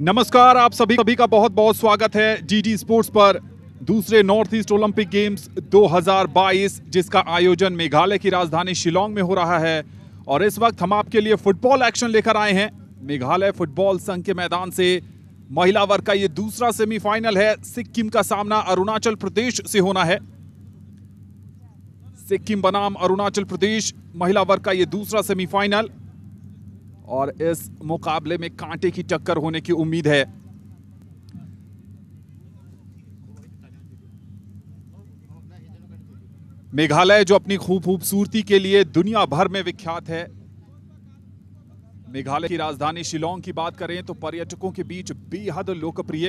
नमस्कार, आप सभी का बहुत बहुत स्वागत है जीडी स्पोर्ट्स पर दूसरे नॉर्थ ईस्ट ओलंपिक गेम्स 2022 जिसका आयोजन मेघालय की राजधानी शिलोंग में हो रहा है। और इस वक्त हम आपके लिए फुटबॉल एक्शन लेकर आए हैं। मेघालय फुटबॉल संघ के मैदान से महिला वर्ग का ये दूसरा सेमीफाइनल है। सिक्किम का सामना अरुणाचल प्रदेश से होना है। सिक्किम बनाम अरुणाचल प्रदेश महिला वर्ग का ये दूसरा सेमीफाइनल, और इस मुकाबले में कांटे की टक्कर होने की उम्मीद है। मेघालय जो अपनी खूबसूरती के लिए दुनिया भर में विख्यात है। मेघालय की राजधानी शिलोंग की बात करें तो पर्यटकों के बीच बेहद लोकप्रिय,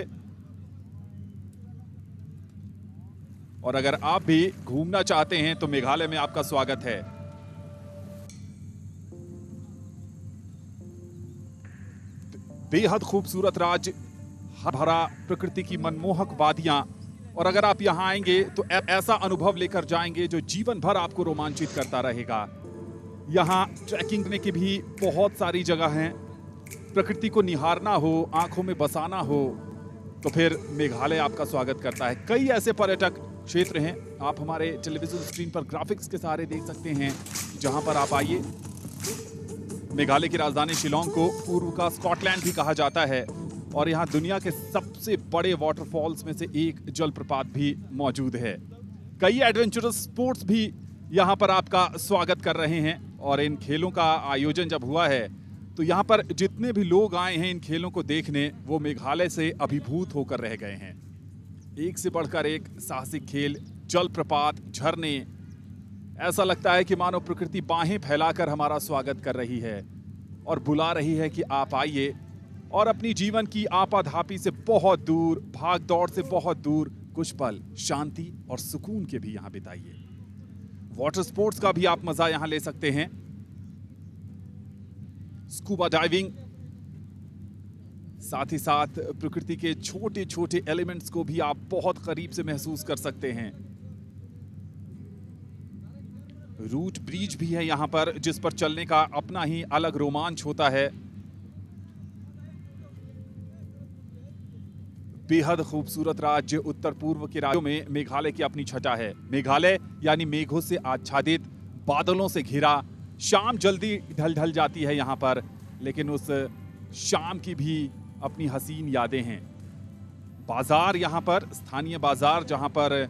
और अगर आप भी घूमना चाहते हैं तो मेघालय में आपका स्वागत है। बेहद खूबसूरत राज्य, हरा भरा प्रकृति की मनमोहक वादियां, और अगर आप यहां आएंगे तो ऐसा अनुभव लेकर जाएंगे जो जीवन भर आपको रोमांचित करता रहेगा। यहां ट्रैकिंग करने की भी बहुत सारी जगह हैं। प्रकृति को निहारना हो, आंखों में बसाना हो, तो फिर मेघालय आपका स्वागत करता है। कई ऐसे पर्यटक क्षेत्र हैं, आप हमारे टेलीविजन स्क्रीन पर ग्राफिक्स के सहारे देख सकते हैं, जहां पर आप आइए। मेघालय की राजधानी शिलोंग को पूर्व का स्कॉटलैंड भी कहा जाता है, और यहाँ दुनिया के सबसे बड़े वाटरफॉल्स में से एक जलप्रपात भी मौजूद है। कई एडवेंचरस स्पोर्ट्स भी यहाँ पर आपका स्वागत कर रहे हैं। और इन खेलों का आयोजन जब हुआ है तो यहाँ पर जितने भी लोग आए हैं इन खेलों को देखने, वो मेघालय से अभिभूत होकर रह गए हैं। एक से बढ़कर एक साहसिक खेल, जलप्रपात, झरने, ऐसा लगता है कि मानो प्रकृति बाहें फैलाकर हमारा स्वागत कर रही है और बुला रही है कि आप आइए और अपनी जीवन की आपाधापी से बहुत दूर, भाग दौड़ से बहुत दूर कुछ पल शांति और सुकून के भी यहां बिताइए। वाटर स्पोर्ट्स का भी आप मजा यहां ले सकते हैं। स्कूबा डाइविंग, साथ ही साथ प्रकृति के छोटे छोटे एलिमेंट्स को भी आप बहुत करीब से महसूस कर सकते हैं। रूट ब्रिज भी है यहां पर, जिस पर चलने का अपना ही अलग रोमांच होता है। बेहद खूबसूरत राज्य, उत्तर पूर्व के राज्यों में मेघालय की अपनी छटा है। मेघालय यानी मेघों से आच्छादित, बादलों से घिरा। शाम जल्दी ढल जाती है यहां पर, लेकिन उस शाम की भी अपनी हसीन यादें हैं। बाजार यहां पर, स्थानीय बाजार, जहां पर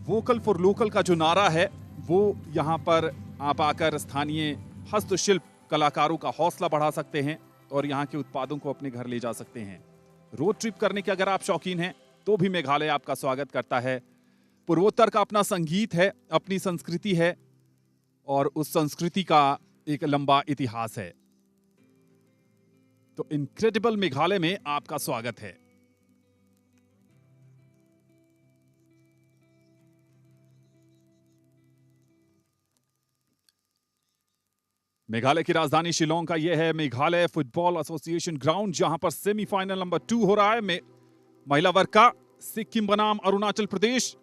वोकल फॉर लोकल का जो नारा है, वो यहाँ पर आप आकर स्थानीय हस्तशिल्प कलाकारों का हौसला बढ़ा सकते हैं और यहाँ के उत्पादों को अपने घर ले जा सकते हैं। रोड ट्रिप करने के अगर आप शौकीन हैं तो भी मेघालय आपका स्वागत करता है। पूर्वोत्तर का अपना संगीत है, अपनी संस्कृति है, और उस संस्कृति का एक लंबा इतिहास है। तो इनक्रेडिबल मेघालय में आपका स्वागत है। मेघालय की राजधानी शिलोंग का यह है मेघालय फुटबॉल एसोसिएशन ग्राउंड, जहां पर सेमीफाइनल नंबर 2 हो रहा है। महिला वर्ग का सिक्किम बनाम अरुणाचल प्रदेश।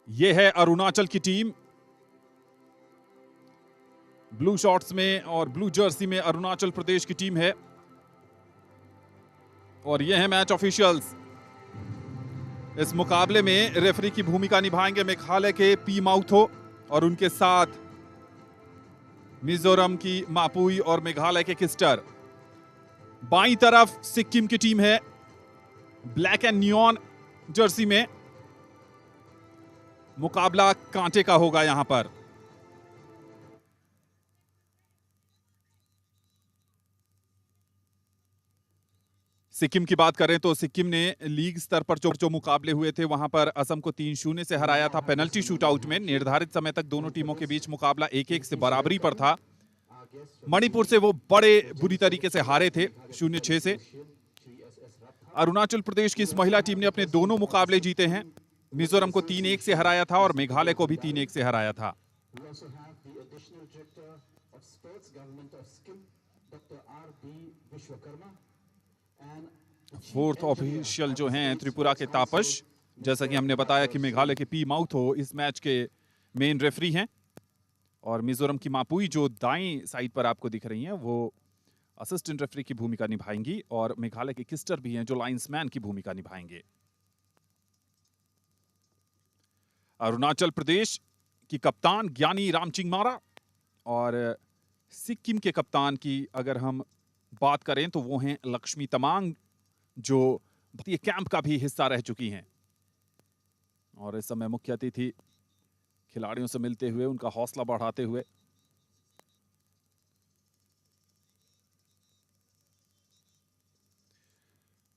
यह है अरुणाचल की टीम। ब्लू शॉर्ट्स में और ब्लू जर्सी में अरुणाचल प्रदेश की टीम है। और यह है मैच ऑफिशियल्स। इस मुकाबले में रेफरी की भूमिका निभाएंगे मेघालय के पी माउथो, और उनके साथ मिजोरम की मापुई और मेघालय के किस्टर। बाईं तरफ सिक्किम की टीम है, ब्लैक एंड नियॉन जर्सी में। मुकाबला कांटे का होगा यहां पर। सिक्किम की बात करें तो सिक्किम ने लीग स्तर पर जो मुकाबले हुए थे वहां पर असम को 3-0 से हराया था पेनल्टी शूटआउट में। निर्धारित समय तक दोनों टीमों के बीच मुकाबला 1-1 से बराबरी पर था। मणिपुर से वो बड़े बुरी तरीके से हारे थे 0-6 से। अरुणाचल प्रदेश की इस महिला टीम ने अपने दोनों मुकाबले जीते हैं। मिजोरम को 3-1 से हराया था और मेघालय को भी 3-1 से हराया था। फोर्थ ऑफिशियल जो हैं त्रिपुरा के तापस, जैसा कि हमने बताया कि मेघालय के पी माउथो इस मैच के मेन रेफरी हैं, और मिजोरम की मापुई जो दाईं साइड पर आपको दिख रही हैं वो असिस्टेंट रेफरी की भूमिका निभाएंगी और मेघालय के किस्टर भी हैं जो लाइंसमैन की भूमिका निभाएंगे। अरुणाचल प्रदेश की कप्तान ज्ञानी रामचिंगमारा और सिक्किम के कप्तान की अगर हम बात करें तो वो हैं लक्ष्मी तमांग, जो भारतीय कैंप का भी हिस्सा रह चुकी हैं। और इस समय मुख्य अतिथि खिलाड़ियों से मिलते हुए उनका हौसला बढ़ाते हुए।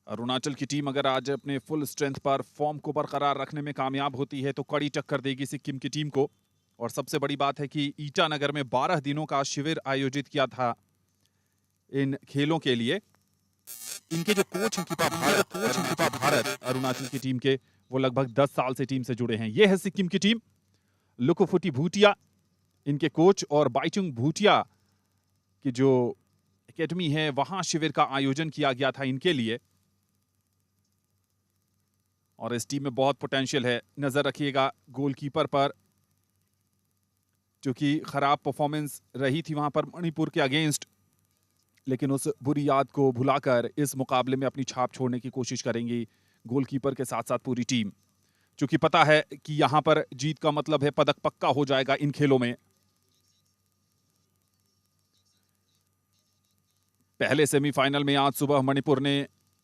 अरुणाचल की टीम अगर आज अपने फुल स्ट्रेंथ पर फॉर्म को बरकरार रखने में कामयाब होती है तो कड़ी टक्कर देगी सिक्किम की टीम को। और सबसे बड़ी बात है कि ईटानगर में 12 दिनों का शिविर आयोजित किया था इन खेलों के लिए। इनके जो कोच हैं किपा भारत अरुणाचल की टीम के, वो लगभग 10 साल से टीम से जुड़े हैं। ये है सिक्किम की टीम। लुकुफुटी भूटिया इनके कोच और बाइचुंग भूटिया की जो एकेडमी है वहां शिविर का आयोजन किया गया था इनके लिए। और इस टीम में बहुत पोटेंशियल है। नजर रखिएगा गोलकीपर पर, जो कि खराब परफॉर्मेंस रही थी वहां पर मणिपुर के अगेंस्ट, लेकिन उस बुरी याद को भुलाकर इस मुकाबले में अपनी छाप छोड़ने की कोशिश करेंगी गोलकीपर के साथ साथ पूरी टीम, क्योंकि पता है कि यहां पर जीत का मतलब है पदक पक्का हो जाएगा इन खेलों में। पहले सेमीफाइनल में आज सुबह मणिपुर ने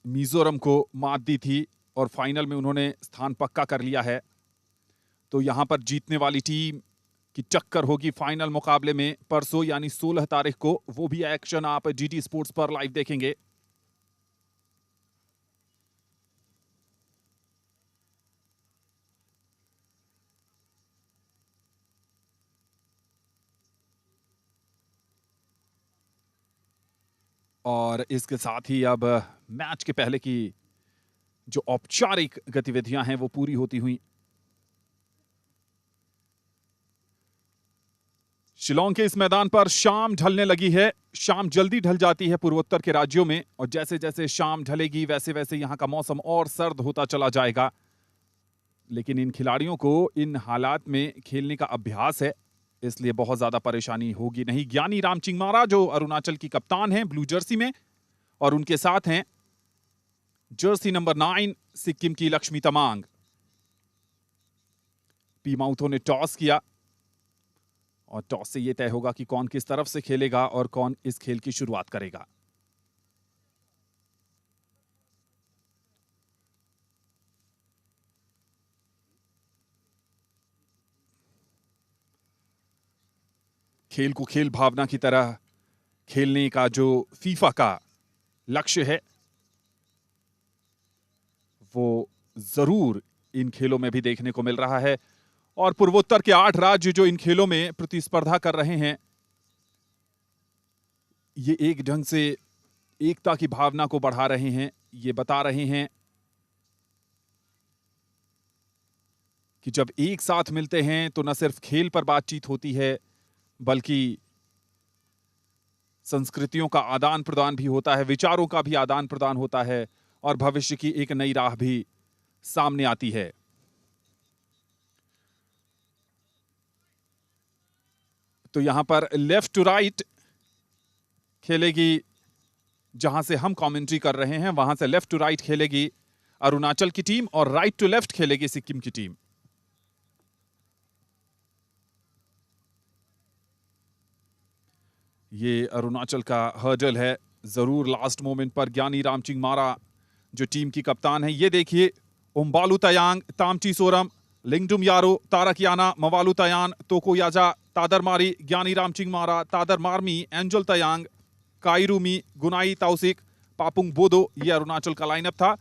मिजोरम को मात दी थी और फाइनल में उन्होंने स्थान पक्का कर लिया है। तो यहां पर जीतने वाली टीम की टक्कर होगी फाइनल मुकाबले में परसों यानी 16 तारीख को। वो भी एक्शन आप जीटी स्पोर्ट्स पर लाइव देखेंगे। और इसके साथ ही अब मैच के पहले की जो औपचारिक गतिविधियां हैं वो पूरी होती हुई। शिलोंग के इस मैदान पर शाम ढलने लगी है। शाम जल्दी ढल जाती है पूर्वोत्तर के राज्यों में, और जैसे जैसे शाम ढलेगी वैसे वैसे यहां का मौसम और सर्द होता चला जाएगा। लेकिन इन खिलाड़ियों को इन हालात में खेलने का अभ्यास है, इसलिए बहुत ज्यादा परेशानी होगी नहीं। ज्ञानी रामचिंगमारा जो अरुणाचल की कप्तान हैं ब्लू जर्सी में, और उनके साथ हैं जर्सी नंबर 9 सिक्किम की लक्ष्मी तमांग। पी माउथो ने टॉस किया और टॉस से यह तय होगा कि कौन किस तरफ से खेलेगा और कौन इस खेल की शुरुआत करेगा। खेल को खेल भावना की तरह खेलने का जो फीफा का लक्ष्य है वो जरूर इन खेलों में भी देखने को मिल रहा है। और पूर्वोत्तर के 8 राज्य जो इन खेलों में प्रतिस्पर्धा कर रहे हैं, ये एक ढंग से एकता की भावना को बढ़ा रहे हैं। ये बता रहे हैं कि जब एक साथ मिलते हैं तो न सिर्फ खेल पर बातचीत होती है, बल्कि संस्कृतियों का आदान प्रदान भी होता है, विचारों का भी आदान प्रदान होता है, और भविष्य की एक नई राह भी सामने आती है। तो यहां पर लेफ्ट टू राइट खेलेगी, जहां से हम कमेंट्री कर रहे हैं वहां से लेफ्ट टू राइट खेलेगी अरुणाचल की टीम, और राइट टू लेफ्ट खेलेगी सिक्किम की टीम। ये अरुणाचल का हर्डल है। जरूर लास्ट मोमेंट पर ज्ञानी रामचिंगमारा जो टीम की कप्तान है, ये देखिए उम्बालू तयांग, तामची सोरम, लिंगडुम यारो, तारकियाना, मवालू तयान, तोको याजा, तादर मारी, ज्ञानी रामचिंगमारा, तादर मारमी, एंजल तयांग, काइरूमी, गुनाई ताउसिक, पापुंग बोदो, ये अरुणाचल का लाइनअप था।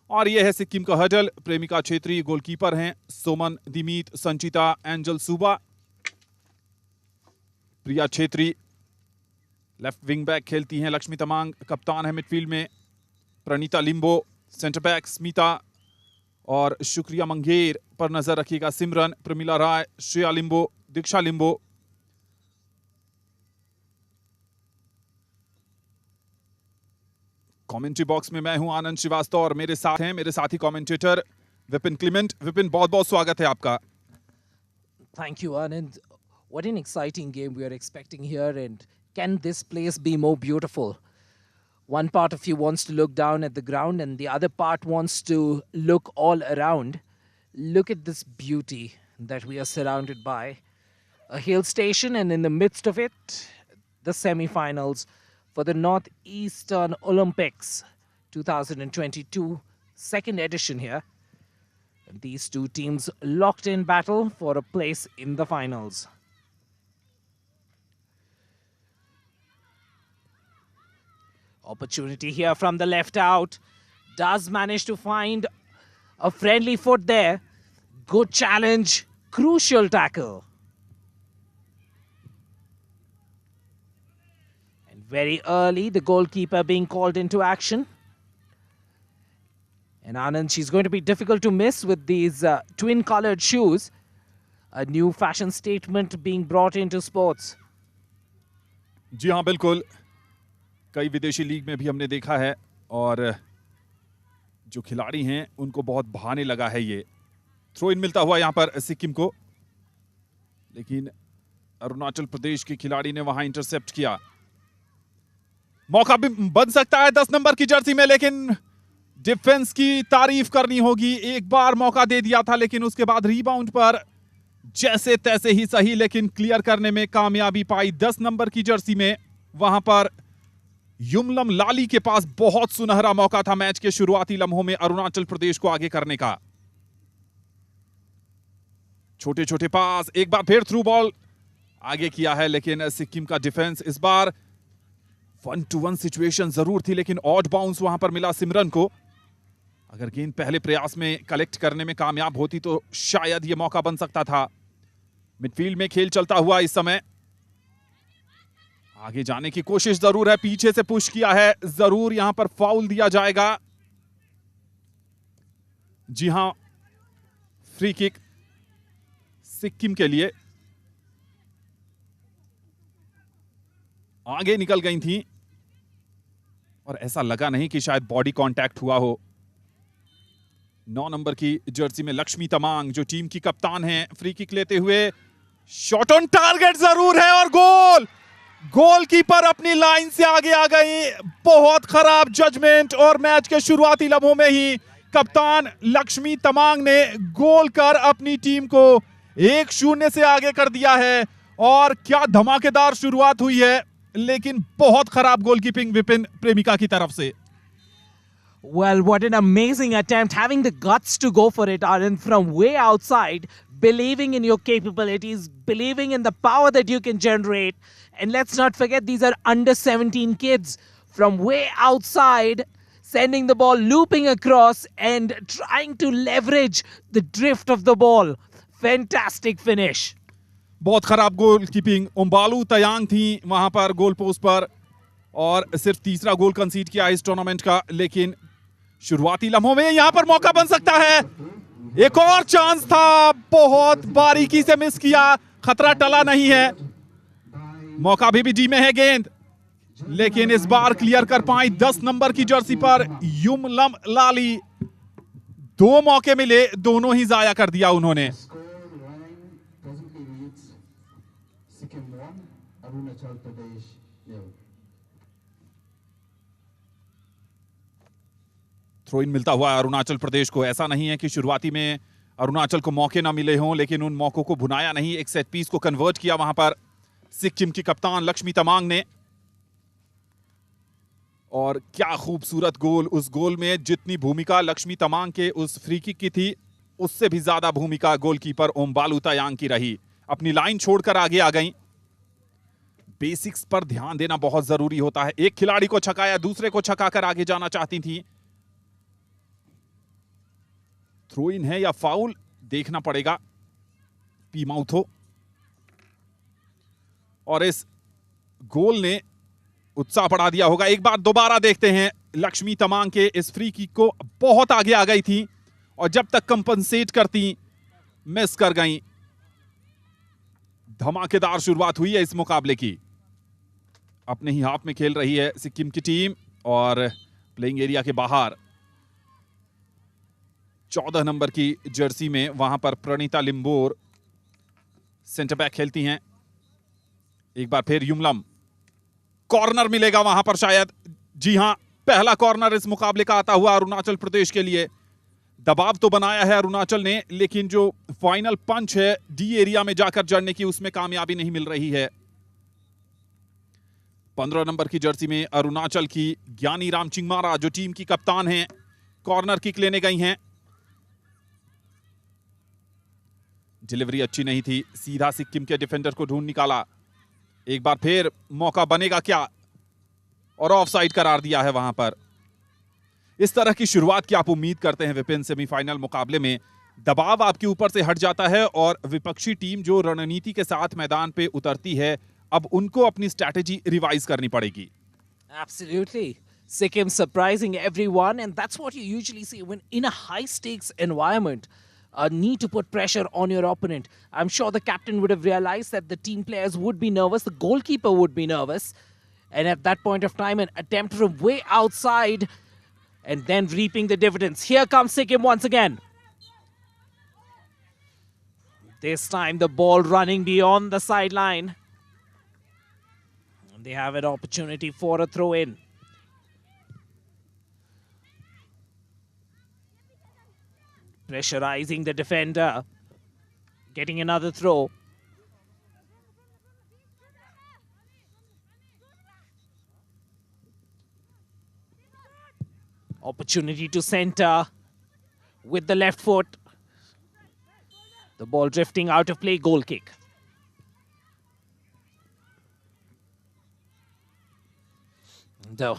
और ये है सिक्किम का हर्डल। प्रेमिका छेत्री गोलकीपर हैं, सोमन दिमीत, संचिता, एंजल सुबा, प्रिया छेत्री लेफ्ट विंग बैक खेलती हैं, लक्ष्मी तमांग कप्तान है मिडफील्ड में, प्रणीता लिंबो सेंटर बैक, स्मिता और शुक्रिया मंगेर पर नजर रखिएगा, सिमरन, प्रमिला राय, श्रेया लिंबो, दीक्षा लिंबो। कमेंट्री बॉक्स में मैं हूं आनंद श्रीवास्तव और मेरे साथ हैं मेरे साथी कमेंटेटर विपिन क्लिमेंट। विपिन, बहुत बहुत स्वागत है आपका। Thank you, Anand. What an exciting game we are expecting here, and can this place be more beautiful? One part of you wants to look down at the ground and the other part wants to look all around. Look at this beauty that we are surrounded by. A hill station, and in the midst of it, the semi-finals for the Northeastern Olympics 2022, second edition here. And these two teams locked in battle for a place in the finals. Opportunity here from the left out. Does manage to find a friendly foot there. Good challenge. Crucial tackle. And very early, the goalkeeper being called into action. And Anand, she's going to be difficult to miss with these twin-colored shoes. A new fashion statement being brought into sports. जी हाँ, बिल्कुल. कई विदेशी league में भी हमने देखा है और जो खिलाड़ी हैं उनको बहुत भाने लगा है ये. थ्रो इन मिलता हुआ यहां पर सिक्किम को, लेकिन अरुणाचल प्रदेश के खिलाड़ी ने वहां इंटरसेप्ट किया. मौका भी बन सकता है 10 नंबर की जर्सी में, लेकिन डिफेंस की तारीफ करनी होगी. एक बार मौका दे दिया था, लेकिन उसके बाद रीबाउंड पर जैसे तैसे ही सही, लेकिन क्लियर करने में कामयाबी पाई. 10 नंबर की जर्सी में वहां पर युमलम लाली के पास बहुत सुनहरा मौका था मैच के शुरुआती लम्हों में अरुणाचल प्रदेश को आगे करने का. छोटे छोटे पास, एक बार फिर थ्रू बॉल आगे किया है, लेकिन सिक्किम का डिफेंस इस बार 1-to-1 सिचुएशन जरूर थी, लेकिन ऑड बाउंस वहां पर मिला सिमरन को. अगर गेंद पहले प्रयास में कलेक्ट करने में कामयाब होती तो शायद यह मौका बन सकता था. मिडफील्ड में खेल चलता हुआ इस समय आगे जाने की कोशिश जरूर है. पीछे से पुश किया है, जरूर यहां पर फाउल दिया जाएगा. जी हां, फ्री किक सिक्किम के लिए. आगे निकल गई थी और ऐसा लगा नहीं कि शायद बॉडी कांटेक्ट हुआ हो. 9 नंबर की जर्सी में लक्ष्मी तमांग जो टीम की कप्तान हैं, फ्री किक लेते हुए शॉट ऑन टारगेट जरूर है और गोल. गोलकीपर अपनी लाइन से आगे आ गई. बहुत खराब जजमेंट और मैच के शुरुआती लम्हों में ही कप्तान लक्ष्मी तमांग ने गोल कर अपनी टीम को 1-0 से आगे कर दिया है. और क्या धमाकेदार शुरुआत हुई है, लेकिन बहुत खराब गोलकीपिंग विपिन प्रेमिका की तरफ से. Well, what an amazing attempt, having the guts to go for it, Arun, from way outside, believing in your capabilities, believing in the power that you can generate. And let's not forget, these are under 17 kids. From way outside, sending the ball, looping across and trying to leverage the drift of the ball. Fantastic finish. बहुत खराब goalkeeping. ओम्बालू तयांग थी वहां पर goal post पर और सिर्फ तीसरा गोल कंसीड किया इस टूर्नामेंट का. लेकिन शुरुआती लम्हों में यहां पर मौका बन सकता है. एक और चांस था, बहुत बारीकी से मिस किया. खतरा टला नहीं है. मौका अभी भी डी में है गेंद, लेकिन इस बार क्लियर कर पाई 10 नंबर की जर्सी पर युमलम लाली. 2 मौके मिले, दोनों ही जाया कर दिया उन्होंने. थ्रो इन मिलता हुआ अरुणाचल प्रदेश को. ऐसा नहीं है कि शुरुआती में अरुणाचल को मौके ना मिले हों, लेकिन उन मौकों को भुनाया नहीं. एक सेट पीस को कन्वर्ट किया वहां पर सिक्किम की कप्तान लक्ष्मी तमांग ने. और क्या खूबसूरत गोल. उस गोल में जितनी भूमिका लक्ष्मी तमांग के उस फ्री किक की थी, उससे भी ज्यादा भूमिका गोलकीपर ओम्बालू तयांग की रही. अपनी लाइन छोड़कर आगे आ गई. बेसिक्स पर ध्यान देना बहुत जरूरी होता है. एक खिलाड़ी को छकाया, दूसरे को छकाकर आगे जाना चाहती थी. थ्रो इन है या फाउल, देखना पड़ेगा. पी माउथ हो. और इस गोल ने उत्साह बढ़ा दिया होगा. एक बार दोबारा देखते हैं. लक्ष्मी तमांग के इस फ्री किक को बहुत आगे आ गई थी और जब तक कंपनसेट करती मिस कर गई. धमाकेदार शुरुआत हुई है इस मुकाबले की. अपने ही हाफ में खेल रही है सिक्किम की टीम और प्लेइंग एरिया के बाहर 14 नंबर की जर्सी में वहां पर प्रणीता लिम्बोर सेंटर बैक खेलती हैं. एक बार फिर युमलम. कॉर्नर मिलेगा वहां पर शायद. जी हां, पहला कॉर्नर इस मुकाबले का आता हुआ अरुणाचल प्रदेश के लिए। दबाव तो बनाया है अरुणाचल ने, लेकिन जो फाइनल पंच है डी एरिया में जाकर जड़ने की, उसमें कामयाबी नहीं मिल रही है। 15 नंबर की जर्सी में अरुणाचल की ज्ञानी राम चिंगमारा, जो टीम की कप्तान हैं, कॉर्नर किक लेने गई हैं। डिलीवरी अच्छी नहीं थी, सीधा सिक्किम के डिफेंडर को ढूंढ निकाला। एक बार फिर मौका बनेगा क्या, और ऑफ साइड करार दिया है वहां पर। इस तरह की शुरुआत की आप उम्मीद करते हैं विपिन? सेमीफाइनल मुकाबले में दबाव आपके ऊपर से हट जाता है और विपक्षी टीम जो रणनीति के साथ मैदान पे उतरती है, अब उनको अपनी स्ट्रैटेजी रिवाइज करनी पड़ेगी। Absolutely. Sikkim surprising everyone, and that's what you usually see when in a high stakes environment. Need to put pressure on your opponent. I'm sure the captain would have realized that the team players would be nervous, the goalkeeper would be nervous, and at that point of time, an attempt from way outside, and then reaping the dividends. Here comes Sikkim once again. This time, the ball running beyond the sideline. And they have an opportunity for a throw in. Pressurizing the defender. Getting another throw. Opportunity to center with the left foot. The ball drifting out of play, goal kick. Though,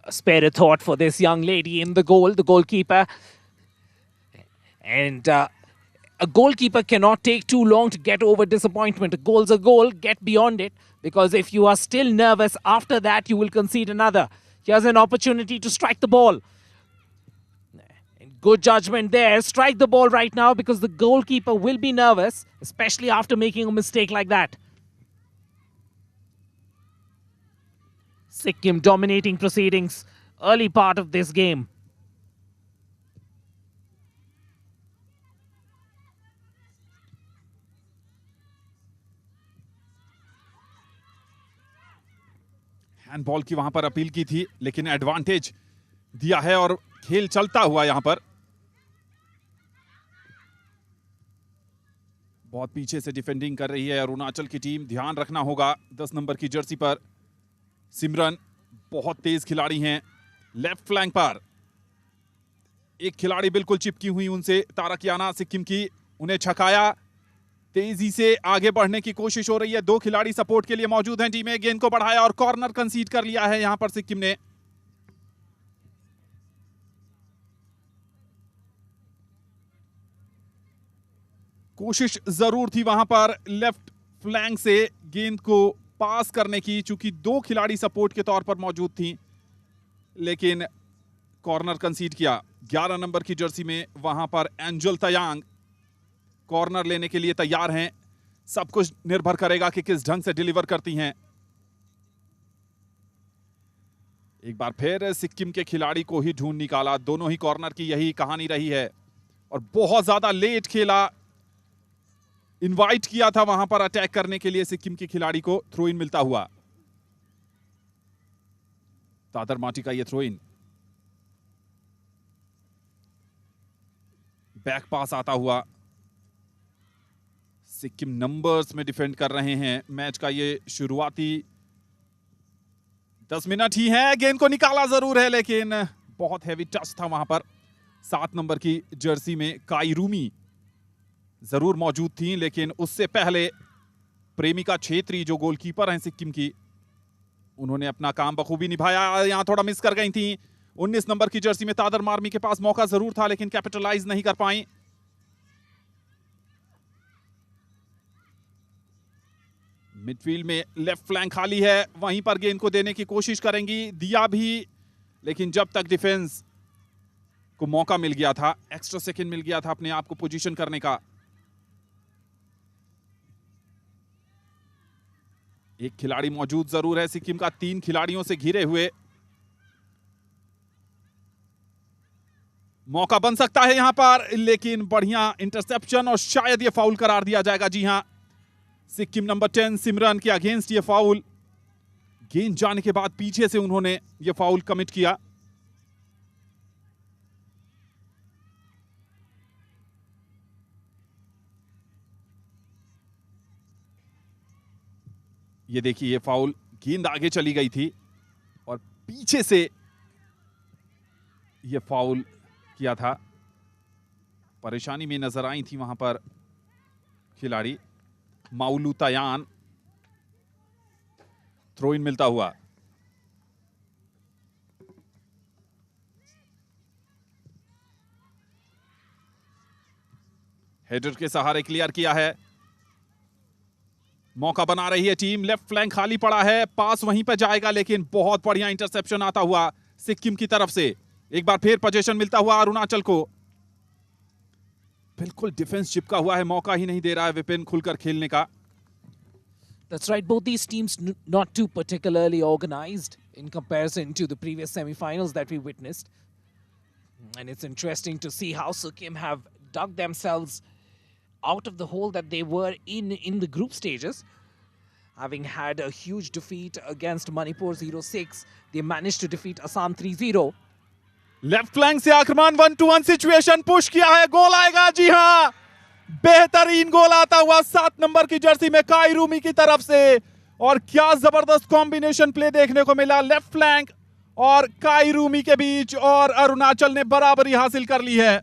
spare a thought for this young lady in the goal, the goalkeeper. And a goalkeeper cannot take too long to get over disappointment. A goal's a goal, get beyond it. Because if you are still nervous, after that you will concede another. Here's an opportunity to strike the ball. Good judgment there. Strike the ball right now because the goalkeeper will be nervous, especially after making a mistake like that. Sikkim dominating proceedings early part of this game. Handball की वहां पर appeal की थी, लेकिन advantage दिया है और खेल चलता हुआ यहां पर। बहुत पीछे से डिफेंडिंग कर रही है अरुणाचल की टीम, ध्यान रखना होगा 10 नंबर की जर्सी पर। सिमरन बहुत तेज खिलाड़ी हैं। लेफ्ट फ्लैंक पर एक खिलाड़ी बिल्कुल चिपकी हुई उनसे, तारकियाना सिक्किम की, उन्हें छकाया। तेजी से आगे बढ़ने की कोशिश हो रही है, दो खिलाड़ी सपोर्ट के लिए मौजूद हैं टीम में। गेंद को बढ़ाया और कॉर्नर कंसीड कर लिया है यहां पर सिक्किम ने। कोशिश जरूर थी वहां पर लेफ्ट फ्लैंक से गेंद को पास करने की, चूंकि दो खिलाड़ी सपोर्ट के तौर पर मौजूद थी, लेकिन कॉर्नर कंसीड किया। 11 नंबर की जर्सी में वहां पर एंजल तयांग कॉर्नर लेने के लिए तैयार हैं। सब कुछ निर्भर करेगा कि किस ढंग से डिलीवर करती हैं। एक बार फिर सिक्किम के खिलाड़ी को ही ढूंढ निकाला। दोनों ही कॉर्नर की यही कहानी रही है और बहुत ज्यादा लेट खेला। इनवाइट किया था वहां पर अटैक करने के लिए सिक्किम के खिलाड़ी को, थ्रो इन मिलता हुआ। तादर माटी का यह थ्रो इन, बैक पास आता हुआ। सिक्किम नंबर्स में डिफेंड कर रहे हैं। मैच का ये शुरुआती 10 मिनट ही है। गेंद को निकाला जरूर है, लेकिन बहुत हैवी टच था वहां पर। 7 नंबर की जर्सी में काइरूमी जरूर मौजूद थी, लेकिन उससे पहले प्रेमिका छेत्री जो गोलकीपर हैं सिक्किम की, उन्होंने अपना काम बखूबी निभाया। यहां थोड़ा मिस कर गई थी। 19 नंबर की जर्सी में तादर मार्मी के पास मौका जरूर था, लेकिन कैपिटलाइज नहीं कर पाई। मिडफील्ड में लेफ्ट फ्लैंक खाली है, वहीं पर गेंद को देने की कोशिश करेंगी। दिया भी, लेकिन जब तक डिफेंस को मौका मिल गया था, एक्स्ट्रा सेकंड मिल गया था अपने आप को पोजीशन करने का। एक खिलाड़ी मौजूद जरूर है सिक्किम का, 3 खिलाड़ियों से घिरे हुए। मौका बन सकता है यहां पर, लेकिन बढ़िया इंटरसेप्शन और शायद यह फाउल करार दिया जाएगा। जी हां, सिक्किम नंबर 10 सिमरन के अगेंस्ट ये फाउल। गेंद जाने के बाद पीछे से उन्होंने यह फाउल कमिट किया। ये देखिए, ये फाउल, गेंद आगे चली गई थी और पीछे से ये फाउल किया था। परेशानी में नजर आई थी वहां पर खिलाड़ी। माउलू तयान, थ्रो इन मिलता हुआ। हेडर के सहारे क्लियर किया है। मौका बना रही है टीम। लेफ्ट फ्लैंक खाली पड़ा है, पास वहीं पर जाएगा, लेकिन बहुत बढ़िया इंटरसेप्शन आता हुआ सिक्किम की तरफ से। एक बार फिर पोजीशन मिलता हुआ अरुणाचल को। बिल्कुल डिफेंस चिपका हुआ है, मौका ही नहीं दे रहा है विपिन खुलकर खेलने का। That's right, both these teams not too particularly organized in comparison to the previous semi-finals that we witnessed. And it's interesting to see how Sikkim have dug themselves out of the hole that they were in the group stages. Having had a huge defeat against Manipur 0-6, they managed to defeat Assam 3-0. Left flank से आक्रमण, 1-to-1 situation, push किया है, गोल आएगा। जी हां, बेहतरीन गोल आता हुआ 7 number की जर्सी में काई रूमी की तरफ से। और क्या जबरदस्त कॉम्बिनेशन प्ले देखने को मिला लेफ्ट फ्लैंक और काई रूमी के बीच, और अरुणाचल ने बराबरी हासिल कर ली है।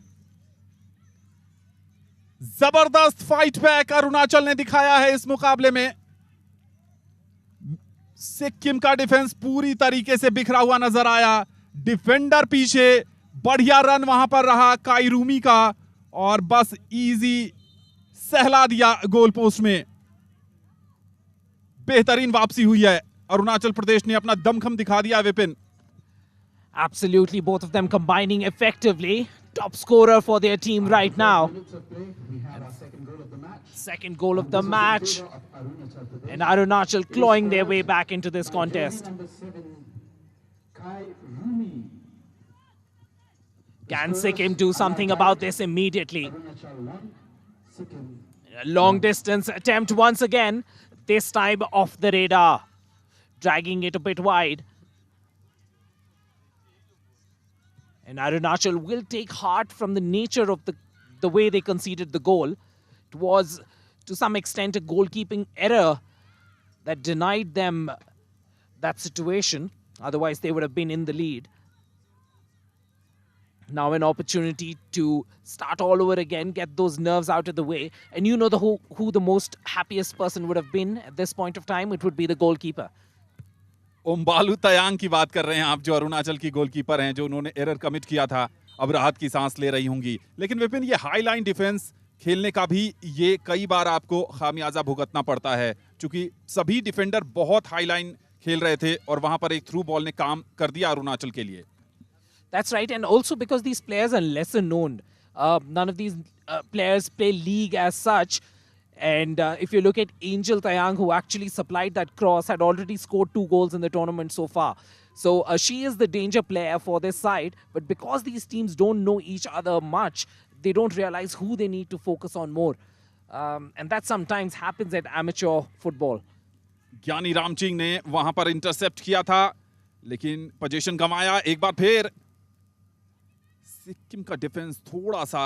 जबरदस्त फाइट बैक अरुणाचल ने दिखाया है इस मुकाबले में। सिक्किम का डिफेंस पूरी तरीके से बिखरा हुआ नजर आया। डिफेंडर पीछे, बढ़िया रन वहां पर रहा काई रूमी का, और बस इजी सहला दिया गोल पोस्ट में। बेहतरीन वापसी हुई है। अरुणाचल प्रदेश ने अपना दमखम दिखा दिया Vipin. Absolutely, both of them combining effectively. Top scorer for their team right now. Second goal of the match. And Arunachal clawing their way back into this contest. Can Sikkim do something about this immediately? A long distance attempt once again, this time off the radar. Dragging it a bit wide. And Arunachal will take heart from the nature of the way they conceded the goal. It was, to some extent, a goalkeeping error that denied them that situation. Otherwise, they would have been in the lead. Now an opportunity to start all over again, get those nerves out of the way. And you know who the most happiest person would have been at this point of time? It would be the goalkeeper. ओम्बालू तयांग की बात कर रहे हैं आप, जो अरुणाचल की goalkeeper हैं, जो उन्होंने एरर कमिट किया था। अब राहत की सांस ले रही होंगी। लेकिन विपिन, ये हाई लाइन डिफेंस खेलने का भी ये कई बार आपको खामियाजा भुगतना पड़ता है, क्योंकि सभी डिफेंडर बहुत हाई लाइन खेल रहे थे और वहां पर एक थ्रू बॉल ने काम कर दिया अरुणाचल के लिए। That's right, and also because these players are lesser known. None of these players play league as such. And if you look at Angel Tayang, who actually supplied that cross, had already scored 2 goals in the tournament so far. So she is the danger player for this side. But because these teams don't know each other much, they don't realize who they need to focus on more. And that sometimes happens at amateur football. ज्ञानी रामचिंग ने वहां पर intercept किया था, लेकिन position गंवाया। एक बार फिर सिक्किम का डिफेंस थोड़ा सा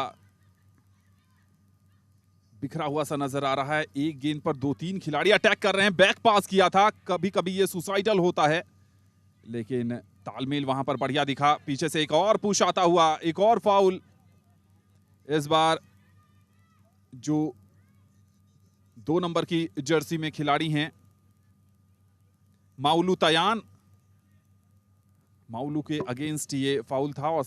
बिखरा हुआ सा नजर आ रहा है। एक गेंद पर 2-3 खिलाड़ी अटैक कर रहे हैं। बैक पास किया था, कभी कभी ये सुसाइडल होता है, लेकिन तालमेल वहां पर बढ़िया दिखा। पीछे से एक और पुश आता हुआ, एक और फाउल। इस बार जो 2 नंबर की जर्सी में खिलाड़ी हैं, माउलू तयान, माउलू के अगेंस्ट ये फाउल था। और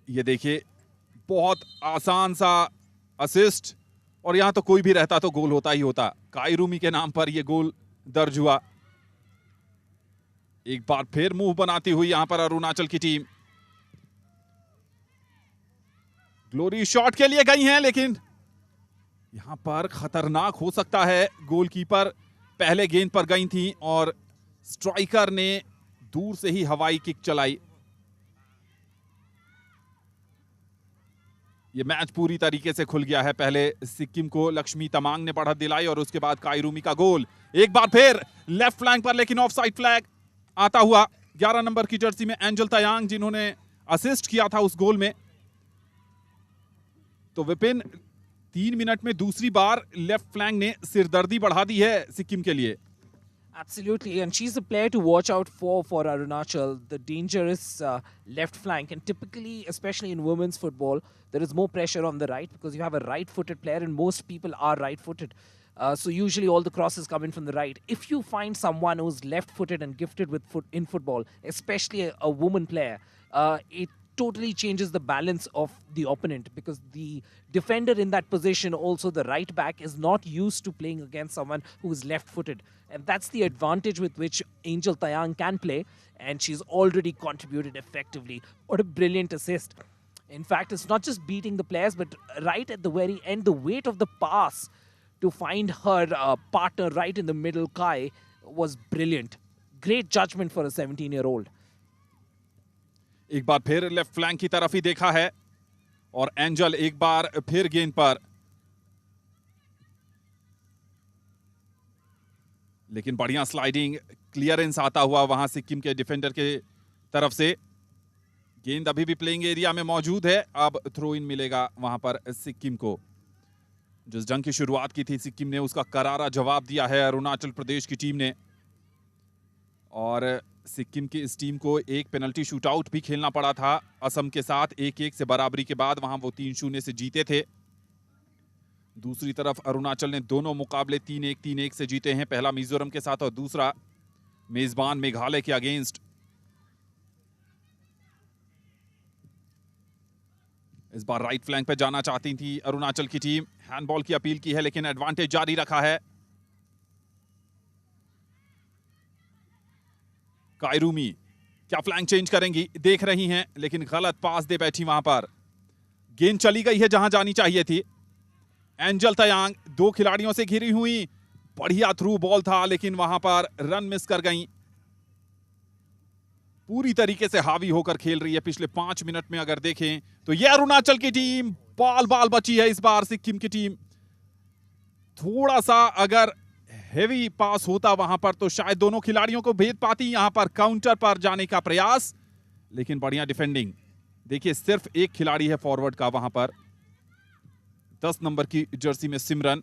ये देखिए, बहुत आसान सा असिस्ट, और यहां तो कोई भी रहता तो गोल होता ही होता। काई रूमी के नाम पर यह गोल दर्ज हुआ। एक बार फिर मूव बनाती हुई यहां पर अरुणाचल की टीम ग्लोरी शॉट के लिए गई हैं, लेकिन यहां पर खतरनाक हो सकता है। गोलकीपर पहले गेंद पर गई थी और स्ट्राइकर ने दूर से ही हवाई किक चलाई। ये मैच पूरी तरीके से खुल गया है। पहले सिक्किम को लक्ष्मी तमांग ने बढ़त दिलाई और उसके बाद कायरूमी का गोल। एक बार फिर लेफ्ट फ्लैंक पर, लेकिन ऑफ साइड फ्लैग आता हुआ 11 नंबर की जर्सी में एंजल तयांग, जिन्होंने असिस्ट किया था उस गोल में। तो विपिन, 3 मिनट में दूसरी बार लेफ्ट फ्लैंक ने सिरदर्दी बढ़ा दी है सिक्किम के लिए। Absolutely, and she's a player to watch out for Arunachal. The dangerous left flank, and typically, especially in women's football, there is more pressure on the right because you have a right-footed player, and most people are right-footed. So usually, all the crosses come in from the right. If you find someone who's left-footed and gifted with in football, especially a woman player, it totally changes the balance of the opponent because the defender in that position, also the right back, is not used to playing against someone who is left-footed. And that's the advantage with which Angel Tayang can play, and she's already contributed effectively. What a brilliant assist. In fact, it's not just beating the players, but right at the very end, the weight of the pass to find her partner right in the middle, Kai, was brilliant. Great judgment for a 17-year-old. एक बार फिर left flank की तरफ ही देखा है और angel एक बार फिर गेंद पर, लेकिन बढ़िया स्लाइडिंग क्लियरेंस आता हुआ वहां सिक्किम के डिफेंडर के तरफ से। गेंद अभी भी प्लेइंग एरिया में मौजूद है। अब थ्रो इन मिलेगा वहां पर सिक्किम को। जिस जंग की शुरुआत की थी सिक्किम ने, उसका करारा जवाब दिया है अरुणाचल प्रदेश की टीम ने। और सिक्किम की इस टीम को एक पेनल्टी शूटआउट भी खेलना पड़ा था असम के साथ। 1-1 से बराबरी के बाद वहां वो 3-0 से जीते थे। दूसरी तरफ अरुणाचल ने दोनों मुकाबले 3-1 से जीते हैं, पहला मिजोरम के साथ और दूसरा मेजबान मेघालय के अगेंस्ट। इस बार राइट फ्लैंक पे जाना चाहती थी अरुणाचल की टीम। हैंडबॉल की अपील की है, लेकिन एडवांटेज जारी रखा है। कायरूमी क्या फ्लैंक चेंज करेंगी, देख रही हैं, लेकिन गलत पास दे बैठी वहां पर। गेंद चली गई है जहां जानी चाहिए थी। एंजल तयांग 2 खिलाड़ियों से घिरी हुई, बढ़िया थ्रू बॉल था, लेकिन वहां पर रन मिस कर गई। पूरी तरीके से हावी होकर खेल रही है पिछले 5 मिनट में। अगर देखें तो यह अरुणाचल की टीम बाल बची है इस बार। सिक्किम की टीम थोड़ा सा अगर हेवी पास होता वहां पर तो शायद दोनों खिलाड़ियों को भेद पाती। यहां पर काउंटर पर जाने का प्रयास, लेकिन बढ़िया डिफेंडिंग। देखिए सिर्फ एक खिलाड़ी है फॉरवर्ड का वहां पर, 10 नंबर की जर्सी में सिमरन।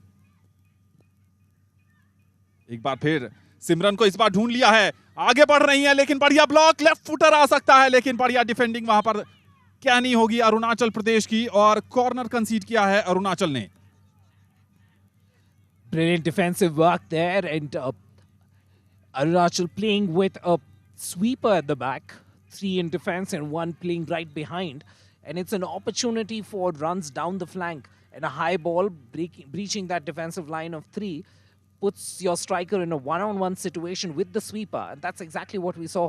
एक बार फिर सिमरन को इस बार ढूंढ लिया है, आगे बढ़ रही है, लेकिन बढ़िया ब्लॉक, लेफ्ट फुटर आ सकता है, लेकिन बढ़िया डिफेंडिंग वहां पर क्या नहीं होगी अरुणाचल प्रदेश की, और कॉर्नर कंसीड किया है अरुणाचल ने। Brilliant defensive work there, and Arunachal playing with a sweeper at the back, 3 in defense and 1 playing right behind, and it's an opportunity for runs down the flank, and a high ball breaching that defensive line of 3 puts your striker in a one-on-one situation with the sweeper, and that's exactly what we saw.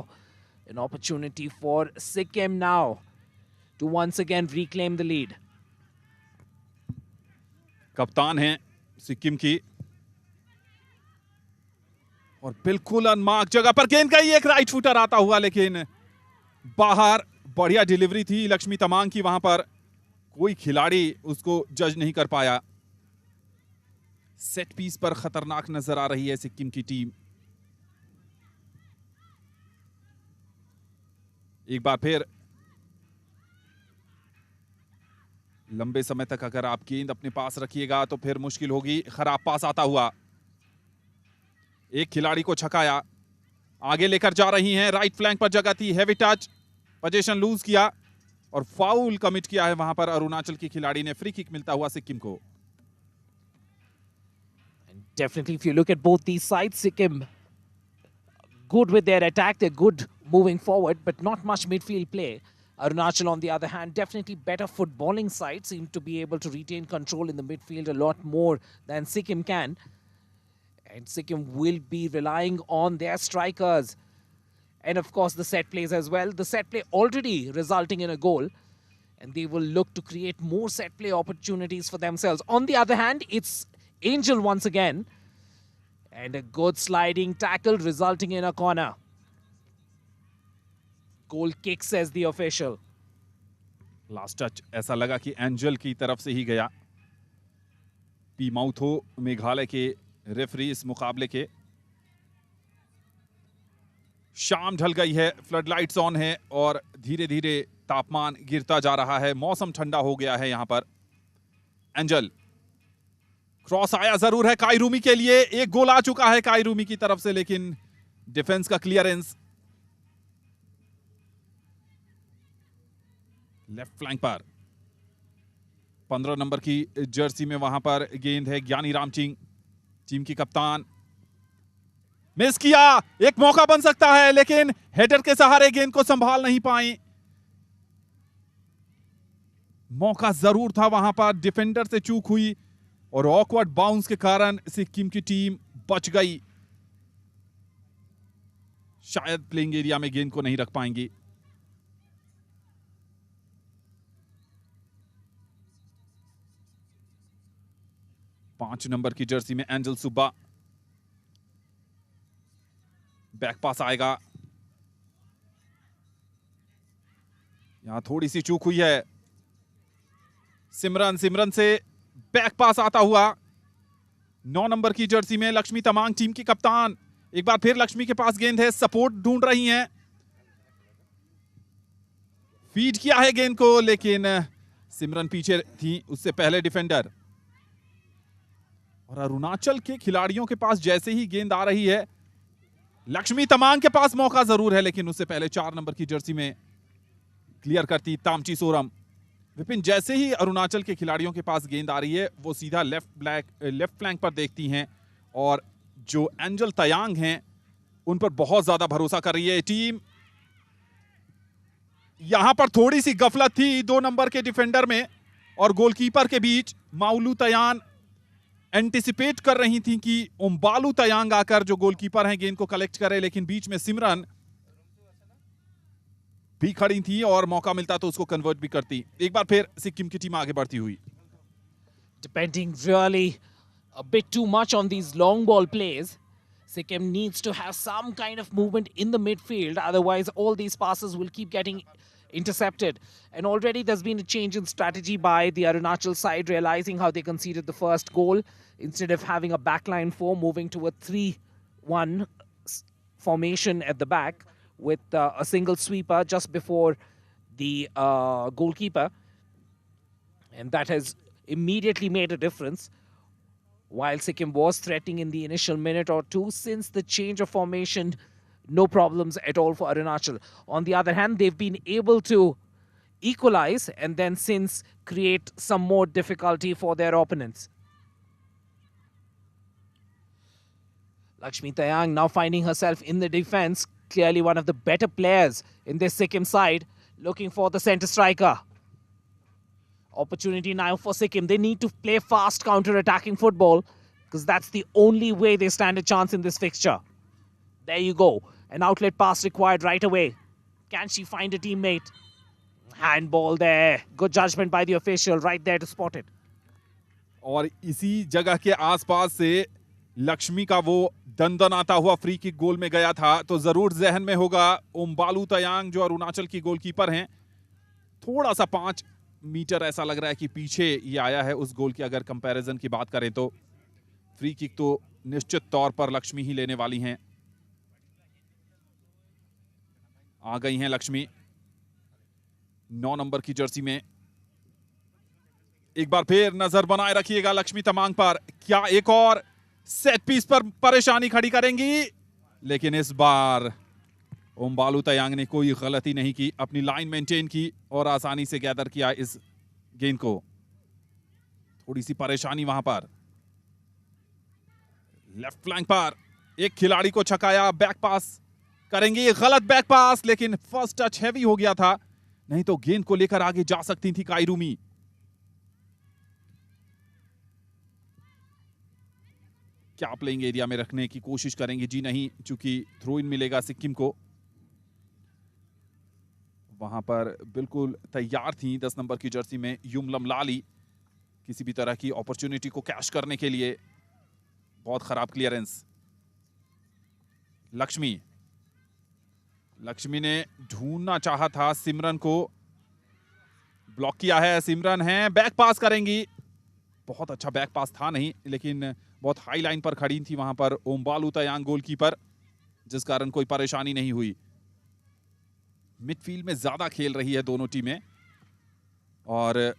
An opportunity for Sikkim now to once again reclaim the lead. कप्तान हैं सिक्किम की, और बिल्कुल unmark जगह पर गेंद गई, एक राइट फुटर आता हुआ, लेकिन बाहर। बढ़िया डिलीवरी थी लक्ष्मी तमांग की वहां पर, कोई खिलाड़ी उसको जज नहीं कर पाया। सेट पीस पर खतरनाक नजर आ रही है सिक्किम की टीम। एक बार फिर लंबे समय तक अगर आप गेंद अपने पास रखिएगा तो फिर मुश्किल होगी। खराब पास आता हुआ, एक खिलाड़ी को छकाया, आगे लेकर जा रही हैं। राइट फ्लैंक पर जगह थी, हेवी टच, पोजीशन लूज किया और फाउल कमिट किया है वहां पर अरुणाचल की खिलाड़ी ने। फ्री किक मिलता हुआ सिक्किम को। Definitely, if you look at both these sides, Sikkim good with their attack, they're good moving forward, but not much midfield play. Arunachal, on the other hand, definitely better footballing side, seem to be able to retain control in the midfield a lot more than Sikkim can. And Sikkim will be relying on their strikers. And of course, the set plays as well. The set play already resulting in a goal. And they will look to create more set play opportunities for themselves. On the other hand, it's Angel once again. And a good sliding tackle resulting in a corner. Goal kick, says the official. Last touch ऐसा लगा कि angel की तरफ से ही गया। P माउथो Meghalaya के referee इस मुकाबले के। शाम ढल गई है, फ्लड लाइट्स ऑन है और धीरे धीरे तापमान गिरता जा रहा है, मौसम ठंडा हो गया है यहां पर। एंजल क्रॉस आया जरूर है काई रूमी के लिए, एक गोल आ चुका है काई रूमी की तरफ से, लेकिन डिफेंस का क्लियरेंस। लेफ्ट फ्लैंक पर 15 नंबर की जर्सी में वहां पर गेंद है, ज्ञानी रामचिंग टीम की कप्तान। मिस किया, एक मौका बन सकता है लेकिन हेडर के सहारे गेंद को संभाल नहीं पाए। मौका जरूर था वहां पर, डिफेंडर से चूक हुई और ऑकवर्ड बाउंस के कारण सिक्किम की टीम बच गई। शायद प्लेइंग एरिया में गेंद को नहीं रख पाएंगे। पांच नंबर की जर्सी में एंजल सुब्बा, बैक पास आएगा। यहां थोड़ी सी चूक हुई है। सिमरन से बैक पास आता हुआ। 9 नंबर की जर्सी में लक्ष्मी तमांग टीम की कप्तान, एक बार फिर लक्ष्मी के पास गेंद है, सपोर्ट ढूंढ रही हैं। फीड किया है गेंद को लेकिन सिमरन पीछे थी, उससे पहले डिफेंडर। और अरुणाचल के खिलाड़ियों के पास जैसे ही गेंद आ रही है, लक्ष्मी तमांग के पास मौका जरूर है लेकिन उससे पहले 4 नंबर की जर्सी में क्लियर करती तामची सोरम। विपिन, जैसे ही अरुणाचल के खिलाड़ियों के पास गेंद आ रही है वो सीधा लेफ्ट फ्लैंक पर देखती हैं और जो एंजल तयांग हैं उन पर बहुत ज्यादा भरोसा कर रही है टीम। यहां पर थोड़ी सी गफलत थी 2 नंबर के डिफेंडर में और गोलकीपर के बीच। माउलू तयान एंटिसिपेट कर रही थी कि उम्बालू तयांग आकर जो गोलकीपर हैं गेंद को कलेक्ट करे, लेकिन बीच में सिमरन भी खड़ी थी और मौका मिलता तो उसको कन्वर्ट भी करती। एक बार फिर सिक्किम की टीम आगे बढ़ती हुई। Depending really a bit too much on these long ball plays, Sikkim needs to have some kind of movement in the midfield, otherwise all these passes will keep getting intercepted. And already there's been a change in strategy by the Arunachal side, realizing how they conceded the first goal. Instead of having a backline 4, moving to a 3-1 formation at the back with a single sweeper just before the goalkeeper. And that has immediately made a difference. While Sikkim was threatening in the initial minute or two, since the change of formation, no problems at all for Arunachal. On the other hand, they've been able to equalize and then since create some more difficulty for their opponents. Lakshmi Tayang now finding herself in the defense, clearly one of the better players in this Sikkim side, looking for the center striker. Opportunity now for Sikkim. They need to play fast counter-attacking football because that's the only way they stand a chance in this fixture. There you go. An outlet pass required right away. Can she find a teammate? Handball there. Good judgment by the official right there to spot it. और इसी जगह के आसपास से लक्ष्मी का वो दंदन आता हुआ फ्री किक गोल में गया था, तो जरूर जहन में होगा उम्बालू तयांग जो अरुणाचल की गोलकीपर हैं, थोड़ा सा 5 मीटर ऐसा लग रहा है कि पीछे ये आया है उस गोल की। अगर कंपैरिजन की बात करें तो फ्री किक तो निश्चित तौर पर लक्ष्मी ही लेने वाली हैं। आ गई हैं लक्ष्मी 9 नंबर की जर्सी में। एक बार फिर नजर बनाए रखिएगा लक्ष्मी तमांग पर, क्या एक और सेट पीस पर परेशानी खड़ी करेंगी? लेकिन इस बार उम्बालू तयांग ने कोई गलती नहीं की, अपनी लाइन मेंटेन की और आसानी से गैदर किया इस गेंद को। थोड़ी सी परेशानी वहां पर। लेफ्ट फ्लैंक पर एक खिलाड़ी को छकाया, बैक पास करेंगे, गलत बैक पास, लेकिन फर्स्ट टच हैवी हो गया था, नहीं तो गेंद को लेकर आगे जा सकती थी काई रूमी। क्या प्लेइंग एरिया में रखने की कोशिश करेंगे? जी नहीं, चूंकि थ्रो इन मिलेगा सिक्किम को। वहां पर बिल्कुल तैयार थी 10 नंबर की जर्सी में युमलम लाली, किसी भी तरह की अपॉर्चुनिटी को कैश करने के लिए। बहुत खराब क्लियरेंस। लक्ष्मी ने ढूंढना चाहा था सिमरन को, ब्लॉक किया है, सिमरन है, बैक पास करेंगी। बहुत अच्छा बैक पास था नहीं, लेकिन बहुत हाई लाइन पर खड़ी थी वहां पर ओमबालू तयांग गोलकीपर, जिस कारण कोई परेशानी नहीं हुई। मिडफील्ड में ज्यादा खेल रही है दोनों टीमें, और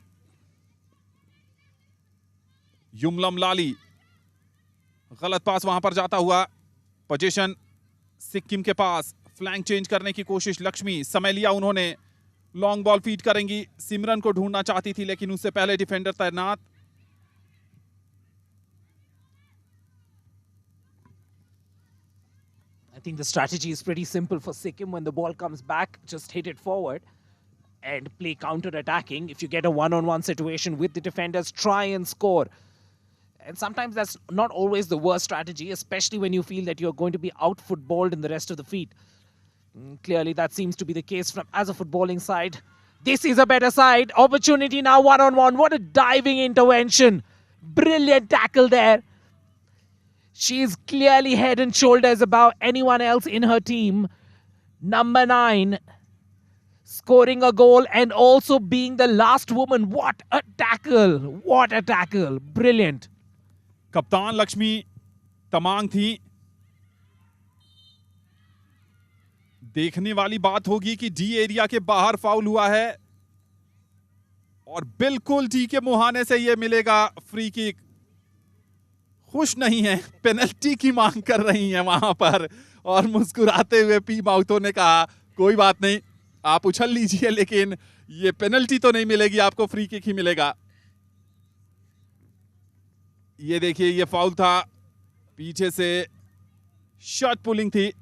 युमलम लाली, गलत पास वहां पर जाता हुआ। पोजीशन सिक्किम के पास, फ्लैंक चेंज करने की कोशिश, लक्ष्मी, समय लिया उन्होंने, लॉन्ग बॉल फीड करेंगी। सिमरन को ढूंढना चाहती थी, लेकिन उससे पहले डिफेंडर तैनात। I think the strategy is pretty simple for Sikkim. When the ball comes back, just hit it forward and play counter-attacking. If you get a one-on-one situation with the defenders, try and score. And sometimes that's not always the worst strategy, especially when you feel that you're going to be out-footballed in the rest of the feet. Clearly, that seems to be the case as a footballing side. This is a better side. Opportunity now, one-on-one. What a diving intervention. Brilliant tackle there. She is clearly head and shoulders above anyone else in her team. Number 9, scoring a goal and also being the last woman. What a tackle. What a tackle. Brilliant. कप्तान लक्ष्मी तमांग थी। देखने वाली बात होगी कि D area के बाहर foul हुआ है, और बिल्कुल डी के मुहाने से यह मिलेगा फ्री किक। खुश नहीं है, पेनल्टी की मांग कर रही हैं वहां पर, और मुस्कुराते हुए पी माउथो ने कहा कोई बात नहीं, आप उछल लीजिए, लेकिन ये पेनल्टी तो नहीं मिलेगी आपको, फ्री किक ही मिलेगा। ये देखिए, ये फाउल था, पीछे से शर्ट पुलिंग थी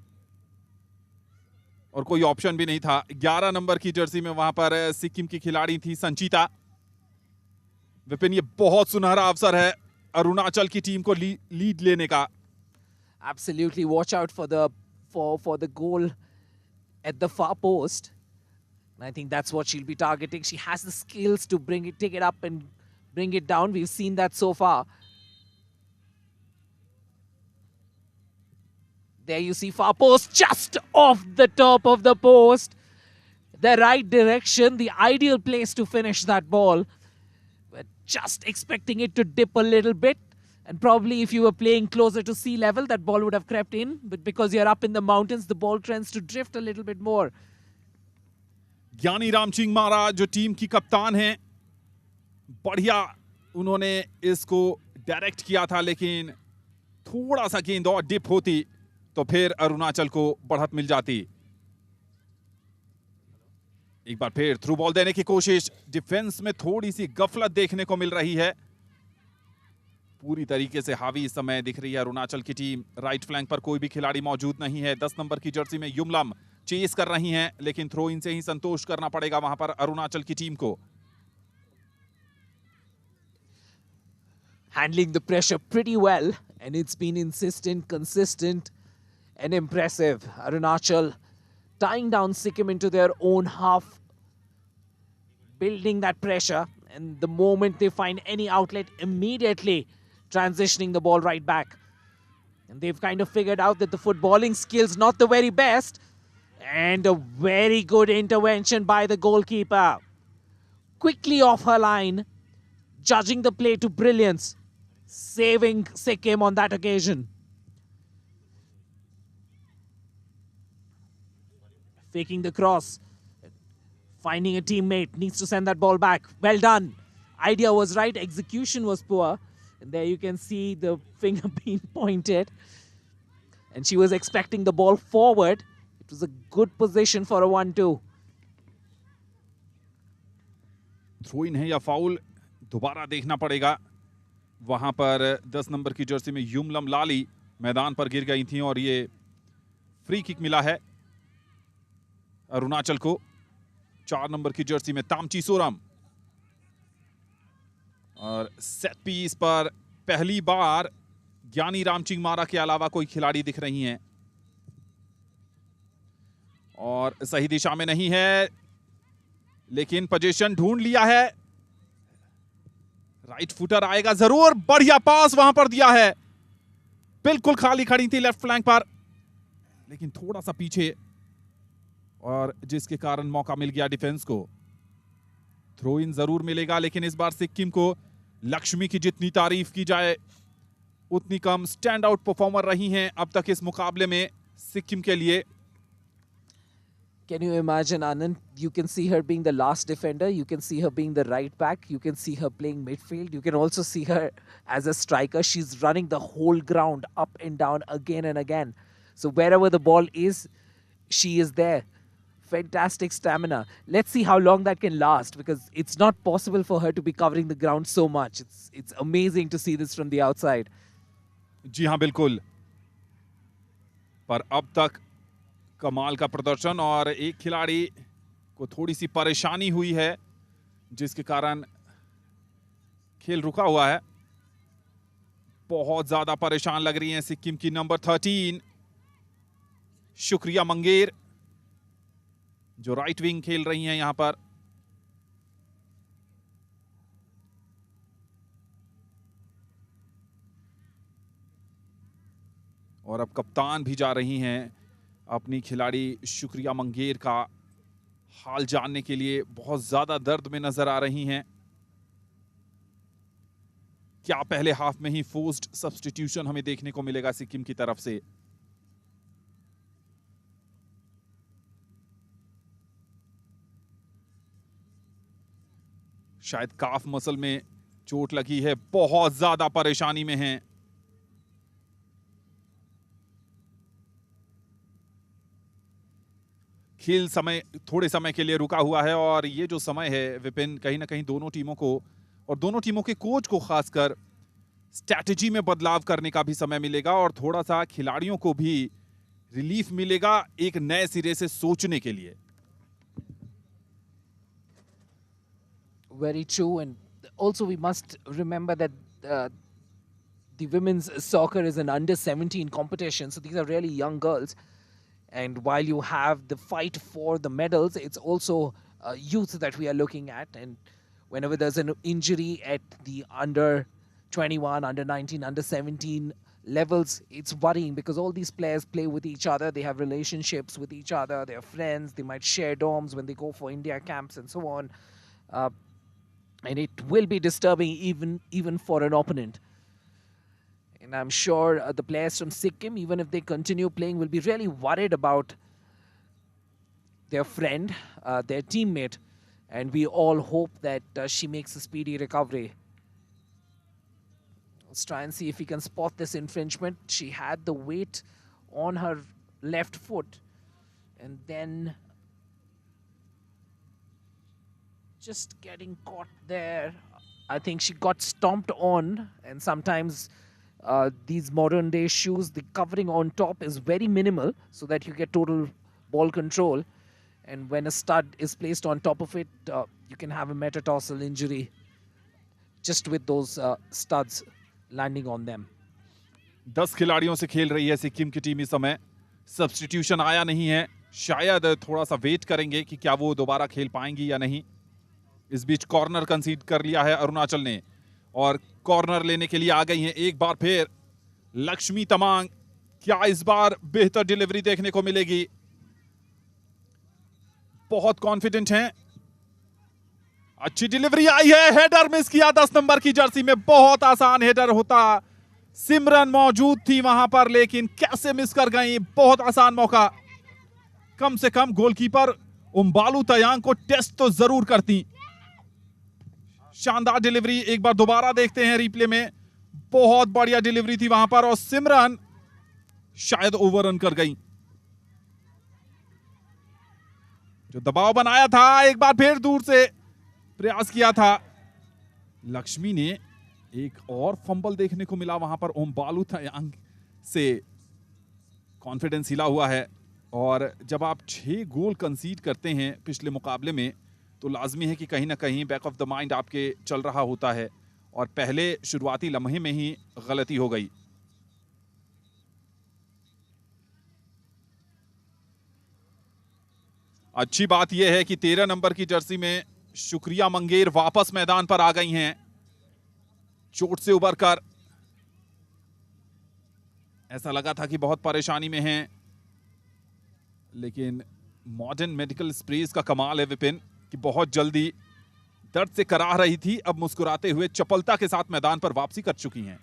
और कोई ऑप्शन भी नहीं था। 11 नंबर की जर्सी में वहां पर सिक्किम की खिलाड़ी थी संचिता। विपिन, ये बहुत सुनहरा अवसर है अरुणाचल की टीम को लीड लेने का। Absolutely, watch out for the goal at the far post. And I think that's what she'll be targeting. She has the skills to take it up and bring it down. We've seen that so far. There you see far post, just off the top of the post. The right direction, the ideal place to finish that ball. But just expecting it to dip a little bit. And probably if you were playing closer to sea level, that ball would have crept in. But because you're up in the mountains, the ball tends to drift a little bit more. ज्ञानी रामचिंग मारा जो team की कप्तान हैं, बढ़िया उन्होंने इसको direct किया था, लेकिन थोड़ा सा गेंद और डिप होती तो फिर अरुणाचल को बढ़त मिल जाती। एक बार फिर थ्रू बॉल देने की कोशिश, डिफेंस में थोड़ी सी गफलत देखने को मिल रही है। पूरी तरीके से हावी इस समय दिख रही है अरुणाचल की टीम। राइट फ्लैंक पर कोई भी खिलाड़ी मौजूद नहीं है। 10 नंबर की जर्सी में युमलम चेस कर रही हैं, लेकिन थ्रो इन से ही संतोष करना पड़ेगा वहां पर अरुणाचल की टीम को। Handling the pressure pretty well, and it's been insistent, consistent, and impressive. Arunachal tying down Sikkim into their own half, building that pressure, and the moment they find any outlet, immediately transitioning the ball right back. And they've kind of figured out that the footballing skills not the very best, and a very good intervention by the goalkeeper. Quickly off her line, judging the play to brilliance, saving Sikkim on that occasion. Faking the cross, finding a teammate, needs to send that ball back. Well done. Idea was right, execution was poor. And there you can see the finger being pointed. And she was expecting the ball forward. It was a good position for a 1-2. Throw in है या foul, दोबारा देखना पड़ेगा। वहां पर 10 number की Jersey में युमलम लाली मैदान पर गिर गई थी, और ये फ्री किक मिला है अरुणाचल को। 4 नंबर की जर्सी में तामची सोरम, और सेट पीस पर पहली बार ज्ञानी रामचिंग मारा के अलावा कोई खिलाड़ी दिख रही हैं, और सही दिशा में नहीं है, लेकिन पोजीशन ढूंढ लिया है। राइट फुटर आएगा जरूर, बढ़िया पास वहां पर दिया है, बिल्कुल खाली खड़ी थी लेफ्ट फ्लैंक पर, लेकिन थोड़ा सा पीछे, और जिसके कारण मौका मिल गया डिफेंस को। थ्रो इन जरूर मिलेगा, लेकिन इस बार सिक्किम को लक्ष्मी की जितनी तारीफ की जाए उतनी कम। स्टैंड आउट परफॉर्मर रही हैं अब तक इस मुकाबले में सिक्किम के लिए। Can you imagine, Anand? You can see her being the last defender. You can see her being the right back. You can see her playing midfield. You can also see her as a striker. She's running the whole ground up and down again and again. So wherever the ball is, she is there. Fantastic stamina. Let's see how long that can last, because it's not possible for her to be covering the ground so much. It's amazing to see this from the outside. जी हाँ बिल्कुल, पर अब तक कमाल का प्रदर्शन, और एक खिलाड़ी को थोड़ी सी परेशानी हुई है जिसके कारण खेल रुका हुआ है। बहुत ज्यादा परेशान लग रही हैं सिक्किम की नंबर 13 शुक्रिया मंगेर, जो राइट विंग खेल रही हैं यहां पर। और अब कप्तान भी जा रही हैं अपनी खिलाड़ी शुक्रिया मंगेर का हाल जानने के लिए। बहुत ज्यादा दर्द में नजर आ रही हैं। क्या पहले हाफ में ही फोर्स्ड सब्स्टिट्यूशन हमें देखने को मिलेगा सिक्किम की तरफ से? शायद काफ मसल में चोट लगी है, बहुत ज्यादा परेशानी में हैं। खेल समय थोड़े समय के लिए रुका हुआ है, और ये जो समय है विपिन, कहीं ना कहीं दोनों टीमों को और दोनों टीमों के कोच को खासकर स्ट्रैटेजी में बदलाव करने का भी समय मिलेगा, और थोड़ा सा खिलाड़ियों को भी रिलीफ मिलेगा एक नए सिरे से सोचने के लिए। Very true, and also we must remember that the women's soccer is an under 17 competition, so these are really young girls. And while you have the fight for the medals, it's also youth that we are looking at. And whenever there's an injury at the under 21, under 19, under 17 levels, it's worrying, because all these players play with each other. They have relationships with each other. They're friends. They might share dorms when they go for India camps and so on. And it will be disturbing even for an opponent. And I'm sure the players from Sikkim, even if they continue playing, will be really worried about their friend, their teammate. And we all hope that she makes a speedy recovery. Let's try and see if we can spot this infringement. She had the weight on her left foot, and then just getting caught there. I think she got stomped on, and sometimes these modern day shoes, the covering on top is very minimal so that you get total ball control. And when a stud is placed on top of it, you can have a metatarsal injury just with those studs landing on them. 10 खिलाड़ियों से खेल रही है सिक्किम की team इस समय। Substitution आया नहीं है, शायद थोड़ा सा वेट करेंगे कि क्या वो दोबारा खेल पाएंगी या नहीं। इस बीच कॉर्नर कंसीड कर लिया है अरुणाचल ने, और कॉर्नर लेने के लिए आ गई हैं एक बार फिर लक्ष्मी तमांग। क्या इस बार बेहतर डिलीवरी देखने को मिलेगी? बहुत कॉन्फिडेंट हैं। अच्छी डिलीवरी आई है, हेडर मिस किया 10 नंबर की जर्सी में। बहुत आसान हेडर होता, सिमरन मौजूद थी वहां पर, लेकिन कैसे मिस कर गई। बहुत आसान मौका, कम से कम गोलकीपर उम्बालू तयांग को टेस्ट तो जरूर करती। शानदार डिलीवरी, एक बार दोबारा देखते हैं रिप्ले में। बहुत बढ़िया डिलीवरी थी वहां पर, और सिमरन शायद ओवररन कर गई। जो दबाव बनाया था, एक बार फिर दूर से प्रयास किया था लक्ष्मी ने। एक और फंबल देखने को मिला वहां पर। ओम्बालू तयांग से कॉन्फिडेंस हिला हुआ है, और जब आप 6 गोल कंसीड करते हैं पिछले मुकाबले में, तो लाजमी है कि कहीं ना कहीं बैक ऑफ द माइंड आपके चल रहा होता है, और पहले शुरुआती लम्हे में ही गलती हो गई। अच्छी बात यह है कि 13 नंबर की जर्सी में शुक्रिया मंगेर वापस मैदान पर आ गई हैं चोट से उबरकर। ऐसा लगा था कि बहुत परेशानी में हैं, लेकिन मॉडर्न मेडिकल स्प्रेस का कमाल है विपिन कि बहुत जल्दी दर्द से कराह रही थी, अब मुस्कुराते हुए चपलता के साथ मैदान पर वापसी कर चुकी हैं।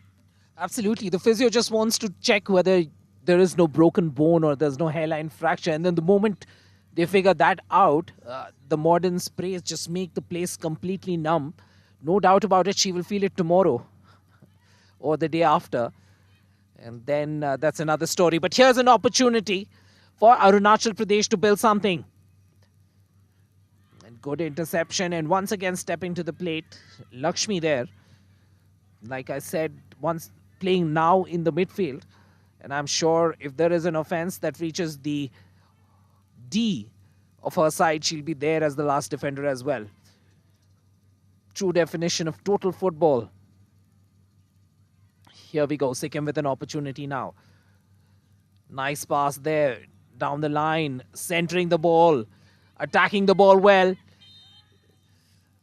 Absolutely. The physio just wants to check whether there is no broken bone or there's no hairline fracture. And then the moment they figure that out, the modern sprays just make the place completely numb. No doubt about it, she will feel it tomorrow or the day after. And then that's another story. But here's an opportunity for Arunachal Pradesh to build something. And good interception, and once again stepping to the plate. Lakshmi there. Like I said, once playing now in the midfield. And I'm sure if there is an offense that reaches the D of her side, she'll be there as the last defender as well. True definition of total football. Here we go, Sikkim with an opportunity now. Nice pass there, down the line, centering the ball, attacking the ball well.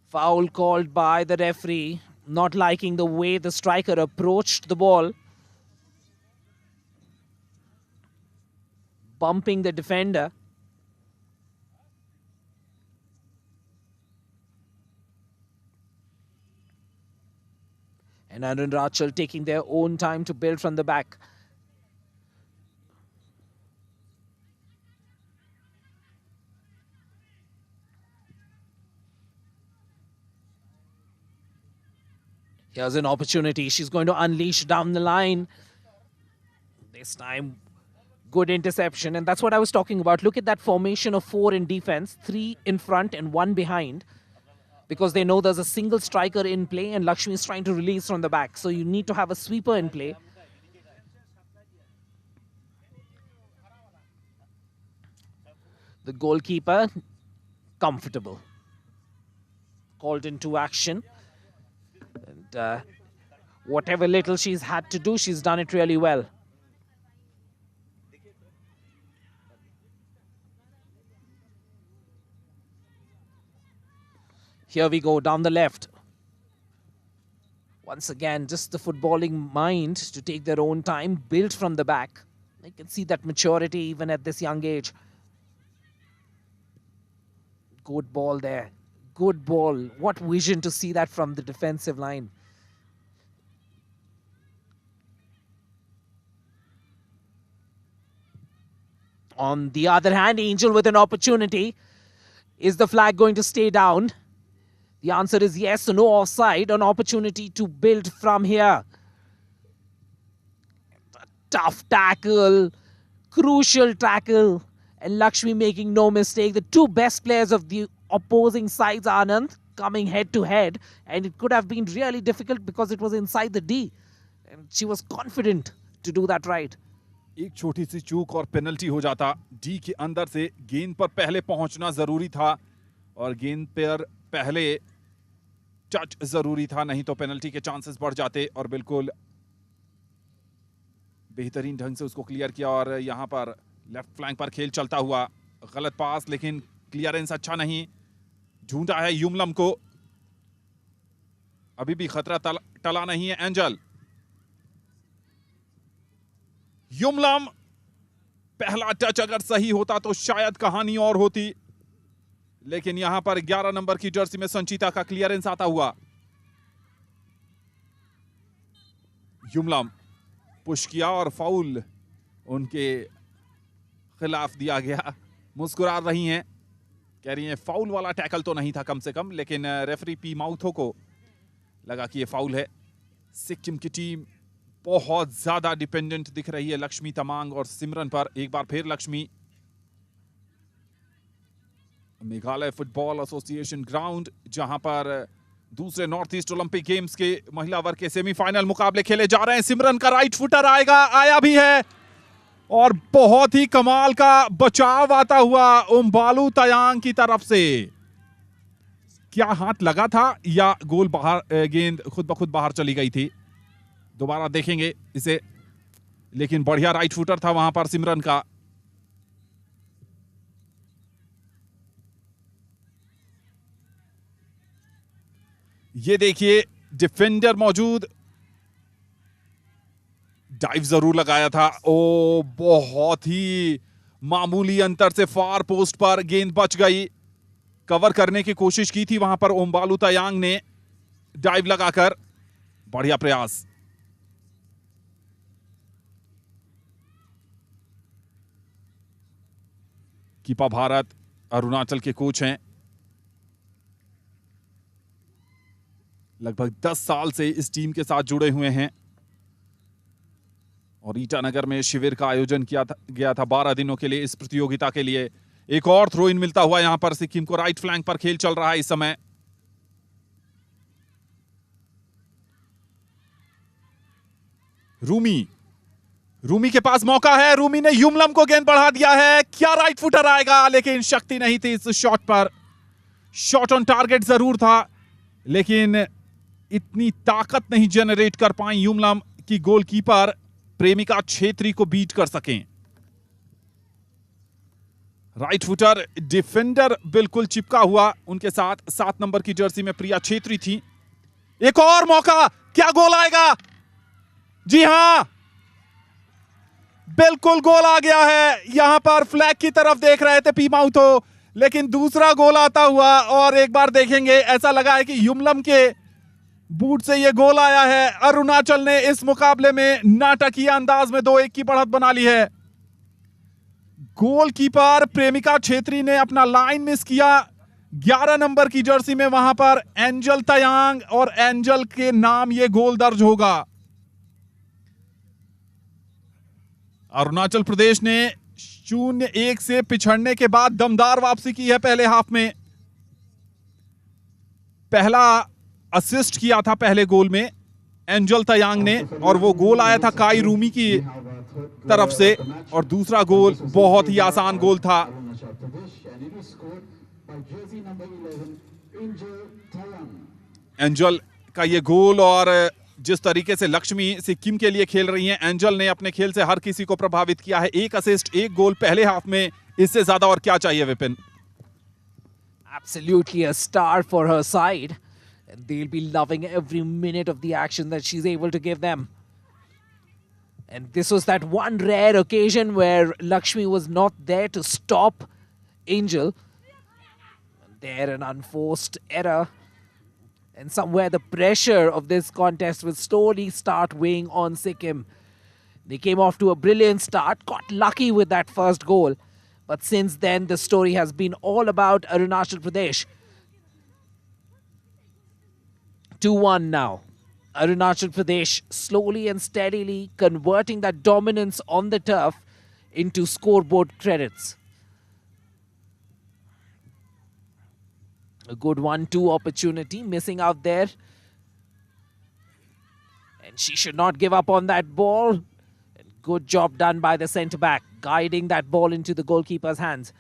Foul called by the referee, not liking the way the striker approached the ball. Bumping the defender. And Arunachal taking their own time to build from the back. Here's an opportunity. She's going to unleash down the line. This time, good interception. And that's what I was talking about. Look at that formation of 4 in defense, 3 in front and 1 behind. Because they know there's a single striker in play and Lakshmi is trying to release from the back. So you need to have a sweeper in play. The goalkeeper, comfortable. Called into action. And whatever little she's had to do, she's done it really well. Here we go, down the left. Once again, just the footballing mind to take their own time, build from the back. You can see that maturity even at this young age. Good ball there. Good ball. What vision to see that from the defensive line. On the other hand, Angel with an opportunity. Is the flag going to stay down? The answer is yes, so no offside, an opportunity to build from here. Tough tackle, crucial tackle, and Lakshmi making no mistake. The two best players of the opposing sides, Anand, coming head to head, and it could have been really difficult because it was inside the D. And she was confident to do that right. एक छोटी सी चूक और penalty हो जाता। D के अंदर से गेंद पर पहले पहुंचना जरूरी था और गेंद पर पहले टच जरूरी था, नहीं तो पेनल्टी के चांसेस बढ़ जाते। और बिल्कुल बेहतरीन ढंग से उसको क्लियर किया और यहां पर लेफ्ट फ्लैंक पर खेल चलता हुआ। गलत पास, लेकिन क्लियरेंस अच्छा नहीं, ढूंढा है युमलम को। अभी भी खतरा टला नहीं है। एंजल, युमलम, पहला टच अगर सही होता तो शायद कहानी और होती, लेकिन यहां पर 11 नंबर की जर्सी में संचिता का क्लियरेंस आता हुआ। युमलम पुश किया और फाउल उनके खिलाफ दिया गया। मुस्कुरा रही हैं, कह रही हैं फाउल वाला टैकल तो नहीं था कम से कम, लेकिन रेफरी पी माउथो को लगा कि ये फाउल है। सिक्किम की टीम बहुत ज्यादा डिपेंडेंट दिख रही है लक्ष्मी तमांग और सिमरन पर। एक बार फिर Lakshmi. Meghalaya football association ground, जहां पर दूसरे नॉर्थ ईस्ट ओलंपिक गेम्स के महिला वर्ग के सेमीफाइनल मुकाबले खेले जा रहे हैं। सिमरन का राइट फुटर आएगा, आया भी है, और बहुत ही कमाल का बचाव आता हुआ उम्बालू तयांग की तरफ से। क्या हाथ लगा था या गोल बाहर, गेंद खुद ब खुद बाहर चली गई थी? दोबारा देखेंगे इसे, लेकिन बढ़िया राइट फुटर था वहां पर सिमरन का। ये देखिए डिफेंडर मौजूद, डाइव जरूर लगाया था। ओ, बहुत ही मामूली अंतर से फार पोस्ट पर गेंद बच गई। कवर करने की कोशिश की थी वहां पर ओमबालू तायांग ने डाइव लगाकर। बढ़िया प्रयास। कीपा भारत अरुणाचल के कोच हैं। लगभग 10 साल से इस टीम के साथ जुड़े हुए हैं और ईटानगर में शिविर का आयोजन गया था 12 दिनों के लिए इस प्रतियोगिता के लिए। एक और थ्रो इन मिलता हुआ यहां पर सिक्किम को। राइट फ्लैंक पर खेल चल रहा है इस समय। रूमी के पास मौका है। रूमी ने युमलम को गेंद बढ़ा दिया है। क्या राइट फुटर आएगा, लेकिन शक्ति नहीं थी इस शॉट पर। शॉट ऑन टारगेट जरूर था, लेकिन इतनी ताकत नहीं जनरेट कर पाई युमलम की गोलकीपर प्रेमिका छेत्री को बीट कर सकें। राइट फुटर डिफेंडर बिल्कुल चिपका हुआ उनके साथ 7 नंबर की जर्सी में प्रिया छेत्री थी। एक और मौका, क्या गोल आएगा? जी हां, बिल्कुल गोल आ गया है। यहां पर फ्लैग की तरफ देख रहे थे पीमाउथो, लेकिन दूसरा गोल आता हुआ। और एक बार देखेंगे, ऐसा लगा है कि युमलम के बूट से यह गोल आया है। अरुणाचल ने इस मुकाबले में नाटकीय अंदाज में 2-1 की बढ़त बना ली है। गोलकीपर प्रेमिका छेत्री ने अपना लाइन मिस किया। 11 नंबर की जर्सी में वहां पर एंजल तयांग, और एंजल के नाम यह गोल दर्ज होगा। अरुणाचल प्रदेश ने 0-1 से पिछड़ने के बाद दमदार वापसी की है पहले हाफ में। पहला असिस्ट किया था पहले गोल में एंजल तयांग ने, और वो गोल आया था काई रूमी की तरफ से। और दूसरा गोल बहुत ही आसान गोल था। एंजल का ये गोल, और जिस तरीके से लक्ष्मी सिक्किम के लिए खेल रही हैं, एंजल ने अपने खेल से हर किसी को प्रभावित किया है। 1 असिस्ट 1 गोल पहले हाफ में, इससे ज्यादा और क्या चाहिए Vipin? Absolutely a star for her side. And they'll be loving every minute of the action that she's able to give them. And this was that one rare occasion where Lakshmi was not there to stop Angel. There an unforced error. And somewhere the pressure of this contest will slowly start weighing on Sikkim. They came off to a brilliant start, got lucky with that first goal. But since then, the story has been all about Arunachal Pradesh. 2-1 now. Arunachal Pradesh slowly and steadily converting that dominance on the turf into scoreboard credits. A good 1-2 opportunity missing out there. And she should not give up on that ball. And good job done by the centre-back, guiding that ball into the goalkeeper's hands.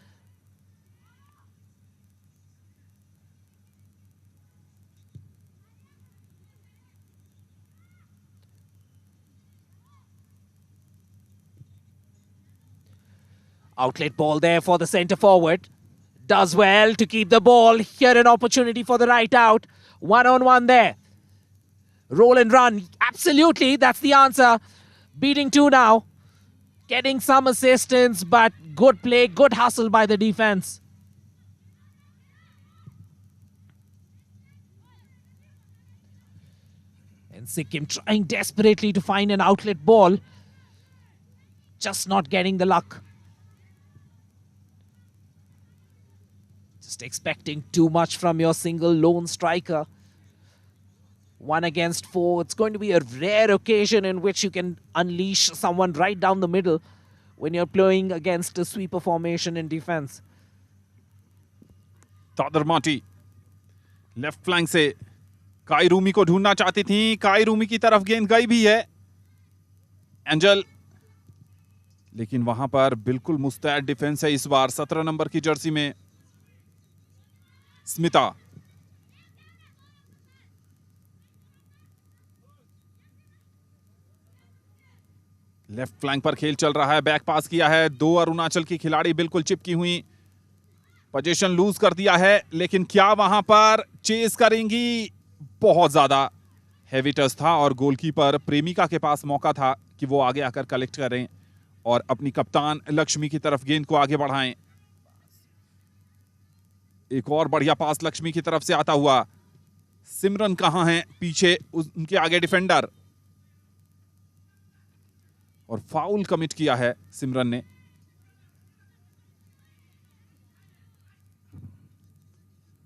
Outlet ball there for the centre forward. Does well to keep the ball. Here an opportunity for the right out. 1-on-1 there. Roll and run. Absolutely, that's the answer. Beating 2 now. Getting some assistance, but good play, good hustle by the defense. And Sikkim trying desperately to find an outlet ball. Just not getting the luck. Just expecting too much from your single lone striker. 1 against 4. It's going to be a rare occasion in which you can unleash someone right down the middle when you're playing against a sweeper formation in defense. तादर माटी left flank से काई रूमी को ढूंढना चाहती थी। काई रूमी की तरफ गेंद गई भी है एंजल, लेकिन वहां पर बिल्कुल मुस्तैद डिफेंस है इस बार 17 नंबर की जर्सी में स्मिता। लेफ्ट फ्लैंक पर खेल चल रहा है, बैक पास किया है। 2 अरुणाचल की खिलाड़ी बिल्कुल चिपकी हुई, पोजीशन लूज कर दिया है, लेकिन क्या वहां पर चेस करेंगी? बहुत ज्यादा हैवी टच था और गोलकीपर प्रेमिका के पास मौका था कि वो आगे आकर कलेक्ट करें और अपनी कप्तान लक्ष्मी की तरफ गेंद को आगे बढ़ाएं। एक और बढ़िया पास लक्ष्मी की तरफ से आता हुआ। सिमरन कहां है? पीछे उनके आगे डिफेंडर, और फाउल कमिट किया है सिमरन ने।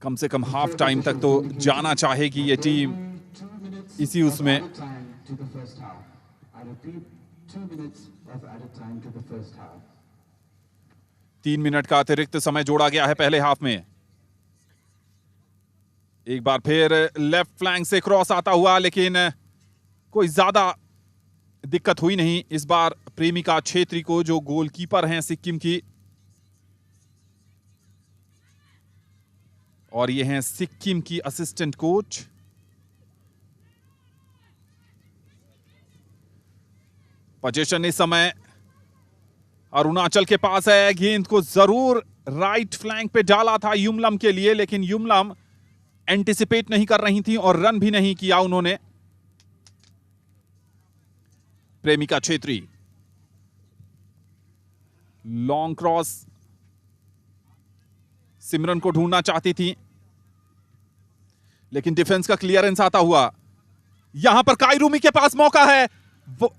कम से कम हाफ टाइम तक तो जाना चाहेगी ये टीम इसी उसमें। तीन मिनट का अतिरिक्त समय जोड़ा गया है पहले हाफ में। एक बार फिर लेफ्ट फ्लैंक से क्रॉस आता हुआ, लेकिन कोई ज्यादा दिक्कत हुई नहीं इस बार प्रेमिका छेत्री को, जो गोलकीपर हैं सिक्किम की, और ये हैं सिक्किम की असिस्टेंट कोच। पोजीशन इस समय अरुणाचल के पास है। गेंद को जरूर राइट फ्लैंक पे डाला था युमलम के लिए, लेकिन युमलम एंटिसिपेट नहीं कर रही थी और रन भी नहीं किया उन्होंने। प्रेमिका छेत्री लॉन्ग क्रॉस सिमरन को ढूंढना चाहती थी, लेकिन डिफेंस का क्लियरेंस आता हुआ। यहां पर काइरूमी के पास मौका है, वो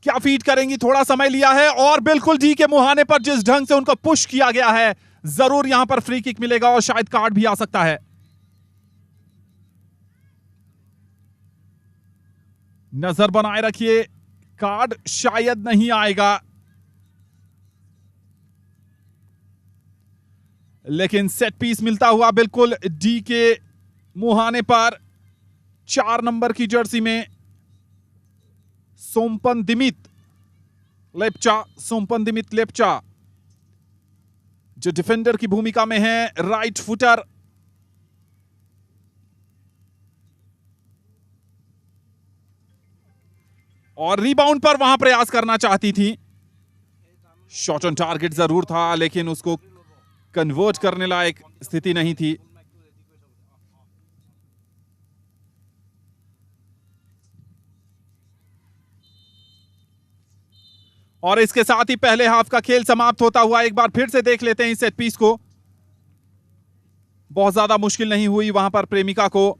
क्या फीड करेंगी? थोड़ा समय लिया है और बिल्कुल डी के मुहाने पर जिस ढंग से उनको पुश किया गया है, जरूर यहां पर फ्री किक मिलेगा और शायद कार्ड भी आ सकता है। नजर बनाए रखिए, कार्ड शायद नहीं आएगा, लेकिन सेट पीस मिलता हुआ बिल्कुल डी के मुहाने पर। 4 नंबर की जर्सी में सोमपन दिमित लेप्चा जो डिफेंडर की भूमिका में है, राइट फुटर। और रिबाउंड पर वहां प्रयास करना चाहती थी। शॉट ऑन टारगेट जरूर था, लेकिन उसको कन्वर्ट करने लायक स्थिति नहीं थी। और इसके साथ ही पहले हाफ का खेल समाप्त होता हुआ। एक बार फिर से देख लेते हैं इस सेट पीस को। बहुत ज्यादा मुश्किल नहीं हुई वहां पर प्रेमिका को।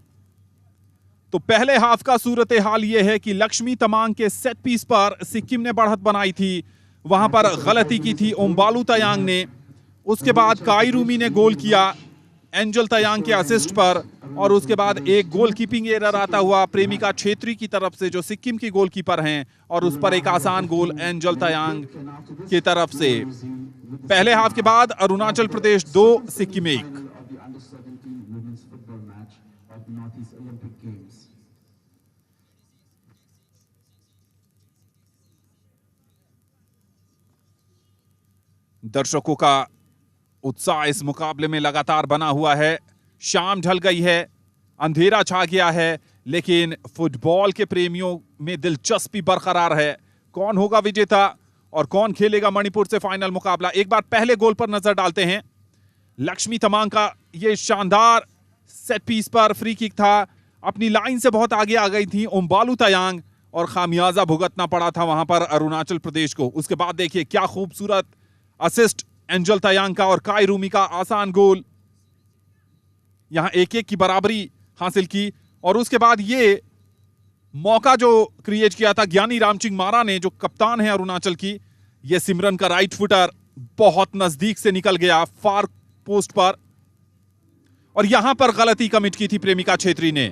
तो पहले हाफ का सूरत हाल यह है कि लक्ष्मी तमांग के सेट पीस पर सिक्किम ने बढ़त बनाई थी, वहां पर गलती की थी ओम्बालू तयांग ने। उसके बाद काइरूमी ने गोल किया एंजल तयांग के असिस्ट पर, और उसके बाद एक गोलकीपिंग एरर आता हुआ प्रेमिका छेत्री की तरफ से, जो सिक्किम की गोलकीपर हैं, और उस पर एक आसान गोल एंजल तयांग की तरफ से। पहले हाफ के बाद अरुणाचल प्रदेश 2 सिक्किम 1। दर्शकों का उत्साह इस मुकाबले में लगातार बना हुआ है। शाम ढल गई है, अंधेरा छा गया है, लेकिन फुटबॉल के प्रेमियों में दिलचस्पी बरकरार है। कौन होगा विजेता और कौन खेलेगा मणिपुर से फाइनल मुकाबला? एक बार पहले गोल पर नजर डालते हैं। लक्ष्मी तमांग का यह शानदार सेट पीस पर फ्री किक था, अपनी लाइन से बहुत आगे आ गई थी ओम्बालू तयांग, और खामियाजा भुगतना पड़ा था वहां पर अरुणाचल प्रदेश को। उसके बाद देखिए क्या खूबसूरत असिस्ट एंजल तयांग का, और काइरूमी का आसान गोल। यहां 1-1 की बराबरी हासिल की, और उसके बाद ये मौका जो क्रिएट किया था ज्ञानी रामचिंग मारा ने, जो कप्तान है अरुणाचल की। ये सिमरन का राइट फुटर बहुत नजदीक से निकल गया फार पोस्ट पर, और यहां पर गलती कमिट की थी प्रेमिका छेत्री ने।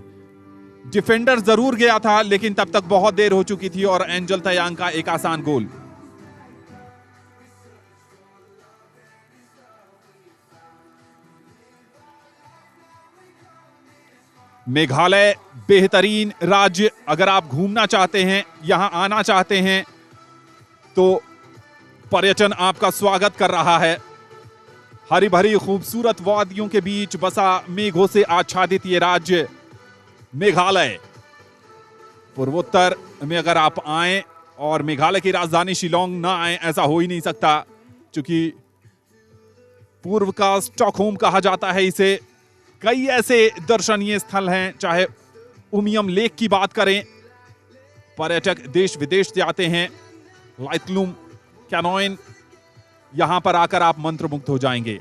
डिफेंडर जरूर गया था, लेकिन तब तक बहुत देर हो चुकी थी, और एंजल तयांग का एक आसान गोल। मेघालय बेहतरीन राज्य, अगर आप घूमना चाहते हैं, यहां आना चाहते हैं, तो पर्यटन आपका स्वागत कर रहा है। हरी भरी खूबसूरत वादियों के बीच बसा मेघों से आच्छादित ये राज्य मेघालय। पूर्वोत्तर में अगर आप आए और मेघालय की राजधानी शिलोंग ना आए, ऐसा हो ही नहीं सकता, क्योंकि पूर्व का स्टॉकहोम कहा जाता है इसे। कई ऐसे दर्शनीय स्थल हैं, चाहे उमियम लेक की बात करें, पर्यटक देश विदेश से आते हैं। लाइटलूम कैनोइंग, यहां पर आकर आप मंत्रमुग्ध हो जाएंगे।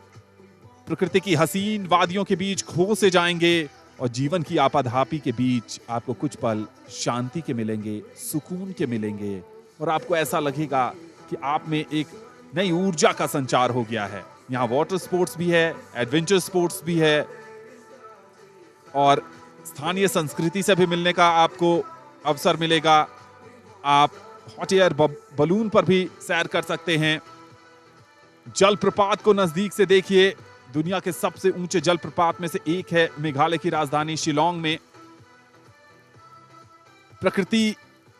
प्रकृति की हसीन वादियों के बीच खो से जाएंगे और जीवन की आपाधापी के बीच आपको कुछ पल शांति के मिलेंगे, सुकून के मिलेंगे और आपको ऐसा लगेगा कि आप में एक नई ऊर्जा का संचार हो गया है। यहाँ वाटर स्पोर्ट्स भी है, एडवेंचर स्पोर्ट्स भी है और स्थानीय संस्कृति से भी मिलने का आपको अवसर मिलेगा। आप हॉट एयर बलून पर भी सैर कर सकते हैं। जलप्रपात को नजदीक से देखिए। दुनिया के सबसे ऊंचे जलप्रपात में से एक है मेघालय की राजधानी शिलोंग में। प्रकृति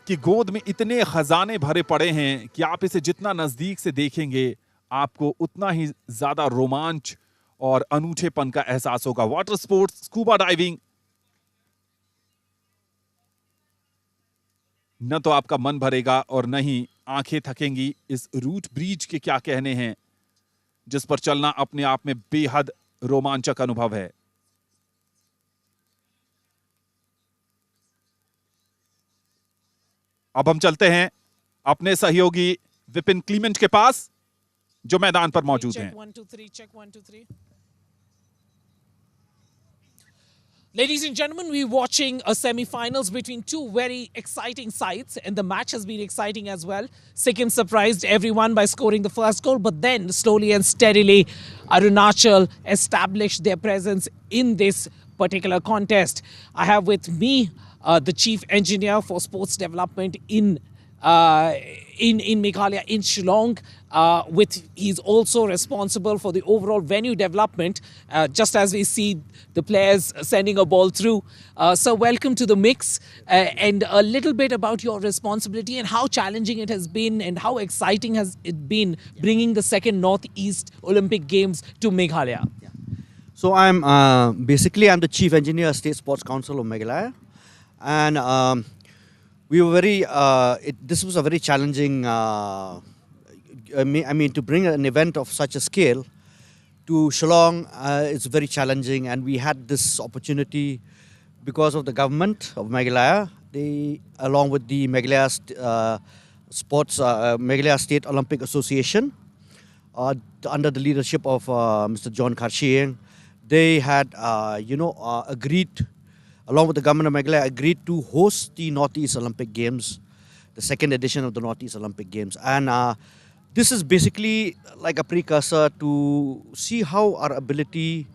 की गोद में इतने खजाने भरे पड़े हैं कि आप इसे जितना नजदीक से देखेंगे आपको उतना ही ज्यादा रोमांच और अनूठेपन का एहसास होगा। वाटर स्पोर्ट्स, स्कूबा डाइविंग, न तो आपका मन भरेगा और न ही आंखें थकेंगी। इस रूट ब्रिज के क्या कहने हैं, जिस पर चलना अपने आप में बेहद रोमांचक अनुभव है। अब हम चलते हैं अपने सहयोगी विपिन क्लीमेंट के पास, जो मैदान पर मौजूद हैं। 1 2 3 check 1 2 3. Ladies and gentlemen, we're watching a semi-finals between two very exciting sides, and the match has been exciting as well. Sikkim surprised everyone by scoring the first goal, but then slowly and steadily, Arunachal established their presence in this particular contest. I have with me the chief engineer for sports development in Meghalaya, in Shillong. He's also responsible for the overall venue development, just as we see the players sending a ball through. So welcome to the mix, and a little bit about your responsibility and how challenging it has been and how exciting has it been bringing the second Northeast Olympic Games to Meghalaya. So I'm basically I'm the chief engineer, State Sports Council of Meghalaya, and we were very. This was a very challenging. I mean, to bring an event of such a scale to Shillong is very challenging, and we had this opportunity because of the government of Meghalaya. They, along with the Meghalaya Meghalaya State Olympic Association, under the leadership of Mr. John Karshieng, they had agreed, along with the government of Meghalaya, agreed to host the Northeast Olympic Games, the second edition of the Northeast Olympic Games. And this is basically like a precursor to see how our ability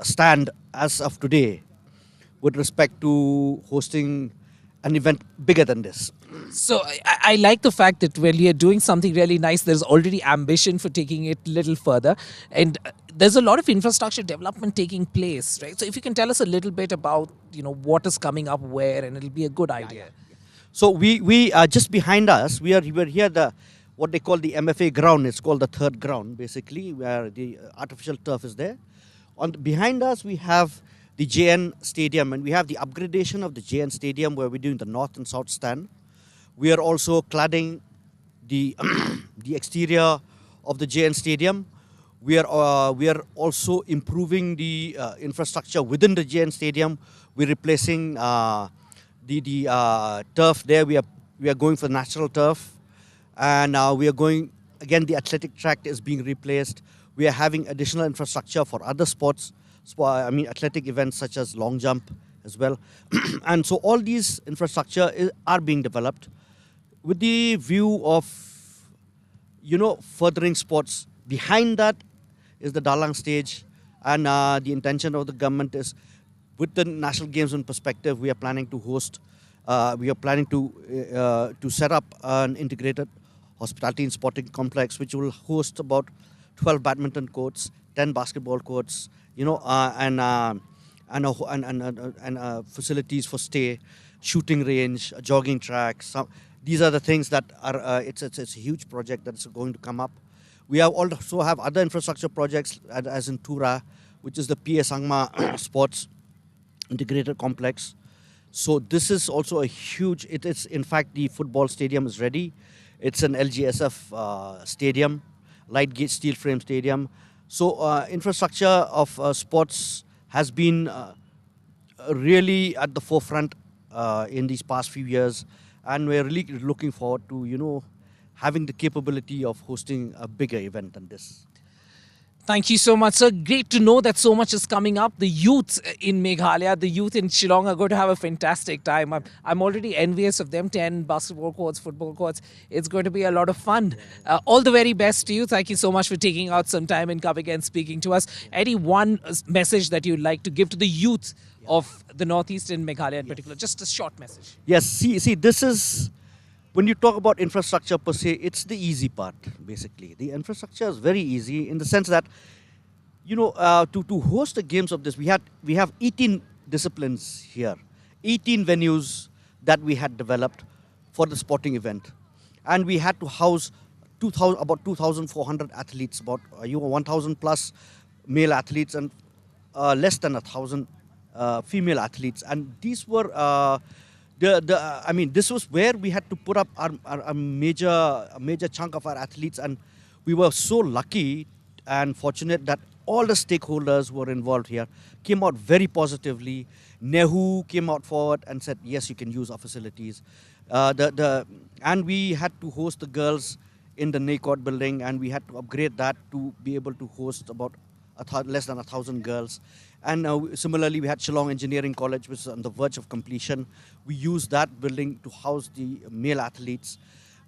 stand as of today with respect to hosting an event bigger than this. So I like the fact that when you're doing something really nice, there's already ambition for taking it a little further. And there's a lot of infrastructure development taking place, right? So if you can tell us a little bit about, what is coming up where, and it'll be a good idea. So we just behind us, we're here what they call the MFA ground. It's called the third ground, basically, where the artificial turf is there. Behind us, we have the JN Stadium, and we have the upgradation of the JN Stadium where we're doing the north and south stand. We are also cladding the the exterior of the JN Stadium. We are also improving the infrastructure within the JN Stadium. We're replacing the turf there. We are going for natural turf, and we are going again. The athletic track is being replaced. We are having additional infrastructure for other sports. Athletic events such as long jump as well. And so all these infrastructure are being developed with the view of, furthering sports. Behind that is the Dalang stage, and the intention of the government is, with the national games in perspective, we are planning to host, to set up an integrated hospitality and sporting complex, which will host about 12 badminton courts, 10 basketball courts, and facilities for stay, shooting range, a jogging track. These are the things that are. It's a huge project that's going to come up. We also have other infrastructure projects, as in Tura, which is the PA Sangma Sports Integrated Complex. So this is also a huge. It is, in fact, the football stadium is ready. It's an LGSF stadium, light gauge steel frame stadium. So infrastructure of sports has been really at the forefront in these past few years, and we're really looking forward to having the capability of hosting a bigger event than this. Thank you so much, sir. Great to know that so much is coming up. The youth in Meghalaya, the youth in Shillong are going to have a fantastic time. I'm already envious of them. 10 basketball courts, football courts. It's going to be a lot of fun. All the very best to you. Thank you so much for taking out some time and coming and speaking to us. Any one message that you'd like to give to the youth of the Northeast in Meghalaya in particular? Just a short message. Yes, see, this is, when you talk about infrastructure per se, it's the easy part, basically. The infrastructure is very easy in the sense that, to host the games of this, we have 18 disciplines here, 18 venues that we had developed for the sporting event. And we had to house about 2,400 athletes, about 1,000 plus male athletes and less than 1,000 female athletes. And these were... this was where we had to put up a major chunk of our athletes, and we were so lucky and fortunate that all the stakeholders who were involved here came out very positively. Nehu came out forward and said, yes, you can use our facilities. And we had to host the girls in the NACOD building, and we had to upgrade that to be able to host about less than 1,000 girls. And similarly, we had Shillong Engineering College, which is on the verge of completion. We used that building to house the male athletes.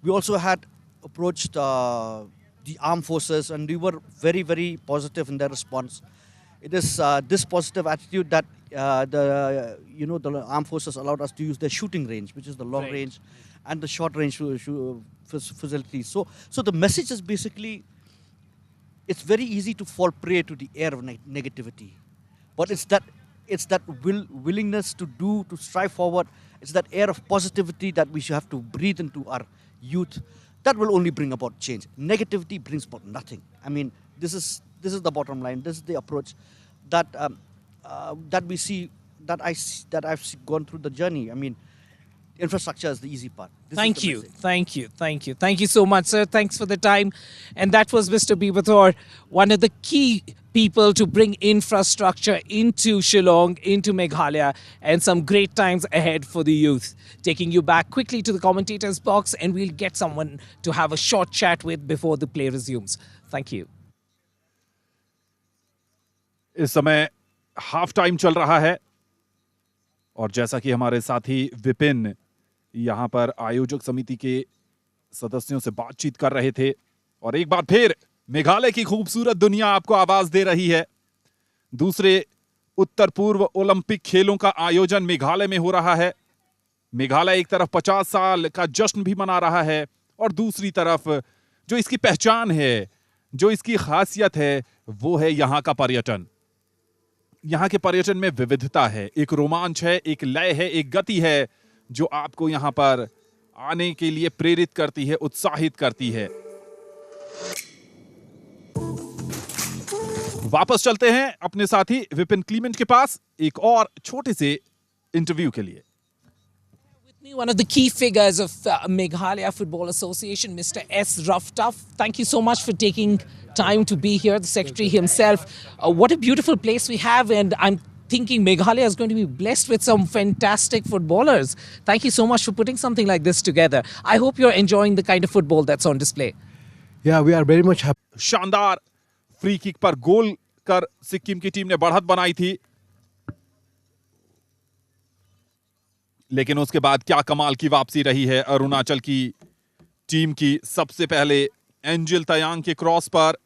We also had approached the armed forces, and we were very, very positive in their response. It is this positive attitude that the armed forces allowed us to use their shooting range, which is the long range, and the short range facilities. So the message is basically, it's very easy to fall prey to the air of negativity. But it's that willingness to strive forward. It's that air of positivity that we should have to breathe into our youth. That will only bring about change. Negativity brings about nothing. I mean, this is the bottom line. This is the approach that we see, that I've gone through the journey. I mean, infrastructure is the easy part. Thank you so much, sir. Thanks for the time. And that was Mr. Bibathor, one of the key people to bring infrastructure into Shillong, into Meghalaya, and some great times ahead for the youth. Taking you back quickly to the commentators box, and we'll get someone to have a short chat with before the play resumes. Thank you. इस समय half time चल रहा है, और जैसा कि हमारे साथी विपिन यहां पर आयोजक समिति के सदस्यों से बातचीत कर रहे थे, और एक बार फिर मेघालय की खूबसूरत दुनिया आपको आवाज दे रही है। दूसरे उत्तर पूर्व ओलंपिक खेलों का आयोजन मेघालय में हो रहा है। मेघालय एक तरफ 50 साल का जश्न भी मना रहा है, और दूसरी तरफ जो इसकी पहचान है, जो इसकी खासियत है, वो है यहां का पर्यटन। यहां के पर्यटन में विविधता है, एक रोमांच है, एक लय है, एक गति है, जो आपको यहां पर आने के लिए प्रेरित करती है, उत्साहित करती है। वापस चलते हैं अपने साथी विपिन क्लीमेंट के पास एक और छोटे से इंटरव्यू के लिए। One of the key figures of Meghalaya Football Association, Mr. S. Rufftuff. Thank you so much for taking time to be here, the secretary himself. What a beautiful place we have, and I'm thinking Meghalaya is going to be blessed with some fantastic footballers. Thank you so much for putting something like this together. I hope you're enjoying the kind of football that's on display. Yeah, we are very much happy. शानदार free kick पर गोल कर सिक्किम की team ने बढ़त बनाई थी, लेकिन उसके बाद क्या कमाल की वापसी रही है अरुणाचल की टीम की। सबसे पहले एंजल तयांग के क्रॉस पर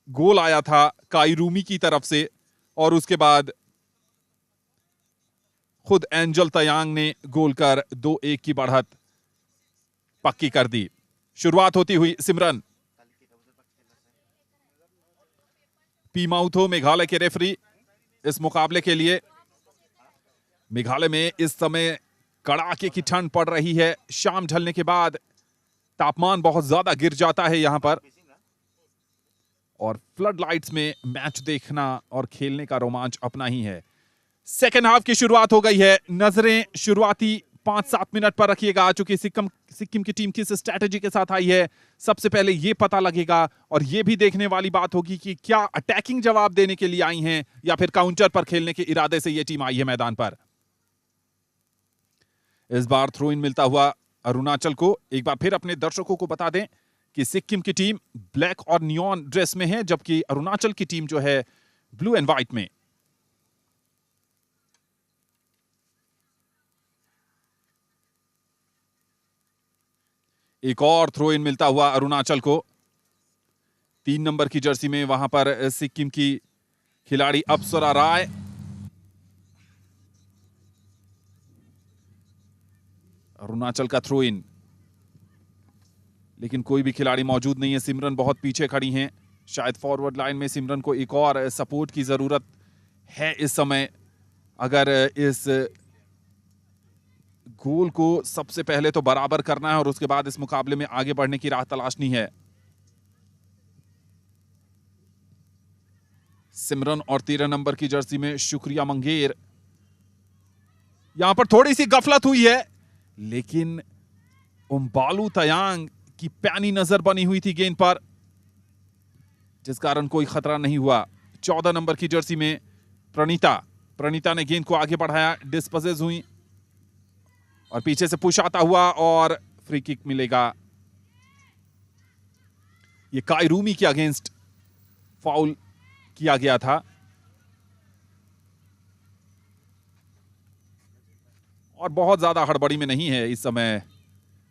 गोल आया था काइरूमी की तरफ से, और उसके बाद खुद एंजल तयांग ने गोल कर 2-1 की बढ़त पक्की कर दी। शुरुआत होती हुई सिमरन पीमाउथो मेघालय के रेफरी इस मुकाबले के लिए। मेघालय में इस समय कड़ाके की ठंड पड़ रही है। शाम ढलने के बाद तापमान बहुत ज्यादा गिर जाता है यहां पर, और फ्लड लाइट्स में मैच देखना और खेलने का रोमांच अपना ही है। सेकेंड हाफ की शुरुआत हो गई है। नजरें शुरुआती 5-7 मिनट पर रखिएगा, चूंकि सिक्किम की टीम किस स्ट्रैटेजी के साथ आई है सबसे पहले ये पता लगेगा, और ये भी देखने वाली बात होगी कि क्या अटैकिंग जवाब देने के लिए आई हैं या फिर काउंटर पर खेलने के इरादे से ये टीम आई है मैदान पर। इस बार थ्रो इन मिलता हुआ अरुणाचल को। एक बार फिर अपने दर्शकों को बता दें कि सिक्किम की टीम ब्लैक और नियॉन ड्रेस में है, जबकि अरुणाचल की टीम जो है ब्लू एंड व्हाइट में। एक और थ्रो इन मिलता हुआ अरुणाचल को। 3 नंबर की जर्सी में वहां पर सिक्किम की खिलाड़ी अप्सरा राय। अरुणाचल का थ्रो इन, लेकिन कोई भी खिलाड़ी मौजूद नहीं है। सिमरन बहुत पीछे खड़ी हैं। शायद फॉरवर्ड लाइन में सिमरन को एक और सपोर्ट की जरूरत है इस समय, अगर इस गोल को सबसे पहले तो बराबर करना है और उसके बाद इस मुकाबले में आगे बढ़ने की राह तलाशनी है। सिमरन और 13 नंबर की जर्सी में शुक्रिया मंगेर। यहां पर थोड़ी सी गफलत हुई है, लेकिन उम्बालू तयांग की पैनी नजर बनी हुई थी गेंद पर, जिस कारण कोई खतरा नहीं हुआ। 14 नंबर की जर्सी में प्रणीता ने गेंद को आगे बढ़ाया, डिस्पोजेस हुई और पीछे से पुश आता हुआ और फ्री किक मिलेगा। ये काई रूमी के अगेंस्ट फाउल किया गया था और बहुत ज्यादा हड़बड़ी में नहीं है इस समय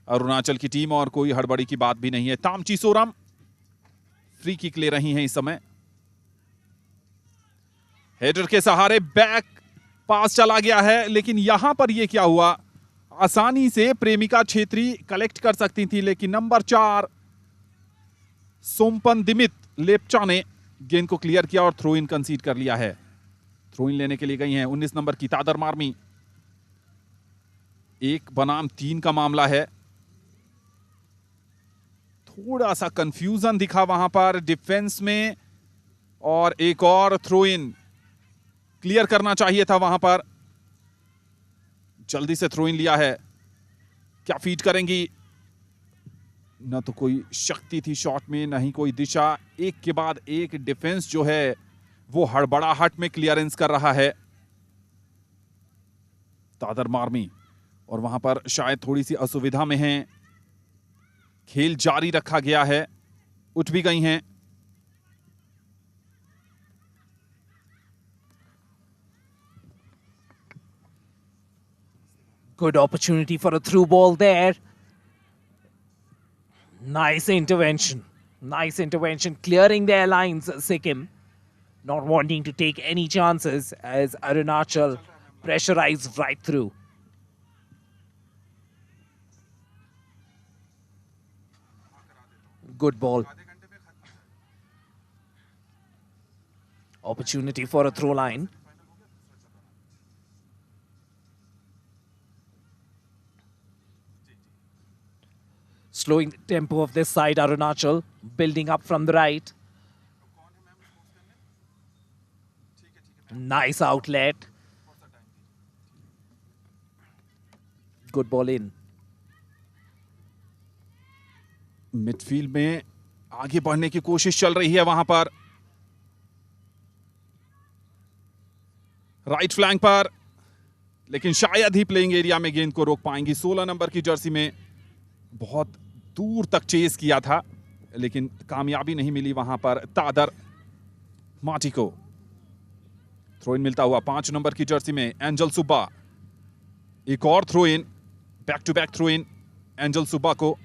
अरुणाचल की टीम, और कोई हड़बड़ी की बात भी नहीं है। तामची सोराम फ्री किक ले रही हैं इस समय। हेडर के सहारे बैक पास चला गया है, लेकिन यहां पर यह क्या हुआ, आसानी से प्रेमिका छेत्री कलेक्ट कर सकती थी, लेकिन नंबर 4 सोमपन दिमित लेपचा ने गेंद को क्लियर किया और थ्रो इन कंसीड कर लिया है। थ्रो इन लेने के लिए गई हैं 19 नंबर की तादर मार्मी। 1 बनाम 3 का मामला है। थोड़ा सा कंफ्यूजन दिखा वहां पर डिफेंस में, और एक और थ्रो इन क्लियर करना चाहिए था वहां पर। जल्दी से थ्रो इन लिया है। क्या फीड करेंगी? न तो कोई शक्ति थी शॉट में, न ही कोई दिशा। एक के बाद एक डिफेंस जो है वो हड़बड़ाहट में क्लियरेंस कर रहा है तादर मार्मी, और वहां पर शायद थोड़ी सी असुविधा में है। खेल जारी रखा गया है, उठ भी गई हैं। Good opportunity for a through ball there. Nice intervention. Nice intervention. Clearing their lines, Sikkim. Not wanting to take any chances as Arunachal pressurized right through. Good ball. Opportunity for a throw line. Slowing the tempo of this side, Arunachal, building up from the right. Nice outlet. Good ball in. Midfield में आगे बढ़ने की कोशिश चल रही है वहां पर। राइट फ्लैंक पर, लेकिन शायद ही प्लेइंग एरिया में गेंद को रोक पाएंगी। 16 नंबर की जर्सी में बहुत दूर तक चेस किया था, लेकिन कामयाबी नहीं मिली वहां पर तादर माटी को। थ्रो इन मिलता हुआ 5 नंबर की जर्सी में एंजल सुब्बा। एक और throw in, back to back throw in Angel Subba को।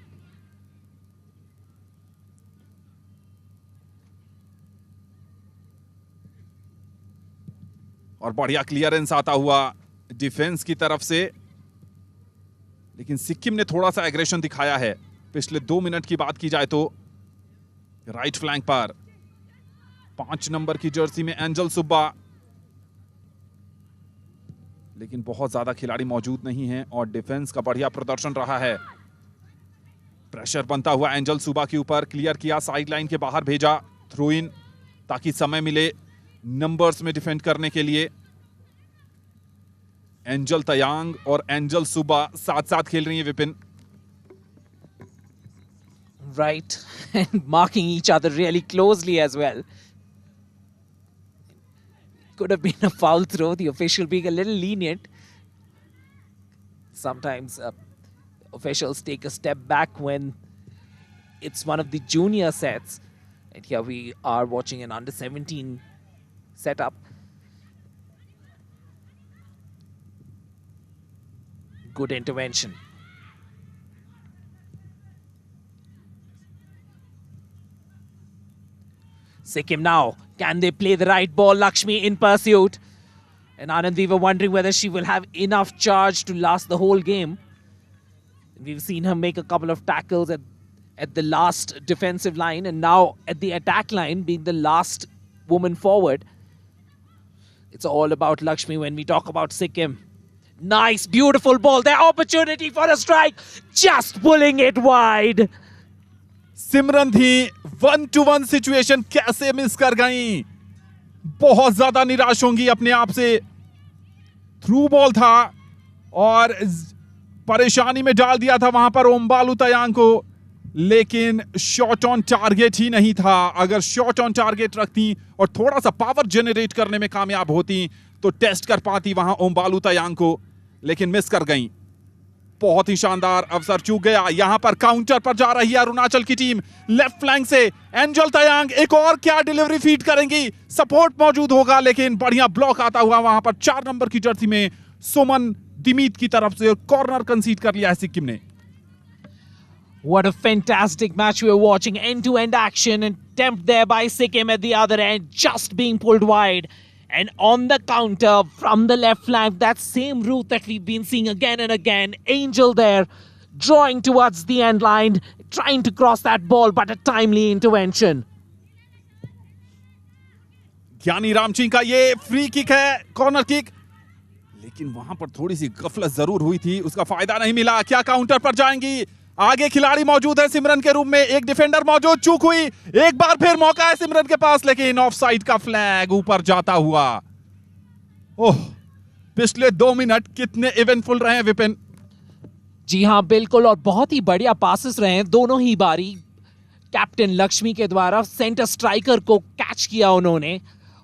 और बढ़िया क्लियरेंस आता हुआ डिफेंस की तरफ से, लेकिन सिक्किम ने थोड़ा सा एग्रेशन दिखाया है पिछले 2 मिनट की बात की जाए तो। राइट फ्लैंक पर 5 नंबर की जर्सी में एंजल सुब्बा, लेकिन बहुत ज्यादा खिलाड़ी मौजूद नहीं हैं और डिफेंस का बढ़िया प्रदर्शन रहा है। प्रेशर बनता हुआ एंजल सुब्बा के ऊपर, क्लियर किया, साइड लाइन के बाहर भेजा। थ्रो इन ताकि समय मिले नंबर्स में डिफेंड करने के लिए। एंजल तयांग और एंजल सुब्बा साथ साथ खेल रही हैं Vipin. Right, and marking each other really closely as well. Could have been a foul throw, the official being a little lenient. Sometimes officials take a step back when it's one of the junior sets. And here we are watching an under 17 setup. Good intervention. Sikkim now. Can they play the right ball? Lakshmi in pursuit. And Anand, we were wondering whether she will have enough charge to last the whole game. We've seen her make a couple of tackles at the last defensive line, and now at the attack line, being the last woman forward. It's all about Lakshmi when we talk about Sikkim. Nice, beautiful ball. Their opportunity for a strike. Just pulling it wide. सिमरन थी 1-to-1 situation कैसे miss कर गई, बहुत ज्यादा निराश होंगी अपने आप से। थ्रू बॉल था और परेशानी में डाल दिया था वहां पर ओम्बालू तयांग को, लेकिन शॉट ऑन टारगेट ही नहीं था। अगर शॉट ऑन टारगेट रखती और थोड़ा सा पावर जनरेट करने में कामयाब होती तो टेस्ट कर पाती वहां ओम्बालू तयांग को, लेकिन मिस कर गई। बहुत ही शानदार अवसर चूक गया। यहां पर काउंटर पर जा रही है अरुणाचल की टीम। लेफ्ट फ्लैंक से एंजल तयांग एक और क्या डिलीवरी फीड करेंगी, सपोर्ट मौजूद होगा, लेकिन बढ़िया ब्लॉक आता हुआ वहां पर 4 नंबर की जर्सी में सुमन दिमीत की तरफ से कॉर्नर कंसीड कर लिया है सिक्किम ने। What a fantastic match we are watching. End-to-end action and attempt there by Sikkim at the other end, just being pulled wide. And on the counter from the left flank, that same route that we've been seeing again and again. Angel there, drawing towards the end line, trying to cross that ball, but a timely intervention. ज्ञानी रामचिंग का ये free kick है, corner kick, लेकिन वहां पर थोड़ी सी गफलत जरूर हुई थी, उसका फायदा नहीं मिला। क्या काउंटर पर जाएंगी? आगे खिलाड़ी मौजूद है सिमरन के रूप में, एक डिफेंडर मौजूद, चूक हुई। एक बार फिर मौका है सिमरन के पास, लेकिन ऑफसाइड का फ्लैग ऊपर जाता हुआ। ओह, पिछले 2 मिनट कितने इवेंटफुल रहे हैं विपिन। जी हाँ, बिल्कुल, और बहुत ही बढ़िया पासेस रहे हैं दोनों ही बारी। कैप्टन लक्ष्मी के द्वारा सेंटर स्ट्राइकर को कैच किया उन्होंने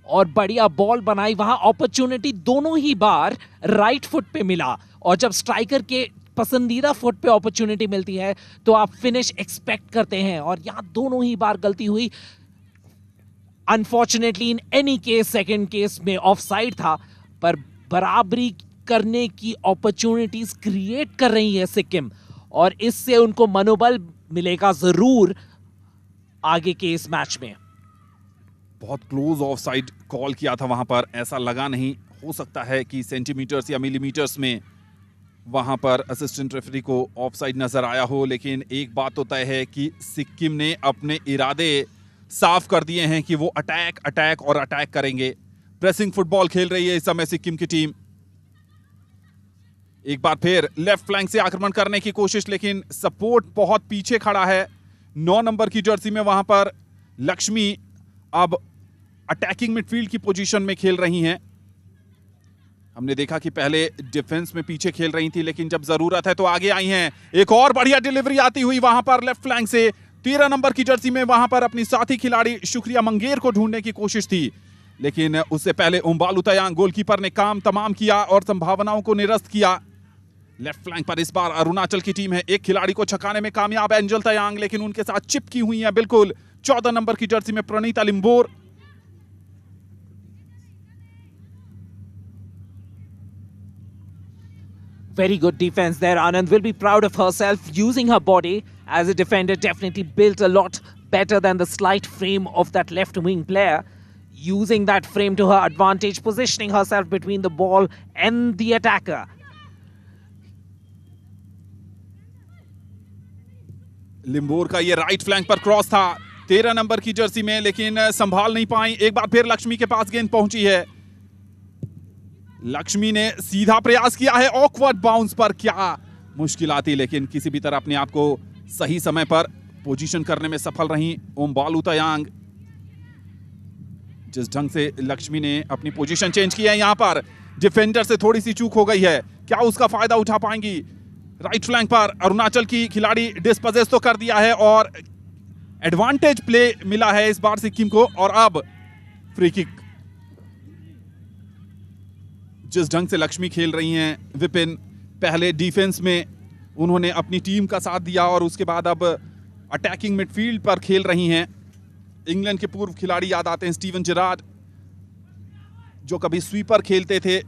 और बढ़िया बॉल बनाई। वहां अपॉर्चुनिटी दोनों ही बार राइट फुट पे मिला, और जब स्ट्राइकर के पसंदीदा फुट पे अपॉर्चुनिटी मिलती है तो आप फिनिश एक्सपेक्ट करते हैं, और यहां दोनों ही बार गलती हुई। Unfortunately in any case second case में ऑफसाइड था, पर बराबरी करने की अपॉर्चुनिटीज क्रिएट कर रही है सिक्किम, और इससे उनको मनोबल मिलेगा जरूर आगे के इस मैच में। बहुत क्लोज ऑफसाइड कॉल किया था वहां पर, ऐसा लगा नहीं, हो सकता है कि सेंटीमीटर्स या मिलीमीटर्स में वहां पर असिस्टेंट रेफरी को ऑफसाइड नजर आया हो, लेकिन एक बात तो तय है कि सिक्किम ने अपने इरादे साफ कर दिए हैं कि वो अटैक और अटैक करेंगे। प्रेसिंग फुटबॉल खेल रही है इस समय सिक्किम की टीम। एक बार फिर लेफ्ट फ्लैंक से आक्रमण करने की कोशिश, लेकिन सपोर्ट बहुत पीछे खड़ा है। 9 नंबर की जर्सी में वहां पर लक्ष्मी अब अटैकिंग मिडफील्ड की पोजीशन में खेल रही हैं। हमने देखा कि पहले डिफेंस में पीछे खेल रही थी, लेकिन जब जरूरत है तो आगे आई हैं। एक और बढ़िया डिलीवरी आती हुई वहां पर लेफ्ट फ्लैंक से 13 नंबर की जर्सी में, वहां पर अपनी साथी खिलाड़ी शुक्रिया मंगेर को ढूंढने की कोशिश थी, लेकिन उससे पहले ओम्बालू तयांग गोलकीपर ने काम तमाम किया और संभावनाओं को निरस्त किया। लेफ्ट फ्लैंक पर इस बार अरुणाचल की टीम है, एक खिलाड़ी को छकाने में कामयाब है एंजल तयांग, लेकिन उनके साथ चिपकी हुई है बिल्कुल 14 नंबर की जर्सी में Pranita लिम्बोर। Very good defense there. Anand will be proud of herself using her body as a defender. Definitely built a lot better than the slight frame of that left wing player. Using that frame to her advantage, positioning herself between the ball and the attacker. लिम्बोर का ये right flank पर cross था 13 number की Jersey में, लेकिन संभाल नहीं पाई। एक बार फिर लक्ष्मी के पास गेंद पहुंची है। लक्ष्मी ने सीधा प्रयास किया है ऑकवर्ड बाउंस पर, क्या मुश्किल आती, लेकिन किसी भी तरह अपने आप को सही समय पर पोजीशन करने में सफल रही ओम्बालू तयांग। जिस ढंग से लक्ष्मी ने अपनी पोजीशन चेंज की है, यहां पर डिफेंडर से थोड़ी सी चूक हो गई है, क्या उसका फायदा उठा पाएंगी? राइट फ्लैंक पर अरुणाचल की खिलाड़ी डिस्पोजेस तो कर दिया है और एडवांटेज प्ले मिला है इस बार सिक्किम को। और अब फ्री किक। जिस ढंग से लक्ष्मी खेल रही हैं विपिन, पहले डिफेंस में उन्होंने अपनी टीम का साथ दिया और उसके बाद अब अटैकिंग मिडफील्ड पर खेल रही हैं। इंग्लैंड के पूर्व खिलाड़ी याद आते हैं, स्टीवन जेरार्ड, जो कभी स्वीपर खेलते थे,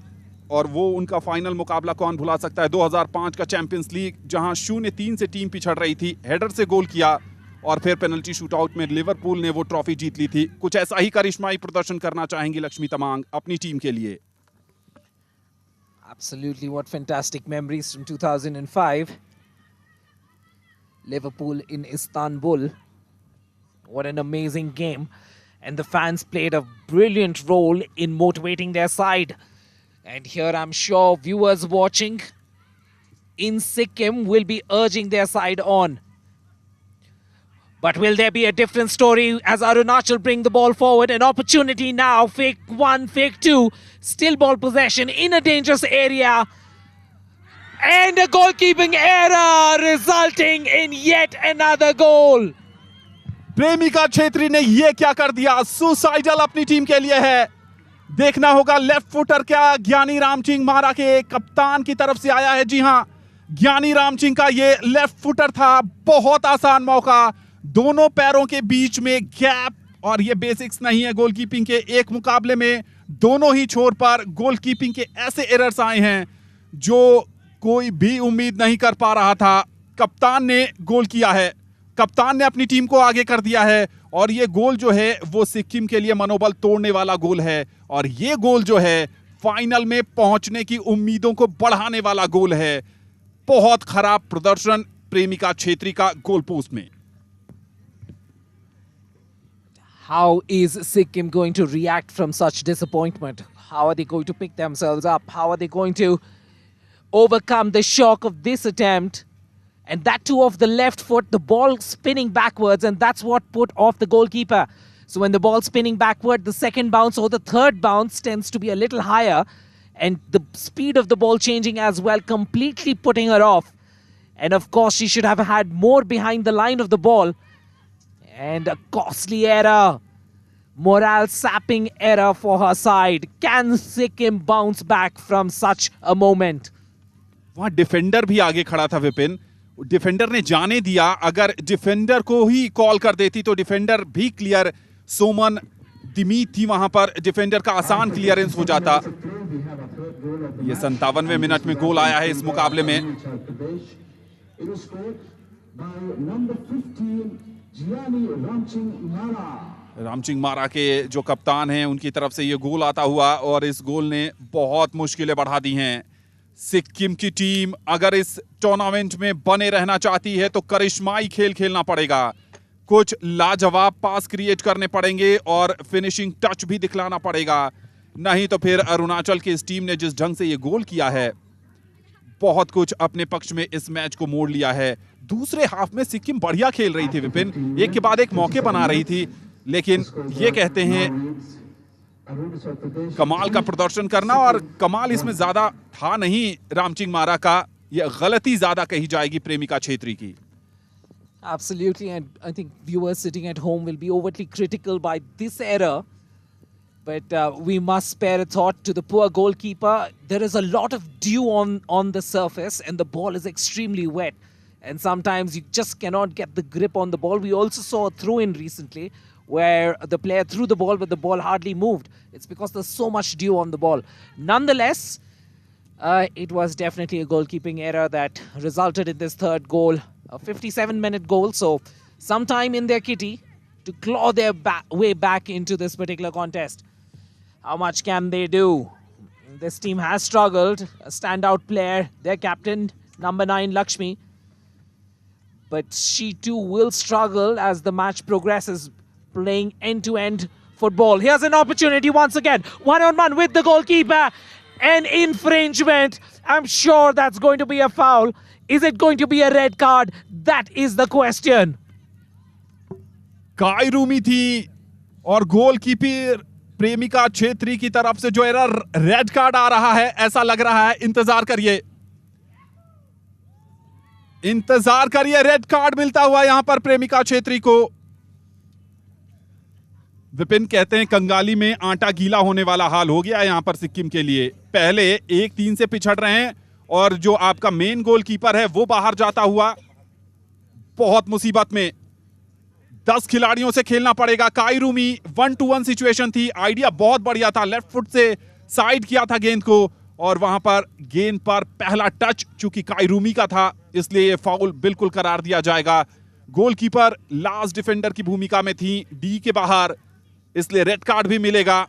और वो उनका फाइनल मुकाबला कौन भुला सकता है, 2005 का चैंपियंस लीग, जहां 0-3 से टीम पिछड़ रही थी, हेडर से गोल किया और फिर पेनल्टी शूटआउट में लिवरपूल ने वो ट्रॉफी जीत ली थी। कुछ ऐसा ही करिश्माई प्रदर्शन करना चाहेंगी लक्ष्मी तमांग अपनी टीम के लिए। Absolutely, what fantastic memories from 2005. Liverpool in Istanbul. What an amazing game. And the fans played a brilliant role in motivating their side. And here I'm sure viewers watching in Sikkim will be urging their side on. But will there be a different story as Arunachal bring the ball forward? An opportunity now. Fake one, fake two. Still ball possession in a dangerous area. And a goalkeeping error resulting in yet another goal. प्रेमिका छेत्री ने ये क्या कर दिया, suicidal अपनी team के लिए है। देखना होगा लेफ्ट फुटर क्या ज्ञानी रामचिंग मारा के कप्तान की तरफ से आया है। जी हां, ज्ञानी रामचिंग का ये लेफ्ट फुटर था। बहुत आसान मौका, दोनों पैरों के बीच में गैप, और ये बेसिक्स नहीं है गोलकीपिंग के। एक मुकाबले में दोनों ही छोर पर गोलकीपिंग के ऐसे एरर्स आए हैं जो कोई भी उम्मीद नहीं कर पा रहा था। कप्तान ने गोल किया है, कप्तान ने अपनी टीम को आगे कर दिया है, और ये गोल जो है वो सिक्किम के लिए मनोबल तोड़ने वाला गोल है, और ये गोल जो है फाइनल में पहुंचने की उम्मीदों को बढ़ाने वाला गोल है। बहुत खराब प्रदर्शन प्रेमिका छेत्री का गोल पोस्ट में। How is Sikkim going to react from such disappointment? How are they going to pick themselves up? How are they going to overcome the shock of this attempt? And that too off the left foot, the ball spinning backwards, and that's what put off the goalkeeper. So when the ball's spinning backward, the second bounce or the third bounce tends to be a little higher, and the speed of the ball changing as well, completely putting her off. And of course, she should have had more behind the line of the ball. And a costly error. Morale sapping error for her side. Can Sikkim bounce back from such a moment? वहां defender भी आगे खड़ा था Vipin, defender ने जाने दिया। अगर defender को ही कॉल कर देती तो डिफेंडर भी क्लियर, सोमन दिमीत थी वहां पर, डिफेंडर का आसान क्लियरेंस हो जाता। ये 57वें मिनट में गोल आया है इस मुकाबले में। रामचिंग मारा के जो कप्तान हैं उनकी तरफ से ये गोल आता हुआ, और इस गोल ने बहुत मुश्किलें बढ़ा दी हैं। सिक्किम की टीम अगर इस टूर्नामेंट में बने रहना चाहती है तो करिश्माई खेल खेलना पड़ेगा। कुछ लाजवाब पास क्रिएट करने पड़ेंगे और फिनिशिंग टच भी दिखलाना पड़ेगा, नहीं तो फिर अरुणाचल की इस टीम ने जिस ढंग से ये गोल किया है, बहुत कुछ अपने पक्ष में इस मैच को मोड़ लिया है। दूसरे हाफ में सिक्किम बढ़िया खेल रही थी विपिन, एक के बाद एक मौके बना रही थी, लेकिन ये कहते हैं कमाल का प्रदर्शन करना, और कमाल इसमें ज्यादा था नहीं रामचिंग मारा का, ये गलती ज्यादा कही जाएगी प्रेमिका छेत्री की। Absolutely, and I think viewers sitting at home will be overtly critical by this error. But we must spare a thought to the poor goalkeeper. There is a lot of dew on the surface, and the ball is extremely wet. And sometimes you just cannot get the grip on the ball. We also saw a throw-in recently where the player threw the ball, but the ball hardly moved. It's because there's so much dew on the ball. Nonetheless, it was definitely a goalkeeping error that resulted in this third goal. A 57-minute goal, so some time in their kitty to claw their way back into this particular contest. How much can they do? This team has struggled. A standout player, their captain, number 9, Lakshmi. But she too will struggle as the match progresses, playing end-to-end football. Here's an opportunity once again. One-on-one with the goalkeeper. An infringement. I'm sure that's going to be a foul. Is it going to be a red card? That is the question. कायरूमी थी, और goalkeeper प्रेमिका छेत्री की तरफ से जो error red card आ रहा है, ऐसा लग रहा है, इंतजार करिए, इंतजार करिए, रेड कार्ड मिलता हुआ यहां पर प्रेमिका छेत्री को। विपिन कहते हैं कंगाली में आटा गीला होने वाला हाल हो गया यहां पर सिक्किम के लिए। पहले 1-3 से पिछड़ रहे हैं, और जो आपका मेन गोलकीपर है वो बाहर जाता हुआ बहुत मुसीबत में। 10 खिलाड़ियों से खेलना पड़ेगा। काई रूमी 1-to-1 सिचुएशन थी। आइडिया बहुत बढ़िया था, लेफ्ट फुट से साइड किया था गेंद को और वहां पर गेंद पर पहला टच चूंकि काई रूमी का था इसलिए ये फाउल बिल्कुल करार दिया जाएगा। गोलकीपर लास्ट डिफेंडर की भूमिका में थी, डी के बाहर, इसलिए रेड कार्ड भी मिलेगा।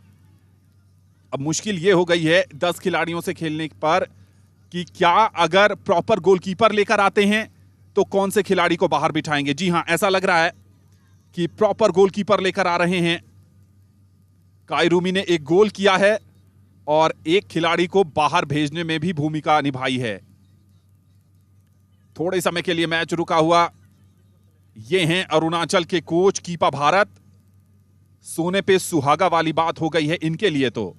अब मुश्किल ये हो गई है 10 खिलाड़ियों से खेलने पर कि क्या अगर प्रॉपर गोलकीपर लेकर आते हैं तो कौन से खिलाड़ी को बाहर बिठाएंगे। जी हां, ऐसा लग रहा है कि प्रॉपर गोलकीपर लेकर आ रहे हैं। काई रूमी ने एक गोल किया है और एक खिलाड़ी को बाहर भेजने में भी भूमिका निभाई है। थोड़े समय के लिए मैच रुका हुआ। ये हैं अरुणाचल के कोच कीपा भारत। सोने पे सुहागा वाली बात हो गई है इनके लिए तो।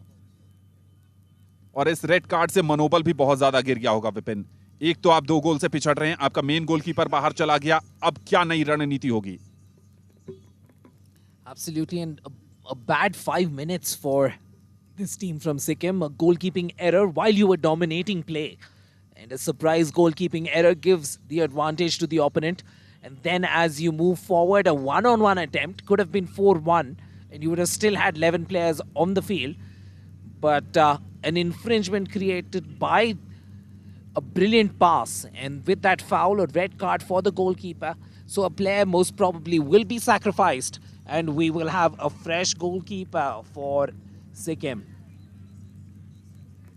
और इस रेड कार्ड से मनोबल भी बहुत ज्यादा गिर गया होगा विपिन। एक तो आप 2 गोल से पिछड़ रहे हैं, आपका मेन गोलकीपर बाहर चला गया, अब क्या नई रणनीति होगी। Absolutely, and a bad 5 minutes for this team from Sikkim. A goalkeeping error while you were dominating play. And a surprise goalkeeping error gives the advantage to the opponent. And then as you move forward, a one-on-one attempt could have been 4-1 and you would have still had 11 players on the field. But an infringement created by a brilliant pass, and with that foul, a red card for the goalkeeper. So a player most probably will be sacrificed and we will have a fresh goalkeeper for Sikkim.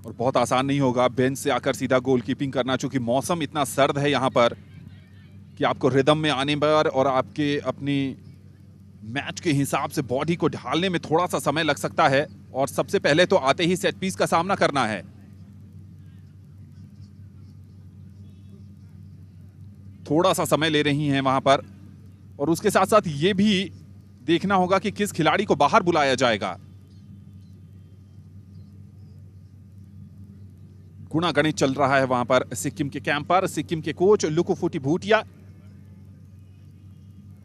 और बहुत आसान नहीं होगा bench से आकर सीधा goalkeeping करना, चूंकि मौसम इतना सर्द है यहां पर कि आपको रिदम में आने पर और आपके अपनी मैच के हिसाब से बॉडी को ढालने में थोड़ा सा समय लग सकता है। और सबसे पहले तो आते ही सेट पीस का सामना करना है। थोड़ा सा समय ले रही हैं वहां पर और उसके साथ साथ ये भी देखना होगा कि किस खिलाड़ी को बाहर बुलाया जाएगा। गुणागणित चल रहा है वहां पर सिक्किम के कैंप पर। सिक्किम के कोच लुकुफुटी भूटिया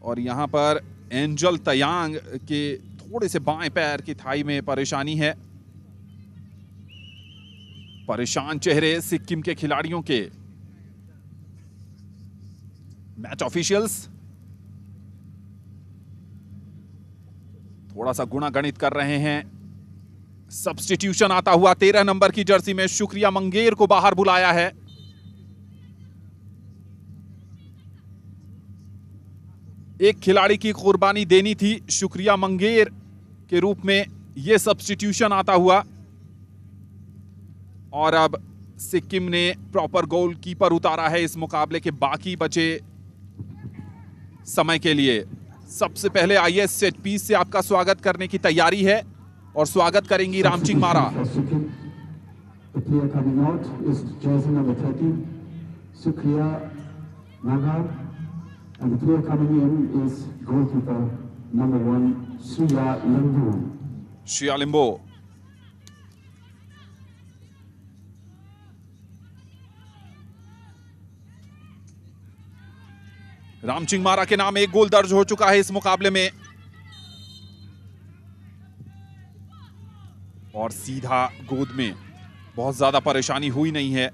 और यहां पर एंजल तयांग के थोड़े से बाएं पैर की थाई में परेशानी है। परेशान चेहरे सिक्किम के खिलाड़ियों के। मैच ऑफिशियल्स थोड़ा सा गुणागणित कर रहे हैं। सब्स्टिट्यूशन आता हुआ 13 नंबर की जर्सी में शुक्रिया मंगेर को बाहर बुलाया है। एक खिलाड़ी की कुर्बानी देनी थी शुक्रिया मंगेर के रूप में, यह सब्स्टिट्यूशन आता हुआ। और अब सिक्किम ने प्रॉपर गोलकीपर उतारा है इस मुकाबले के बाकी बचे समय के लिए। सबसे पहले आइए सेट पीस से आपका स्वागत करने की तैयारी है और स्वागत करेंगी रामचिंग मारा। श्रिया लिम्बो। रामचिंग मारा के नाम एक गोल दर्ज हो चुका है इस मुकाबले में और सीधा गोद में। बहुत ज्यादा परेशानी हुई नहीं है।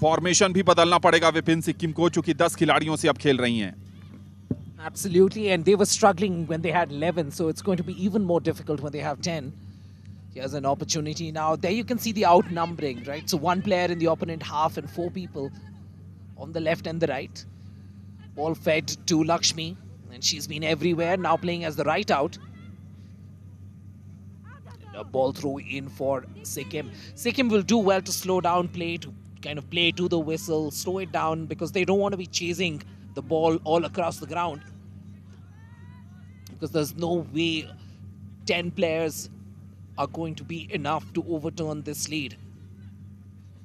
फॉर्मेशन भी बदलना पड़ेगा विपिन सिक्किम को, चूंकि 10 खिलाड़ियों से अब खेल रही हैं। Absolutely, and they were struggling when they had 11, so it's going to be even more difficult when they have 10. Here's an opportunity now. There you can see the outnumbering, right? So one player in the opponent half and 4 people on the left and the right. Ball fed to Lakshmi, and she's been everywhere, now playing as the right out. And a ball throw in for Sikkim. Sikkim will do well to slow down play, to kind of play to the whistle, slow it down, because they don't want to be chasing the ball all across the ground. Because there's no way 10 players are going to be enough to overturn this lead.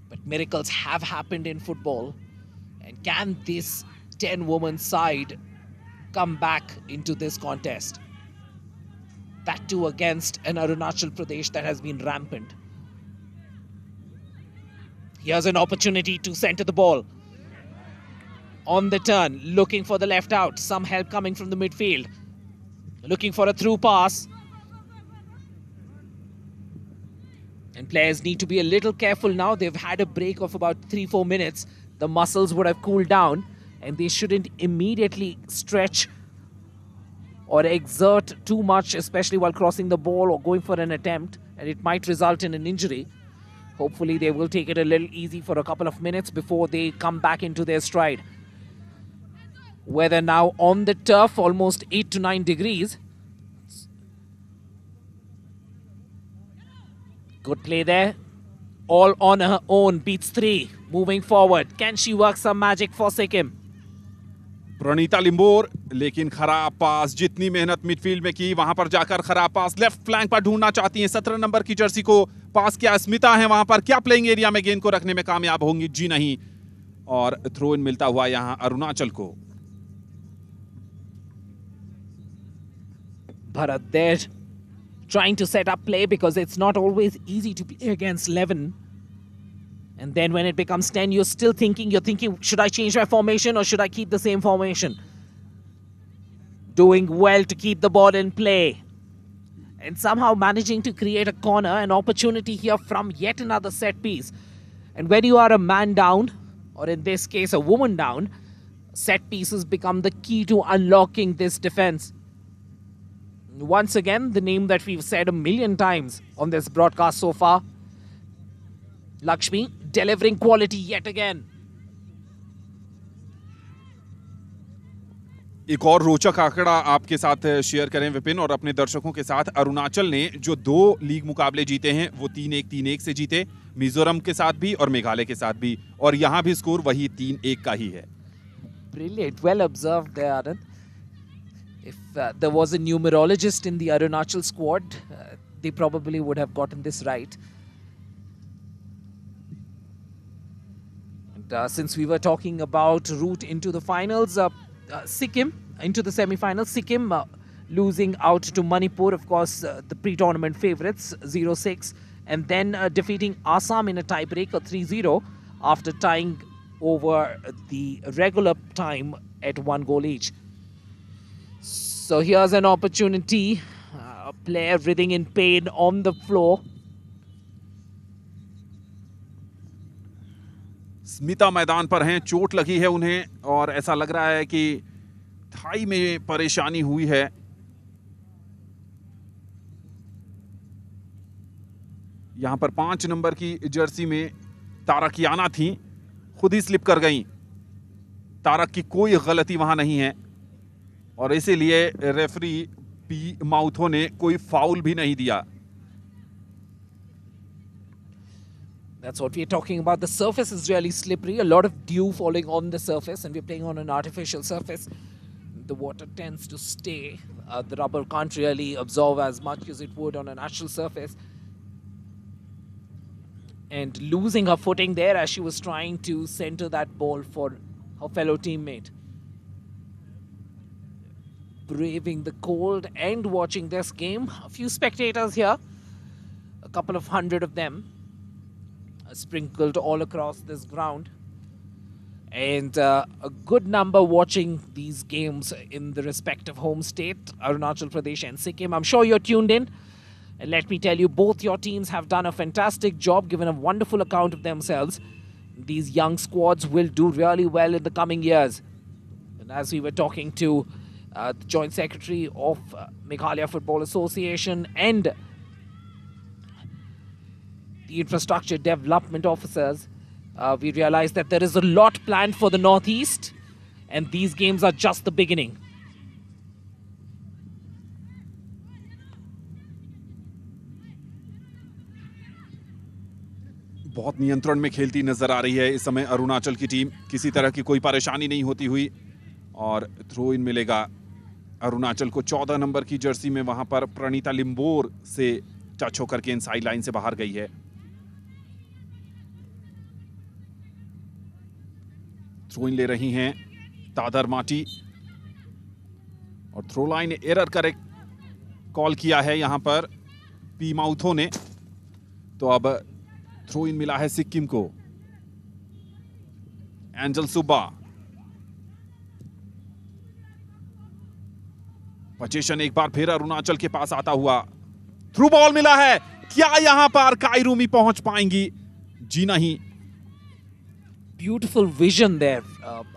But miracles have happened in football. And can this 10-woman side come back into this contest? That too against an Arunachal Pradesh that has been rampant. Here's an opportunity to center the ball. On the turn, looking for the left out. Some help coming from the midfield. Looking for a through pass. And players need to be a little careful now. They've had a break of about 3-4 minutes. The muscles would have cooled down and they shouldn't immediately stretch or exert too much, especially while crossing the ball or going for an attempt, and it might result in an injury. Hopefully they will take it a little easy for a couple of minutes before they come back into their stride. Weather now on the turf, almost 8 to 9 degrees. Good play there. All on her own, beats 3. Moving forward. Can she work some magic for Sikkim? Pranita लिम्बोर, लेकिन खराब पास, जितनी मेहनत midfield में की वहां पर जाकर खराब पास लेफ्ट फ्लैंक पर ढूंढना चाहती हैं 17 नंबर की जर्सी को। पास क्या स्मिता है वहां पर, क्या प्लेइंग एरिया में गेंद को रखने में कामयाब होंगी? जी नहीं। और थ्रो इन मिलता हुआ यहां अरुणाचल को। Bharat there trying to set up play, because it's not always easy to play against 11. And then when it becomes 10, you're thinking, should I change my formation or should I keep the same formation? Doing well to keep the ball in play. And somehow managing to create a corner, an opportunity here from yet another set piece. And when you are a man down, or in this case a woman down, set pieces become the key to unlocking this defense. Once again, the name that we've said a million times on this broadcast so far, Lakshmi, delivering quality yet again. एक और रोचक आंकड़ा आपके साथ share करें विपिन और अपने दर्शकों के साथ। अरुणाचल ने जो 2 लीग मुकाबले जीते हैं वो 3-1 3-1 से जीते, मिजोरम के साथ भी और मेघालय के साथ भी, और यहां भी स्कोर वही 3-1 का ही है। Brilliant, well observed there, Arun. If there was a numerologist in the Arunachal squad, they probably would have gotten this right. And since we were talking about route into the finals, Sikkim into the semi-finals, Sikkim losing out to Manipur, of course, the pre-tournament favourites, 0-6, and then defeating Assam in a tiebreaker 3-0 after tying over the regular time at 1 goal each. So here's an opportunity, a player writhing in pain on the floor. Smita मैदान पर हैं, चोट लगी है उन्हें और ऐसा लग रहा है कि थाई में परेशानी हुई है। यहां पर 5 नंबर की जर्सी में तारकियाना थी, खुद ही स्लिप कर गईं। तारक की कोई गलती वहां नहीं है और इसीलिए रेफरी पी माउथो ने कोई फाउल भी नहीं दिया। That's what we're talking about. The surface is really slippery. A lot of dew falling on the surface, and we're playing on an artificial surface. The water tends to stay. The rubber can't really absorb as much as it would on a natural surface. And losing her footing there as she was trying to center that ball for her fellow teammate. Braving the cold and watching this game. A few spectators here. A couple of hundred of them. Sprinkled all across this ground, and a good number watching these games in the respective home state, Arunachal Pradesh and Sikkim. I'm sure you're tuned in, and let me tell you, both your teams have done a fantastic job, given a wonderful account of themselves. These young squads will do really well in the coming years. And as we were talking to the Joint Secretary of Meghalaya Football Association and the infrastructure development officers, we realized that there is a lot planned for the Northeast, and these games are just the beginning. बहुत नियंत्रण में खेलती नजर आ रही है इस समय अरुणाचल की टीम। किसी तरह की कोई परेशानी नहीं होती हुई और थ्रो इन मिलेगा अरुणाचल को। 14 नंबर की जर्सी में वहां पर प्रणीता लिम्बोर से टच होकर के इन साइड लाइन से बाहर गई है। थ्रो इन ले रही हैं तादर माटी और throw line error correct call किया है यहां पर पी माउथो ने। तो अब थ्रो इन मिला है सिक्किम को। एंजल सुब्बा, पोजीशन एक बार फिर अरुणाचल के पास आता हुआ, थ्रू बॉल मिला है। क्या यहां पर काइरूमी पहुंच पाएंगी? जी नहीं। beautiful vision there.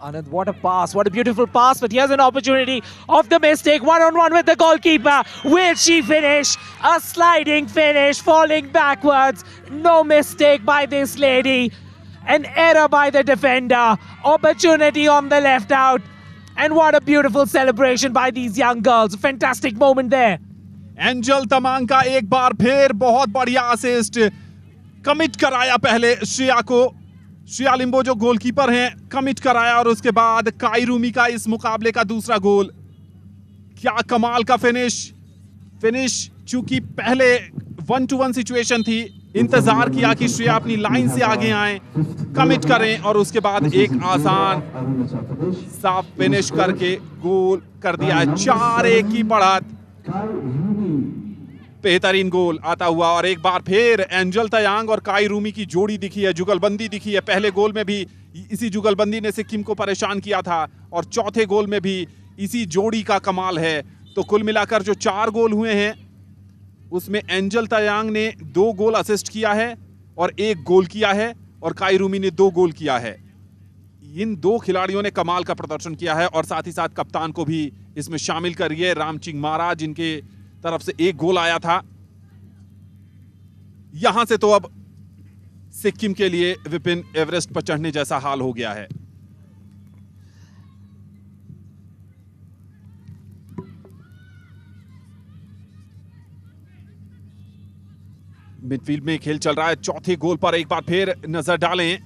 Anand, what a pass. What a beautiful pass. But here's an opportunity of the mistake. One-on-one with the goalkeeper. Will she finish? A sliding finish, falling backwards. No mistake by this lady. An error by the defender. Opportunity on the left out. And what a beautiful celebration by these young girls. Fantastic moment there. Angel Tamang का एक बार फिर बहुत बढ़िया assist commit कराया। पहले श्रेया को, Shreya Limbo जो goalkeeper हैं, कमिट कराया और उसके बाद काई रूमी का इस मुकाबले का दूसरा गोल। क्या कमाल का फिनिश। चूंकि पहले 1-to-1 सिचुएशन थी, इंतजार किया कि श्रेया अपनी लाइन से आगे आए, कमिट करें और उसके बाद एक आसान साफ फिनिश करके गोल कर दिया है। 4-1 की बढ़त। बेहतरीन गोल आता हुआ और एक बार फिर एंजल तयांग और काई रूमी की जोड़ी दिखी है, जुगलबंदी दिखी है। पहले गोल में भी इसी जुगलबंदी ने सिक्किम को परेशान किया था और चौथे गोल में भी इसी जोड़ी का कमाल है। तो कुल मिलाकर जो 4 गोल हुए हैं उसमें एंजल तयांग ने 2 गोल असिस्ट किया है और 1 गोल किया है और काई रूमी ने 2 गोल किया है। इन 2 खिलाड़ियों ने कमाल का प्रदर्शन किया है और साथ ही साथ कप्तान को भी इसमें शामिल करिए, रामचिंग मारा, जिनके तरफ से 1 गोल आया था। यहां से तो अब सिक्किम के लिए विपिन एवरेस्ट पर चढ़ने जैसा हाल हो गया है। मिडफील्ड में खेल चल रहा है। चौथे गोल पर एक बार फिर नजर डालें।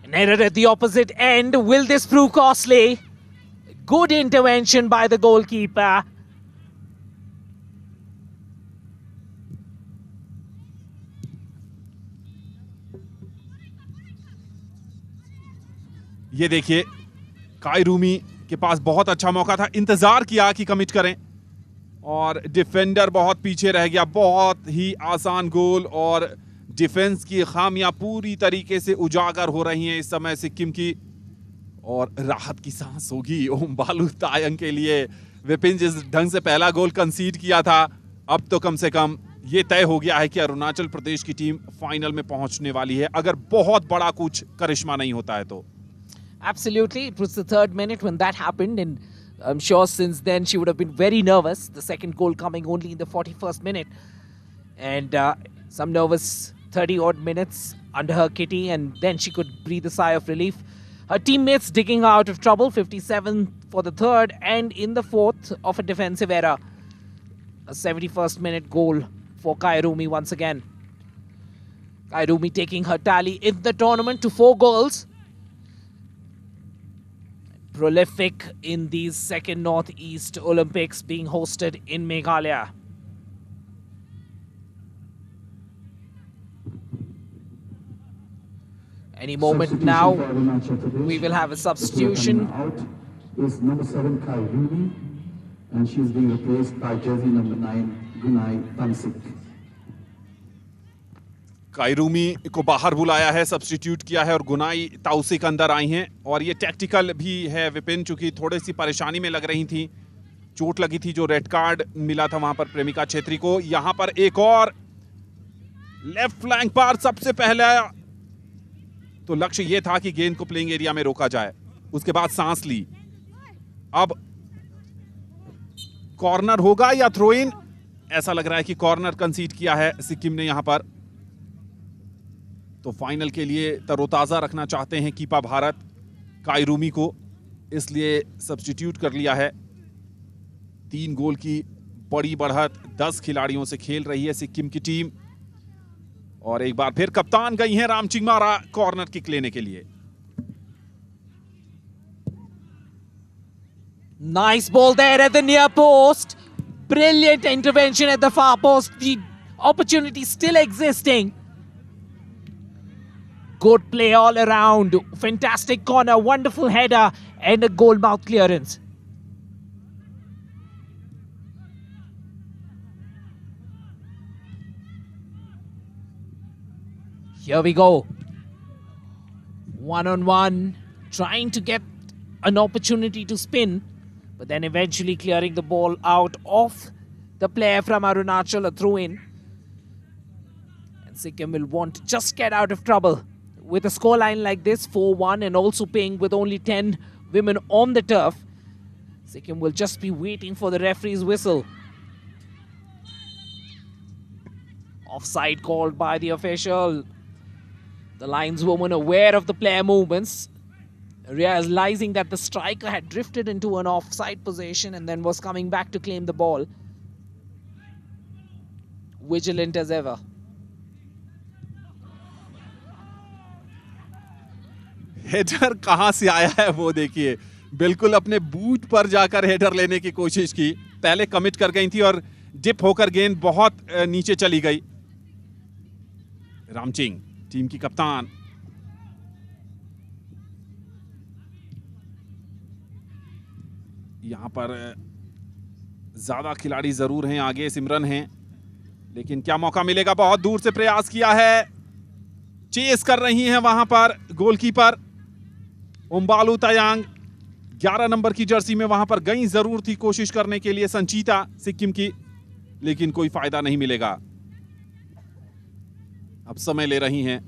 An error at the opposite end. Will this prove costly? Good intervention by the goalkeeper. ये देखिए, काई रूमी के पास बहुत अच्छा मौका था, इंतजार किया कि कमिट करें और डिफेंडर बहुत पीछे रह गया। बहुत ही आसान गोल और डिफेंस की खामियां पूरी तरीके से उजागर हो रही हैं इस समय सिक्किम की, और राहत की सांस होगी ओम बालू तायंग के लिए। विपिन जिस ढंग से पहला गोल कंसीड किया था, अब तो कम से कम ये तय हो गया है कि अरुणाचल प्रदेश की टीम फाइनल में पहुंचने वाली है, अगर बहुत बड़ा कुछ करिश्मा नहीं होता है तो। Absolutely. It was the 3rd minute when that happened, and I'm sure since then she would have been very nervous. The second goal coming only in the 41st minute. And some nervous 30-odd minutes under her kitty, and then she could breathe a sigh of relief. Her teammates digging her out of trouble, 57 for the 3rd, and in the 4th of a defensive error. A 71st minute goal for Kai Rumi once again. Kai Rumi taking her tally in the tournament to 4 goals. Prolific in these second Northeast Olympics being hosted in Meghalaya. Any moment now, we will have a substitution. Out is number 7 Kai Rumi, and she is being replaced by jersey number 9 Gunai Tansik. काई रूमी को बाहर बुलाया है, substitute किया है और गुनाई ताउसिक अंदर आई हैं। और ये टैक्टिकल भी है विपिन, चूंकि थोड़ी सी परेशानी में लग रही थी, चोट लगी थी, जो रेड कार्ड मिला था वहां पर प्रेमिका छेत्री को। यहां पर एक और लेफ्ट फ्लैंक पर सबसे पहले तो लक्ष्य यह था कि गेंद को प्लेइंग एरिया में रोका जाए, उसके बाद सांस ली। अब कॉर्नर होगा या थ्रो इन, ऐसा लग रहा है कि कॉर्नर कंसीड किया है सिक्किम ने यहां पर। तो फाइनल के लिए तरोताजा रखना चाहते हैं कीपा भारत काई रूमी को, इसलिए सब्स्टिट्यूट कर लिया है। 3 गोल की बड़ी बढ़त, 10 खिलाड़ियों से खेल रही है सिक्किम की टीम। और एक बार फिर कप्तान गई हैं रामचिंग मारा कॉर्नर किक लेने के लिए। Nice ball there at the near post. Brilliant intervention at the far post. The opportunity still existing. Good play all around. Fantastic corner, wonderful header, and a goal mouth clearance. Here we go. 1-on-1, trying to get an opportunity to spin, but then eventually clearing the ball out of the player from Arunachal, a throw in. And Sikkim will want to just get out of trouble. With a scoreline like this, 4-1, and also playing with only 10 women on the turf, Sikkim will just be waiting for the referee's whistle. Offside called by the official. The lineswoman, aware of the player movements, realizing that the striker had drifted into an offside position and then was coming back to claim the ball. Vigilant as ever. Header कहां से आया है वो देखिए, बिल्कुल अपने boot पर जाकर हेडर लेने की कोशिश की, पहले कमिट कर गई थी और डिप होकर गेंद बहुत नीचे चली गई। रामचिंग टीम की कप्तान, यहां पर ज्यादा खिलाड़ी जरूर हैं, आगे सिमरन हैं, लेकिन क्या मौका मिलेगा? बहुत दूर से प्रयास किया है, चेस कर रही हैं वहां पर गोलकीपर उम्बालू तयांग, 11 नंबर की जर्सी में वहां पर गई जरूर थी कोशिश करने के लिए संचीता सिक्किम की, लेकिन कोई फायदा नहीं मिलेगा। अब समय ले रही हैं।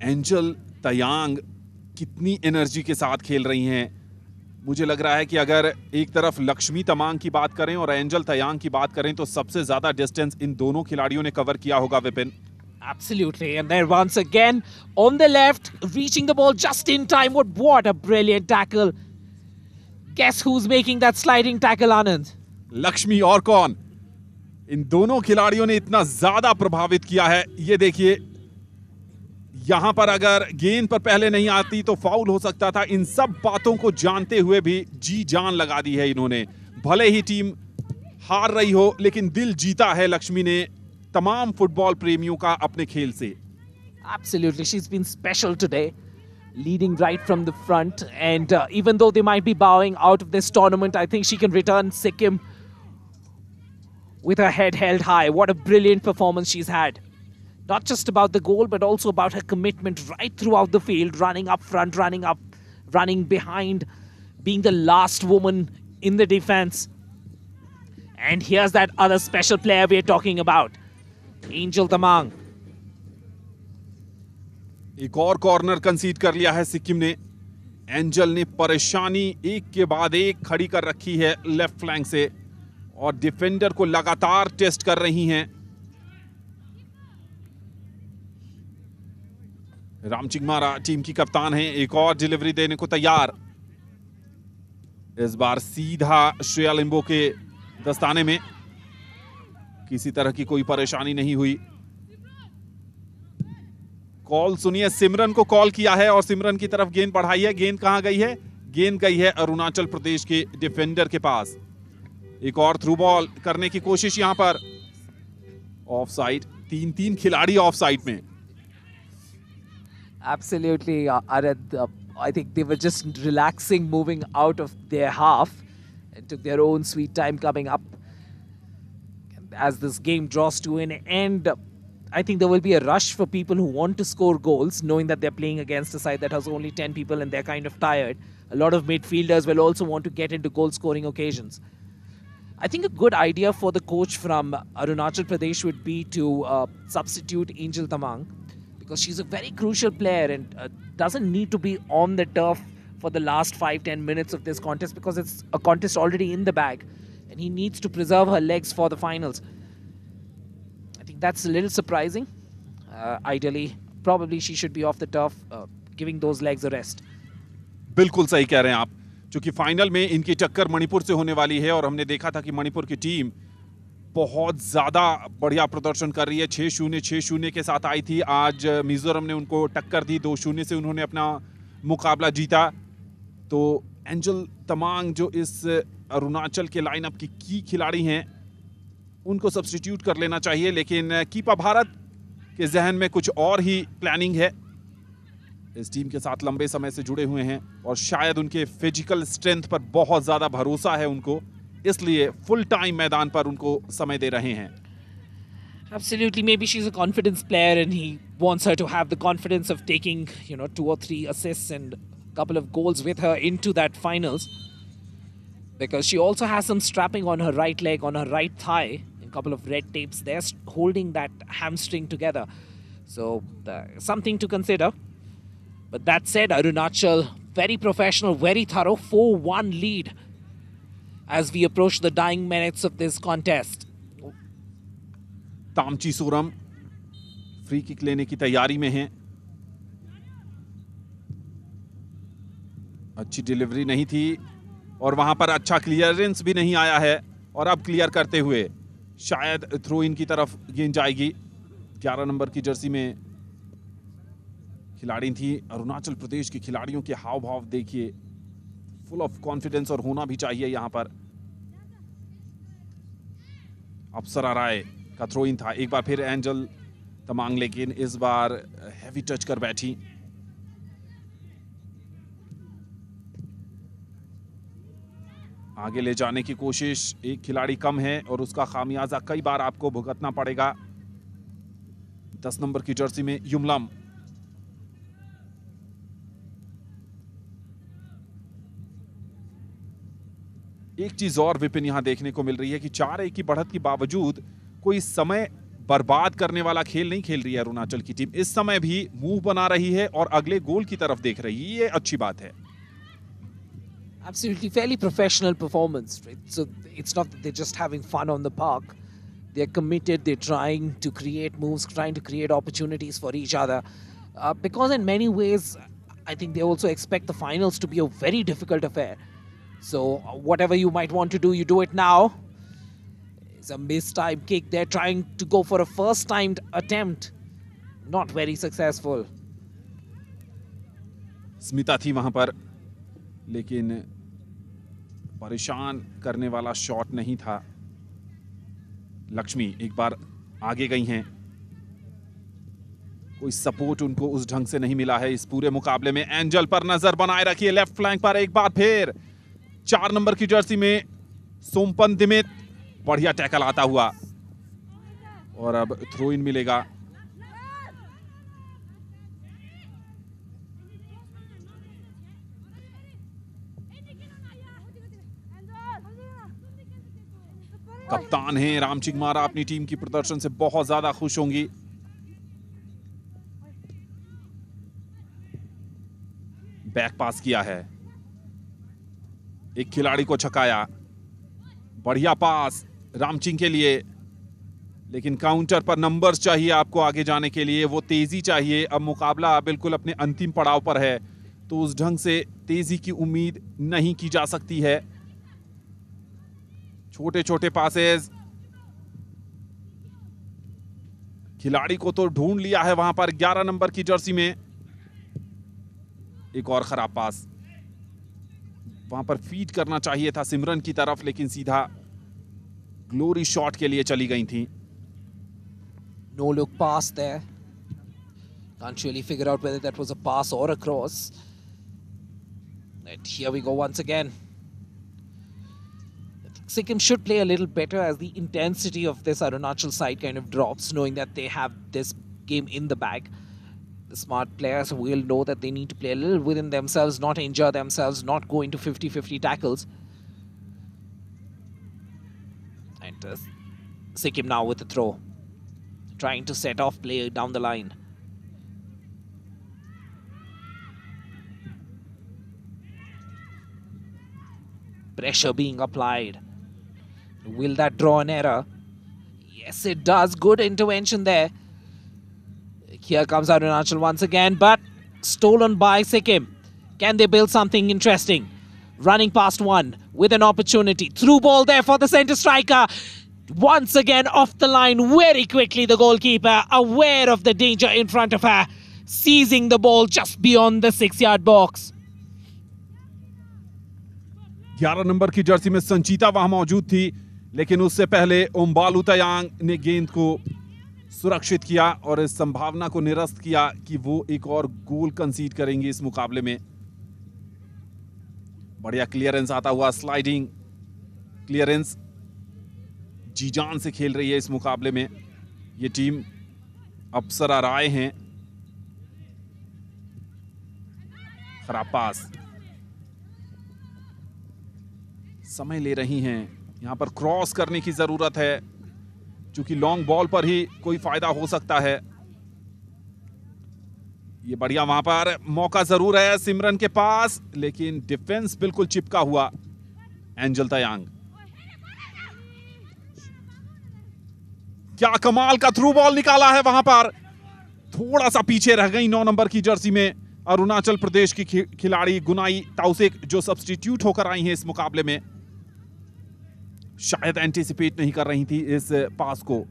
एंजल तयांग कितनी एनर्जी के साथ खेल रही हैं। मुझे लग रहा है कि अगर एक तरफ लक्ष्मी तमांग की बात करें और एंजल तयांग की बात करें तो सबसे ज्यादा डिस्टेंस इन दोनों खिलाड़ियों ने कवर किया होगा Vipin. Absolutely, and then once again on the left, reaching the ball just in time. What a brilliant tackle! Guess who's making that sliding tackle, Anand? Lakshmi और कौन? इन दोनों खिलाड़ियों ने इतना ज्यादा प्रभावित किया है। ये देखिए, यहां पर अगर गेंद पर पहले नहीं आती तो फाउल हो सकता था। इन सब बातों को जानते हुए भी जी जान लगा दी है इन्होंने। भले ही टीम हार रही हो, लेकिन दिल जीता है लक्ष्मी ने तमाम फुटबॉल प्रेमियों का अपने खेल से। Absolutely, she's been special today, leading right from the front, and even though they might be bowing out of this tournament, I think she can return Sikkim with her head held high. What a brilliant performance she's had. Not just about the goal, but also about her commitment right throughout the field, running up front, running behind, being the last woman in the defense. And here's that other special player we're talking about, Angel Tamang. एक और corner कंसीड कर लिया है सिक्किम ने। Angel ने परेशानी एक के बाद एक खड़ी कर रखी है लेफ्ट फ्लैंक से, और डिफेंडर को लगातार टेस्ट कर रही हैं। रामचिंगमारा टीम की कप्तान है, एक और डिलीवरी देने को तैयार। इस बार सीधा श्रेया लिम्बो के दस्ताने में, किसी तरह की कोई परेशानी नहीं हुई। कॉल सुनिए, सिमरन को कॉल किया है और सिमरन की तरफ गेंद बढ़ाई है। गेंद कहां गई है? गेंद गई है अरुणाचल प्रदेश के डिफेंडर के पास। एक और थ्रू बॉल करने की कोशिश यहां पर, ऑफ साइड। तीन खिलाड़ी ऑफ साइड में। Absolutely, Arad. I think they were just relaxing, moving out of their half, and took their own sweet time coming up. As this game draws to an end, I think there will be a rush for people who want to score goals, knowing that they're playing against a side that has only 10 people and they're kind of tired. A lot of midfielders will also want to get into goal-scoring occasions. I think a good idea for the coach from Arunachal Pradesh would be to substitute Angel Tamang, because she's a very crucial player and doesn't need to be on the turf for the last 5-10 minutes of this contest, because it's a contest already in the bag and he needs to preserve her legs for the finals. I think that's a little surprising. Ideally, probably she should be off the turf, giving those legs a rest. बिल्कुल सही कह रहे हैं आप, क्योंकि final में इनकी टक्कर मणिपुर से होने वाली है और हमने देखा था कि मणिपुर की टीम बहुत ज्यादा बढ़िया प्रदर्शन कर रही है। 6-0 के साथ आई थी। आज मिजोरम ने उनको टक्कर दी, 2-0 से उन्होंने अपना मुकाबला जीता। तो एंजल तमांग जो इस अरुणाचल के लाइनअप की खिलाड़ी हैं, उनको सब्स्टिट्यूट कर लेना चाहिए, लेकिन कीपा भारत के जहन में कुछ और ही प्लानिंग है। इस टीम के साथ लंबे समय से जुड़े हुए हैं और शायद उनके फिजिकल स्ट्रेंथ पर बहुत ज्यादा भरोसा है उनको, इसलिए फुल टाइम मैदान पर उनको समय दे रहे हैं। Absolutely, maybe she's a confidence player and he wants her to have the confidence of taking, 2 or 3 assists and a couple of goals with her into that finals. Because she also has some strapping on her right leg, on her right thigh, a couple of red tapes there holding that hamstring together. So something to consider. But that said, Arunachal, very professional, very thorough, 4-1 lead as we approach the dying minutes of this contest. तामची सूरम free kick लेने की तैयारी में हैं। अच्छी delivery नहीं थी और वहां पर अच्छा क्लियरेंस भी नहीं आया है और अब क्लियर करते हुए शायद थ्रो इन की तरफ गेंद जाएगी। 11 नंबर की जर्सी में खिलाड़ी थी। अरुणाचल प्रदेश के खिलाड़ियों के हाव भाव देखिए, फुल ऑफ कॉन्फिडेंस और होना भी चाहिए यहां पर। अप्सरा राय का थ्रो इन था। एक बार फिर एंजल तमांग, लेकिन इस बार हैवी टच कर बैठी। आगे ले जाने की कोशिश, एक खिलाड़ी कम है और उसका खामियाजा कई बार आपको भुगतना पड़ेगा। 10 नंबर की जर्सी में युमलम, एक चीज और विपिन यहां देखने को मिल रही है कि 4-1 की बढ़त के बावजूद कोई समय बर्बाद करने वाला खेल नहीं खेल रही है अरुणाचल की टीम। इस समय भी मूव बना रही है और अगले गोल की तरफ देख रही है, ये अच्छी बात है। Absolutely, fairly professional performance, right? So it's not that they're just having fun on the park. They're committed, they're trying to create moves, trying to create opportunities for each other. Because in many ways, I think they also expect the finals to be a very difficult affair. So whatever you might want to do, you do it now. It's a mistimed kick. They're trying to go for a first-timed attempt. Not very successful. Smita थी वहां पर, लेकिन परेशान करने वाला shot नहीं था। लक्ष्मी एक बार आगे गई हैं, कोई सपोर्ट उनको उस ढंग से नहीं मिला है इस पूरे मुकाबले में। एंजल पर नजर बनाए रखिए, लेफ्ट फ्लैंक पर एक बार फिर 4 नंबर की जर्सी में सोमपन दिमित, बढ़िया टैकल आता हुआ और अब थ्रो इन मिलेगा। कप्तान हैं राम चिंगमारा, अपनी टीम की प्रदर्शन से बहुत ज्यादा खुश होंगी। बैक पास किया है, एक खिलाड़ी को छकाया, बढ़िया पास रामचिंग के लिए, लेकिन काउंटर पर नंबर्स चाहिए आपको आगे जाने के लिए, वो तेजी चाहिए। अब मुकाबला बिल्कुल अपने अंतिम पड़ाव पर है, तो उस ढंग से तेजी की उम्मीद नहीं की जा सकती है। छोटे छोटे पासेस, खिलाड़ी को तो ढूंढ लिया है वहां पर 11 नंबर की जर्सी में। एक और खराब पास, वहां पर फीड करना चाहिए था सिमरन की तरफ, लेकिन सीधा ग्लोरी शॉट के लिए चली गई थी। No look pass there. Can't really figure out whether that was a pass or a cross. And here we go once again. Sikkim should play a little better as the intensity of this Arunachal side kind of drops, knowing that they have this game in the bag. The smart players will know that they need to play a little within themselves, not injure themselves, not go into 50-50 tackles. And Sikkim now with the throw, trying to set off play down the line. Pressure being applied. Will that draw an error? Yes, it does. Good intervention there. Here comes Arunachal once again, but stolen by Sikkim. Can they build something interesting? Running past one with an opportunity. Through ball there for the centre striker. Once again off the line very quickly, the goalkeeper, aware of the danger in front of her, seizing the ball just beyond the 6-yard box. 11 number की Jersey में संचिता वहां मौजूद थी, लेकिन उससे पहले ओम्बालू तयांग ने गेंद को सुरक्षित किया और इस संभावना को निरस्त किया कि वो एक और गोल कंसीड करेंगे इस मुकाबले में। बढ़िया क्लियरेंस आता हुआ, स्लाइडिंग क्लियरेंस, जी जान से खेल रही है इस मुकाबले में ये टीम अप्सरा राय हैं। खराब पास, समय ले रही हैं। यहां पर क्रॉस करने की जरूरत है, क्योंकि लॉन्ग बॉल पर ही कोई फायदा हो सकता है। ये बढ़िया, वहां पर मौका जरूर है सिमरन के पास, लेकिन डिफेंस बिल्कुल चिपका हुआ। एंजल तयांग, क्या कमाल का थ्रू बॉल निकाला है। वहां पर थोड़ा सा पीछे रह गई 9 नंबर की जर्सी में अरुणाचल प्रदेश की खिलाड़ी गुनाई ताउसेक, जो सब्स्टिट्यूट होकर आई हैं इस मुकाबले में। शायद एंटीसिपेट नहीं कर रही थी इस पास को।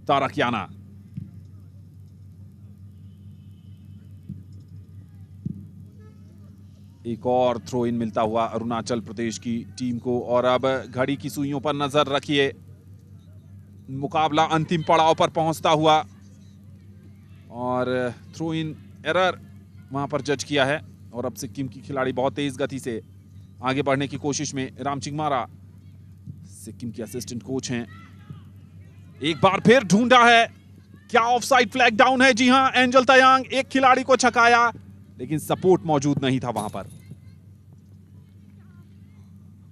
तारकियाना, एक और थ्रो इन मिलता हुआ अरुणाचल प्रदेश की टीम को। और अब घड़ी की सुइयों पर नजर रखिए, मुकाबला अंतिम पड़ाव पर पहुंचता हुआ। और थ्रो इन एरर वहां पर जज किया है। और अब सिक्किम की खिलाड़ी बहुत तेज गति से आगे बढ़ने की कोशिश में। राम चिंगमारा सिक्किम के असिस्टेंट कोच हैं। एक बार फिर ढूंढा है, क्या ऑफसाइड फ्लैग डाउन है? जी हां, एंजल तयांग एक खिलाड़ी को छकाया, लेकिन सपोर्ट मौजूद नहीं था वहां पर।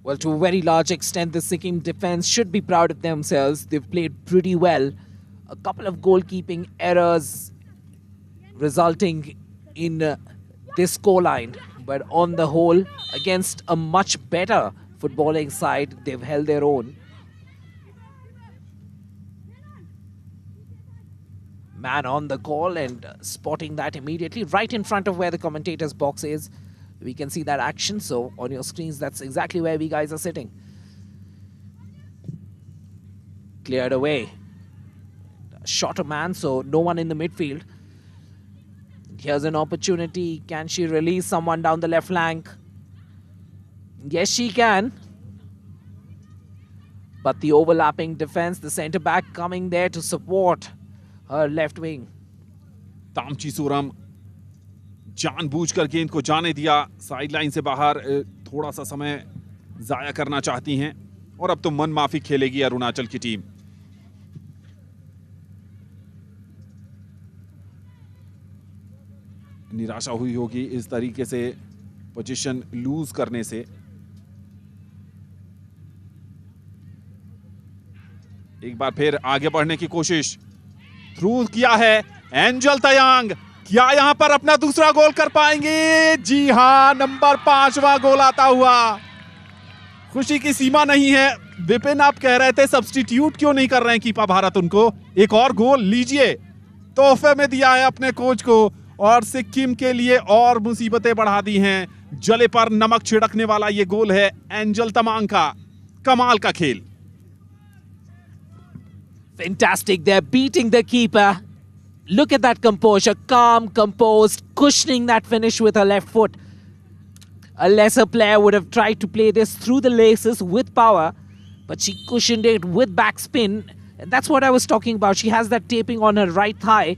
Well, to a very large extent, the Sikkim defense should be proud of themselves. They've played pretty well. A couple of goalkeeping errors resulting in this scoreline. But on the whole, against a much better footballing side, they've held their own. Man on the call and spotting that immediately right in front of where the commentator's box is. We can see that action, so on your screens, that's exactly where we guys are sitting. Cleared away. Shot a man, so no one in the midfield. Here's an opportunity. Can she release someone down the left flank? Yes, she can. But the overlapping defense, the centre back coming there to support her left wing. तामची Suram जानबूझकर गेंद को जाने दिया sideline से बाहर। थोड़ा सा समय जाया करना चाहती हैं, और अब तो मन माफी खेलेगी अरुणाचल की टीम। निराशा हुई होगी इस तरीके से पोजीशन लूज करने से। एक बार फिर आगे बढ़ने की कोशिश, थ्रू किया है एंजल तयांग। क्या यहां पर अपना दूसरा गोल कर पाएंगे? जी हां, नंबर 5वां गोल आता हुआ। खुशी की सीमा नहीं है। विपिन, आप कह रहे थे सब्स्टिट्यूट क्यों नहीं कर रहे हैं कीपा भारत उनको? एक और गोल लीजिए, तोहफे में दिया है अपने कोच को, और सिक्किम के लिए और मुसीबतें बढ़ा दी हैं। जले पर नमक छिड़कने वाला ये गोल है एंजल तमांग का। कमाल का खेल। Fantastic, they're beating the keeper. Look at that composure, calm, composed, cushioning that finish with her left foot. A lesser player would have tried to play this through the laces with power, but she cushioned it with backspin. And that's what I was talking about. She has that taping on her right thigh,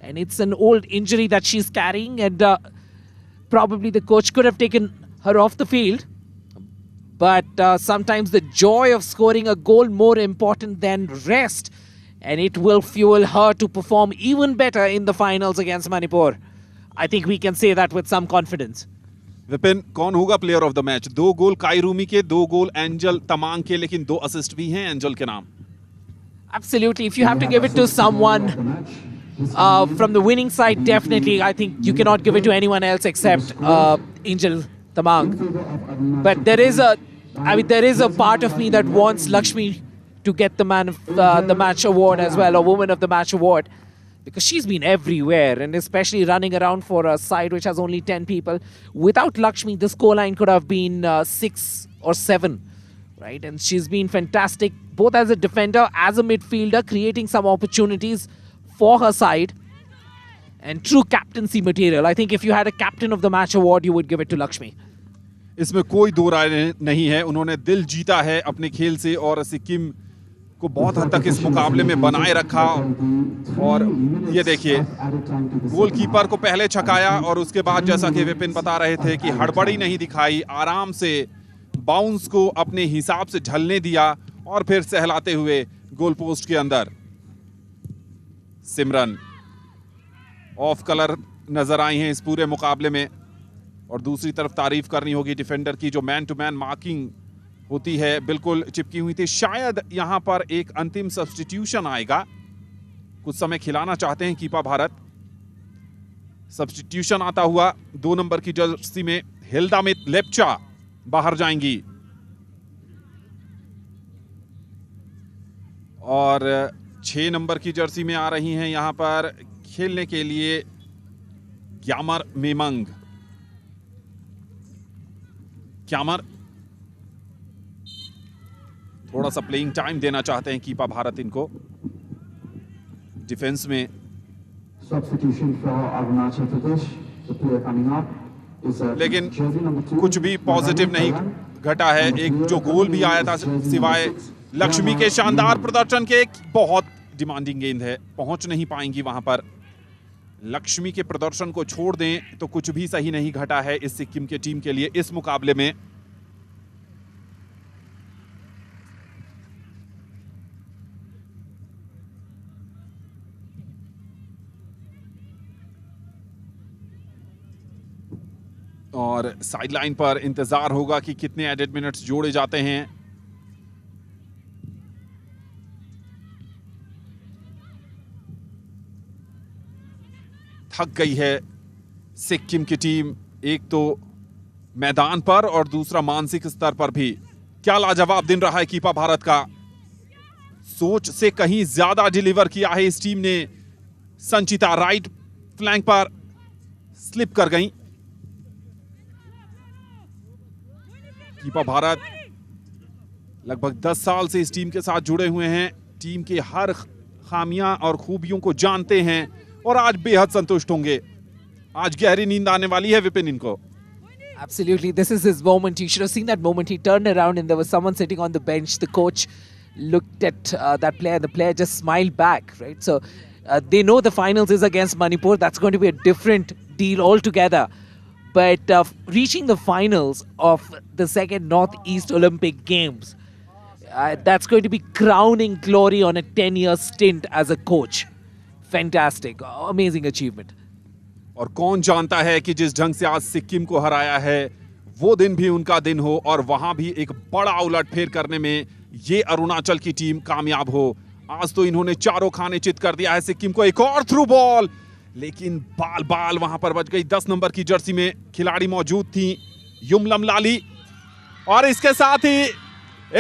and it's an old injury that she's carrying, and probably the coach could have taken her off the field. But sometimes the joy of scoring a goal more important than rest, and it will fuel her to perform even better in the finals against Manipur. I think we can say that with some confidence. Vipin, कौन होगा player of the match? 2 गोल काई रूमी के, 2 गोल angel Tamang के, लेकिन 2 assist भी हैं angel के नाम। Absolutely. If you have to give it to someone from the winning side, definitely, I think you cannot give it to anyone else except Angel Tamang. But there is a part of me that wants Lakshmi to get the man of the match award as well, or woman of the match award, because she's been everywhere, and especially running around for a side which has only 10 people. Without Lakshmi, the scoreline could have been 6 or 7, right? And she's been fantastic, both as a defender, as a midfielder, creating some opportunities for her side, and true captaincy material. I think if you had a captain of the match award, you would give it to Lakshmi. इसमें कोई दो राय नहीं है। उन्होंने दिल जीता है अपने खेल से, और सिक्किम को बहुत हद तक इस मुकाबले में बनाए रखा। और ये देखिए, गोलकीपर को पहले छकाया, और उसके बाद जैसा कि विपिन बता रहे थे कि हड़बड़ी नहीं दिखाई, आराम से बाउंस को अपने हिसाब से झलने दिया, और फिर सहलाते हुए गोल पोस्ट के अंदर। सिमरन ऑफ कलर नजर आई हैं इस पूरे मुकाबले में। और दूसरी तरफ तारीफ करनी होगी डिफेंडर की, जो मैन टू मैन मार्किंग होती है बिल्कुल चिपकी हुई थी। शायद यहां पर एक अंतिम सब्स्टिट्यूशन आएगा, कुछ समय खिलाना चाहते हैं कीपा भारत। सब्स्टिट्यूशन आता हुआ 2 नंबर की जर्सी में हिल्दा में लेप्चा बाहर जाएंगी और 6 नंबर की जर्सी में आ रही हैं यहां पर खेलने के लिए ग्यामर मेमंग। ग्यामर थोड़ा सा प्लेइंग टाइम देना चाहते हैं कीपा भारत इनको डिफेंस में। Substitution for Arunachal Pradesh. The player coming up is लेकिन jersey number 2. कुछ भी पॉजिटिव नहीं घटा है। एक जो गोल भी आया था सिवाय लक्ष्मी के शानदार प्रदर्शन के, एक बहुत डिमांडिंग गेंद है, पहुंच नहीं पाएंगी वहां पर। लक्ष्मी के प्रदर्शन को छोड़ दें तो कुछ भी सही नहीं घटा है इस सिक्किम के टीम के लिए इस मुकाबले में। और साइडलाइन पर इंतजार होगा कि कितने एडेड मिनट्स जोड़े जाते हैं। थक गई है सिक्किम की टीम, एक तो मैदान पर और दूसरा मानसिक स्तर पर भी। क्या लाजवाब दिन रहा है कीपा भारत का, सोच से कहीं ज्यादा डिलीवर किया है इस टीम ने। संचिता राइट फ्लैंक पर स्लिप कर गई। कीपा भारत लगभग 10 साल से इस टीम के साथ जुड़े हुए हैं, टीम के हर खामियां और खूबियों को जानते हैं और आज बेहद संतुष्ट होंगे। आज गहरी नींद आने वाली है विपिन इनको। Absolutely, this is his moment. You should have seen that moment. He turned around and there was someone sitting on the bench. The coach looked at that player. The player just smiled back, right? So they know the finals is against Manipur. That's going to be a different deal altogether. But reaching the finals of the second Northeast Olympic Games, that's going to be crowning glory on a 10-year stint as a coach. Fantastic, amazing achievement. और कौन जानता है कि जिस ढंग से आज सिक्किम को हराया है वो दिन भी उनका दिन हो और वहां भी एक बड़ा उलटफेर करने में ये अरुणाचल की टीम कामयाब हो। आज तो इन्होंने चारों खाने चित कर दिया है सिक्किम को। एक और थ्रू बॉल, लेकिन बाल बाल वहां पर बच गई। 10 नंबर की जर्सी में खिलाड़ी मौजूद थी युमलम लाली, और इसके साथ ही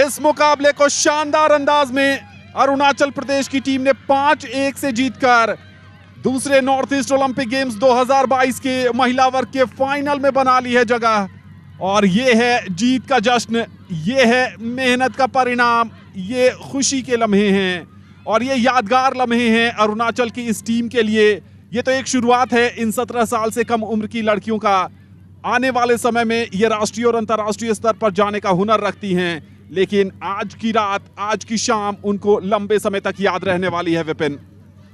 इस मुकाबले को शानदार अंदाज में अरुणाचल प्रदेश की टीम ने 5-1 से जीतकर दूसरे नॉर्थ ईस्ट ओलंपिक गेम्स 2022 के महिला वर्ग के फाइनल में बना ली है जगह। और ये है जीत का जश्न, ये है मेहनत का परिणाम, ये खुशी के लम्हे हैं और ये यादगार लम्हे हैं अरुणाचल की इस टीम के लिए। ये तो एक शुरुआत है इन 17 साल से कम उम्र की लड़कियों का। आने वाले समय में ये राष्ट्रीय और अंतर्राष्ट्रीय स्तर पर जाने का हुनर रखती हैं, लेकिन आज की रात, आज की शाम उनको लंबे समय तक याद रहने वाली है Vipin.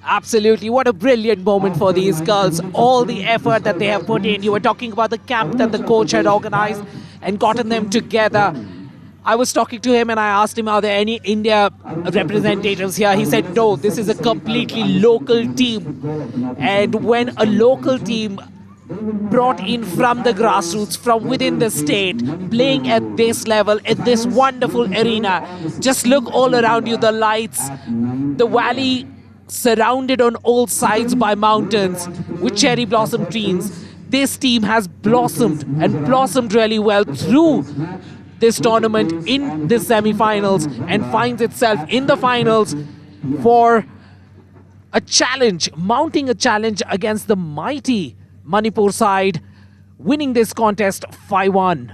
Absolutely, what a brilliant moment for these girls. All the effort that they have put in. You were talking about the camp that the coach had organized and gotten them together. I was talking to him and I asked him, are there any India representatives here? He said, no, this is a completely local team. And when a local team brought in from the grassroots, from within the state, playing at this level, at this wonderful arena, just look all around you, the lights, the valley surrounded on all sides by mountains with cherry blossom trees. This team has blossomed and blossomed really well through this tournament in the semi-finals and finds itself in the finals for a challenge, mounting a challenge against the mighty Manipur side, winning this contest 5-1.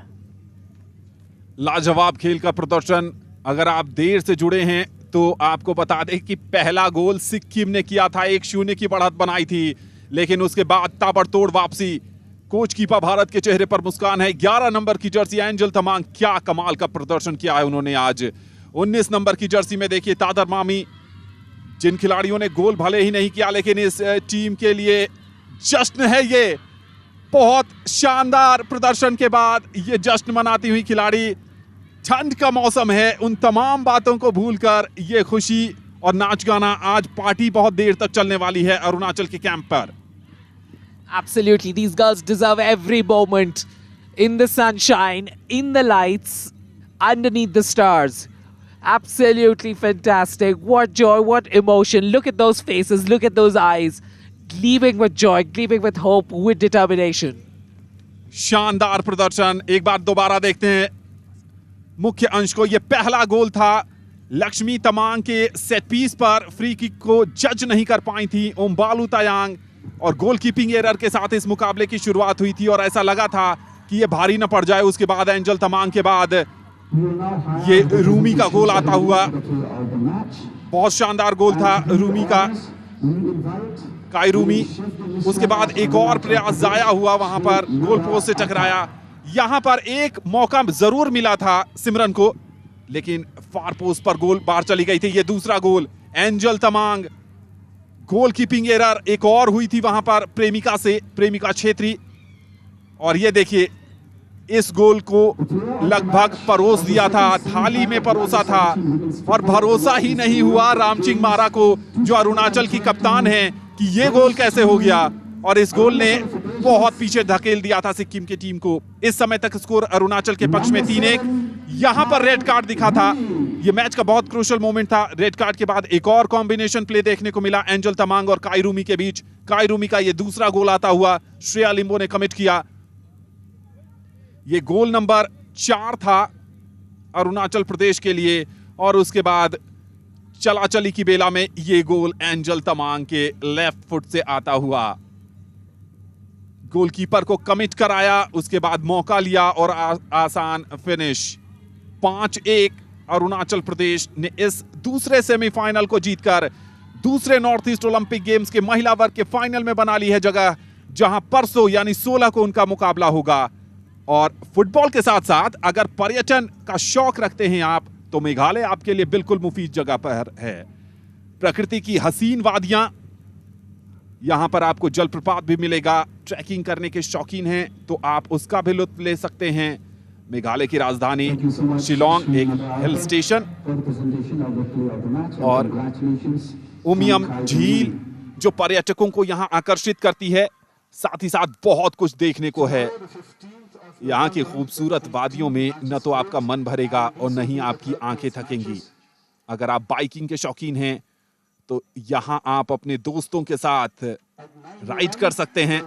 लाजवाब खेल का प्रदर्शन। अगर आप देर से जुड़े हैं तो आपको बता दें कि पहला गोल सिक्किम ने किया था, 1-0 की बढ़त बनाई थी, लेकिन उसके बाद ताबड़तोड़ वापसी। कोच कीपा भारत के चेहरे पर मुस्कान है। 11 नंबर की जर्सी एंजल तमांग, क्या कमाल का प्रदर्शन किया है उन्होंने आज। 19 नंबर की जर्सी में देखिए तादर मामी, जिन खिलाड़ियों ने गोल भले ही नहीं किया लेकिन इस टीम के लिए जश्न है ये। बहुत शानदार प्रदर्शन के बाद ये जश्न मनाती हुई खिलाड़ी ठंड का मौसम है, उन तमाम बातों को भूलकर ये खुशी और नाच गाना, आज पार्टी बहुत देर तक चलने वाली है अरुणाचल के कैंप पर। Absolutely, these girls deserve every moment in the sunshine, in the lights, underneath the stars. Absolutely fantastic. What joy, what emotion. Look at those faces, look at those eyes. Gleaming with joy, gleaming with hope, with determination. शानदार प्रदर्शन। एक बार दोबारा देखते हैं मुख्य अंश को। यह पहला गोल था लक्ष्मी तमांग के सेट पीस पर, फ्री किक को जज नहीं कर पाई थी ओमबालू तायांग, और गोलकीपिंग एरर के साथ इस मुकाबले की शुरुआत हुई थी और ऐसा लगा था कि ये भारी न पड़ जाए। उसके बाद एंजल तमांग के बाद ये रूमी का गोल आता हुआ, बहुत शानदार गोल था रूमी का, काई रूमी। उसके बाद एक और प्रयास जाया हुआ, वहां पर गोल पोस्ट से टकराया। यहां पर एक मौका जरूर मिला था सिमरन को, लेकिन फार पोस्ट पर गोल बाहर चली गई थी। ये दूसरा गोल एंजल तमांग, गोलकीपिंग एरर एक और हुई थी वहां पर प्रेमिका से, प्रेमिका छेत्री। और ये देखिए इस गोल को लगभग परोस दिया था, थाली में परोसा था, और भरोसा ही नहीं हुआ रामचिंग मारा को, जो अरुणाचल की कप्तान है, कि ये गोल कैसे हो गया। और इस गोल ने बहुत पीछे धकेल दिया था सिक्किम की टीम को। इस समय तक स्कोर अरुणाचल के पक्ष में 3-1। यहां पर रेड कार्ड दिखा था, ये मैच का बहुत क्रूशियल मोमेंट था। रेड कार्ड के बाद एक और कॉम्बिनेशन प्ले देखने को मिला एंजल तमांग और काई रूमी के बीच। काई रूमी का ये दूसरा गोल आता हुआ श्रेया लिम्बो ने कमिट किया। ये गोल नंबर 4 था अरुणाचल प्रदेश के लिए, और उसके बाद चलाचली की बेला में ये गोल एंजल तमांग के लेफ्ट फुट से आता हुआ, गोलकीपर को कमिट कराया, उसके बाद मौका लिया और आसान फिनिश। 5-1 अरुणाचल प्रदेश ने इस दूसरे सेमीफाइनल को जीतकर दूसरे नॉर्थ ईस्ट ओलंपिक गेम्स के महिला वर्ग के फाइनल में बना ली है जगह, जहां परसों यानी 16 को उनका मुकाबला होगा। और फुटबॉल के साथ साथ अगर पर्यटन का शौक रखते हैं आप, तो मेघालय आपके लिए बिल्कुल मुफीद जगह पर है। प्रकृति की हसीन वादियां, यहां पर आपको जलप्रपात भी मिलेगा। ट्रैकिंग करने के शौकीन हैं तो आप उसका भी लुत्फ ले सकते हैं। मेघालय की राजधानी शिलोंग एक हिल स्टेशन, और उमियम झील जो पर्यटकों को यहां आकर्षित करती है, साथ ही साथ बहुत कुछ देखने को है। यहाँ की खूबसूरत वादियों में न तो आपका मन भरेगा और न ही आपकी आंखें थकेंगी। अगर आप बाइकिंग के शौकीन हैं तो यहाँ आप अपने दोस्तों के साथ राइड कर सकते हैं।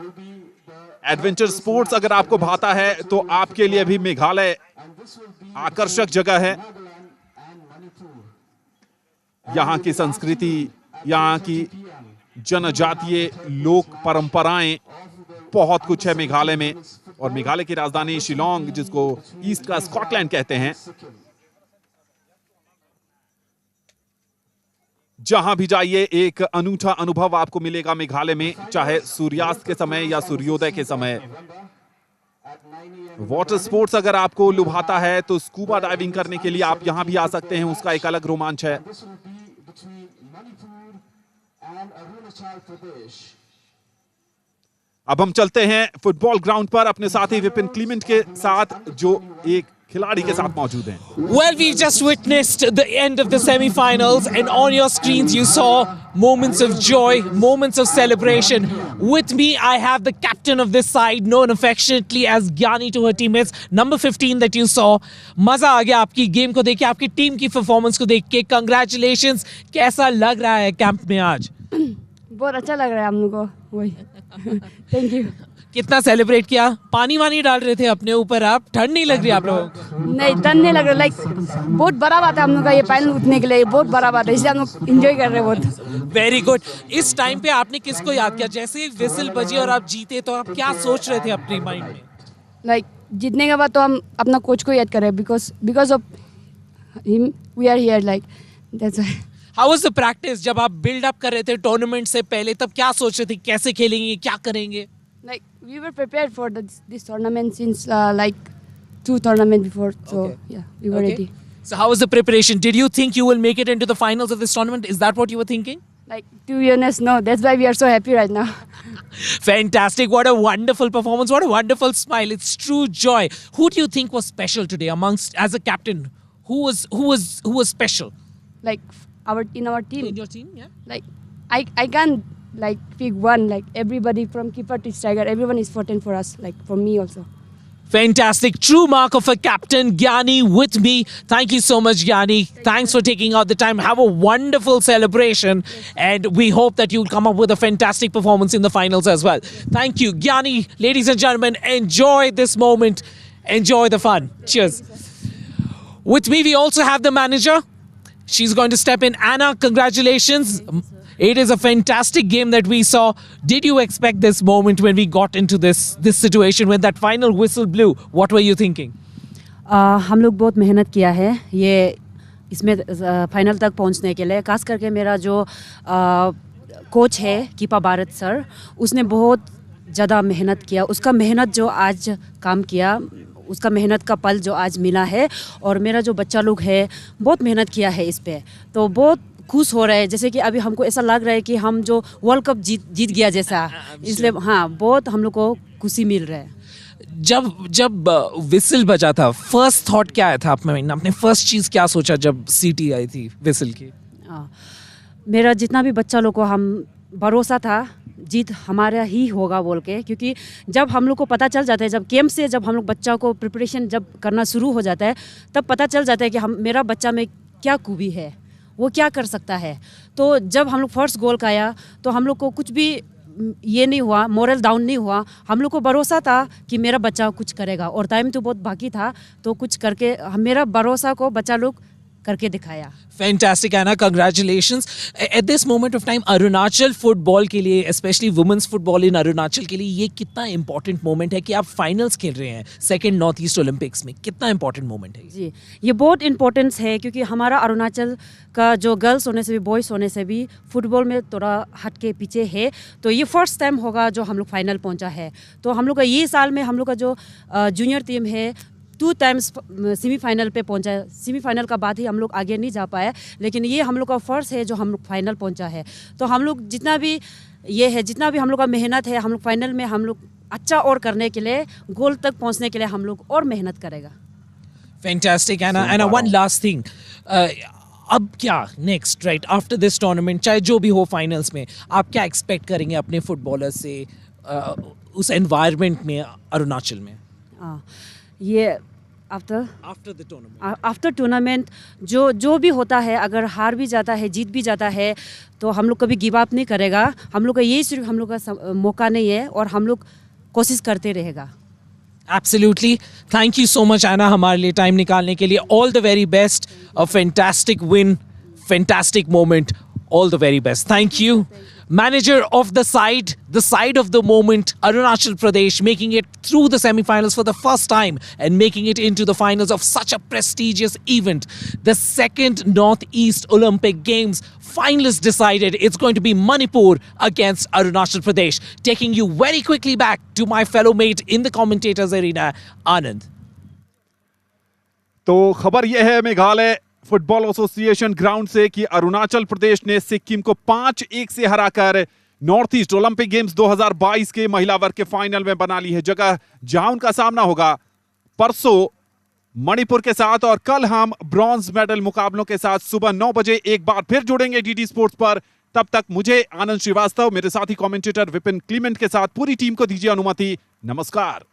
एडवेंचर स्पोर्ट्स अगर आपको भाता है तो आपके लिए भी मेघालय आकर्षक जगह है। यहाँ की संस्कृति, यहाँ की जनजातीय लोक परंपराएं, बहुत कुछ है मेघालय में। और मेघालय की राजधानी शिलोंग, जिसको ईस्ट का स्कॉटलैंड कहते हैं, जहां भी जाइए एक अनूठा अनुभव आपको मिलेगा मेघालय में, चाहे सूर्यास्त के समय या सूर्योदय के समय। वाटर स्पोर्ट्स अगर आपको लुभाता है तो स्कूबा डाइविंग करने के लिए आप यहां भी आ सकते हैं, उसका एक अलग रोमांच है। अब हम चलते हैं फुटबॉल ग्राउंड पर अपने साथी विपिन क्लीमेंट के साथ, जो एक खिलाड़ी के साथ मौजूद हैं। Well, we've just witnessed the end of the semi-finals, and on your screens you saw moments of joy, moments of celebration. With me, I have the captain of this side, known affectionately as Gyani to her teammates, number 15 that you saw. मजा आ गया आपकी game को देख के, आपकी team की performance को देख के। Congratulations! कैसा लग रहा है कैंप में आज? बहुत अच्छा लग रहा है हम लोग को, वही। Thank you. कितना सेलिब्रेट किया? पानी वानी डाल रहे थे अपने ऊपर आप? ठंड नहीं लग रही आप लोगों को? नहीं, ठंड नहीं लग रहा। लाइक बहुत बड़ा बात है हम लोग का ये फाइनल उठने के लिए, बहुत बड़ा बात है, इसलिए हम लोग एंजॉय कर रहे हैं बहुत। Very good. इस टाइम पे आपने किसको याद किया? जैसे ही विसिल बजी और आप जीते, तो आप क्या सोच रहे थे अपने माइंड में? लाइक जीतने के बाद तो हम अपना कोच को याद कर रहे हैं, because of him we are here, like that's why. How was the practice? जब आप बिल्ड अप कर रहे थे टूर्नामेंट से पहले, तब क्या सोच रहे थे, कैसे खेलेंगे, क्या करेंगे? Like we were prepared for this tournament since like 2 tournaments before, so yeah, we were ready. So how was the preparation? Did you think you will make it into the finals of this tournament? Is that what you were thinking? Like, to be honest, no. That's why we are so happy right now. Fantastic. What a wonderful performance. What a wonderful smile. It's true joy. Who do you think was special today amongst, as a captain? Who was special? Like in our team. In your team, yeah? Like I can't like pick one. Like everybody from keeper to striker, everyone is important for us. Like for me also. Fantastic. True mark of a captain. Gyani with me. Thank you so much, Gyani. Thanks for taking out the time. Have a wonderful celebration. And we hope that you'll come up with a fantastic performance in the finals as well. Thank you, Gyani. Ladies and gentlemen, enjoy this moment. Enjoy the fun. Cheers. With me, we also have the manager. She's going to step in. Anna, congratulations. It is a fantastic game that we saw. Did you expect this moment when we got into this situation, when that final whistle blew? What were you thinking? हम लोग बहुत मेहनत किया है ये इसमें final तक पहुंचने के लिए. खास करके मेरा जो कोच है कीपा भारत सर, उसने बहुत ज़्यादा मेहनत किया. उसका मेहनत जो आज काम किया, उसका मेहनत का पल जो आज मिला है. और मेरा जो बच्चा लोग है बहुत मेहनत किया है इस पे, तो बहुत खुश हो रहे हैं. जैसे कि अभी हमको ऐसा लग रहा है कि हम जो वर्ल्ड कप जीत गया जैसा. इसलिए हाँ, बहुत हम लोग को खुशी मिल रहा है. जब विसल बजा था, फर्स्ट थॉट क्या आया था आप में? आपने फर्स्ट चीज़ क्या सोचा जब सीटी आई थी विसल की? मेरा जितना भी बच्चा लोग को हम भरोसा था जीत हमारा ही होगा बोल के, क्योंकि जब हम लोग को पता चल जाता है, जब कैंप से जब हम लोग बच्चा को प्रिपरेशन जब करना शुरू हो जाता है, तब पता चल जाता है कि मेरा बच्चा में क्या खूबी है, वो क्या कर सकता है. तो जब हम लोग फर्स्ट गोल का आया तो हम लोग को कुछ भी ये नहीं हुआ, मोरल डाउन नहीं हुआ. हम लोग को भरोसा था कि मेरा बच्चा कुछ करेगा. और टाइम तो बहुत बाकी था, तो कुछ करके मेरा भरोसा को बच्चा लोग करके दिखाया. Fantastic, Anna. Congratulations. At this moment of time, Arunachal football के लिए, especially women's football in Arunachal के लिए, ये कितना important moment है कि आप finals खेल रहे हैं second North East Olympics में. कितना important moment है जी, ये बहुत importance है, क्योंकि हमारा अरुणाचल का जो गर्ल्स होने से भी बॉयज़ होने से भी फुटबॉल में थोड़ा हट के पीछे है. तो ये फर्स्ट टाइम होगा जो हम लोग फाइनल पहुंचा है. तो हम लोग का ये साल में हम लोग का जो जूनियर टीम है 2 टाइम्स सेमीफाइनल पे पहुंचा है. सेमीफाइनल का बाद ही हम लोग आगे नहीं जा पाए, लेकिन ये हम लोग का फर्स्ट है जो हम लोग फाइनल पहुंचा है. तो हम लोग जितना भी ये है, जितना भी हम लोग का मेहनत है, हम लोग फाइनल में हम लोग अच्छा और करने के लिए, गोल तक पहुंचने के लिए हम लोग और मेहनत करेगा. Fantastic, Anna. Anna, one last thing. अब क्या next, right after this tournament, चाहे जो भी हो फाइनल्स में, आप क्या एक्सपेक्ट करेंगे अपने फुटबॉलर से उस एनवायरनमेंट में अरुणाचल में? ये आफ्टर टूर्नामेंट जो भी होता है, अगर हार भी जाता है, जीत भी जाता है, तो हम लोग कभी गिव अप नहीं करेगा. हम लोग का यही सिर्फ हम लोग का मौका नहीं है, और हम लोग कोशिश करते रहेगा. Absolutely. Thank you so much, Anna, हमारे लिए टाइम निकालने के लिए. All the very best. A fantastic win, fantastic moment. All the very best. Thank you. Manager of the side of the moment, Arunachal Pradesh, making it through the semi-finals for the first time and making it into the finals of such a prestigious event. The second Northeast Olympic Games finalists decided it's going to be Manipur against Arunachal Pradesh. Taking you very quickly back to my fellow mate in the commentators arena, Anand. तो खबर यह है Meghalaya football association ground से कि अरुणाचल प्रदेश ने सिक्किम को 5-1 से हराकर नॉर्थ ईस्ट ओलंपिक गेम्स 2022 के महिला वर्ग के फाइनल में बना ली है जगह, जहां उनका सामना होगा परसों मणिपुर के साथ. और कल हम ब्रॉन्ज मेडल मुकाबलों के साथ सुबह 9 बजे एक बार फिर जुड़ेंगे डीडी स्पोर्ट्स पर. तब तक मुझे आनंद श्रीवास्तव, मेरे साथी कमेंटेटर विपिन क्लीमेंट के साथ पूरी टीम को दीजिए अनुमति. नमस्कार.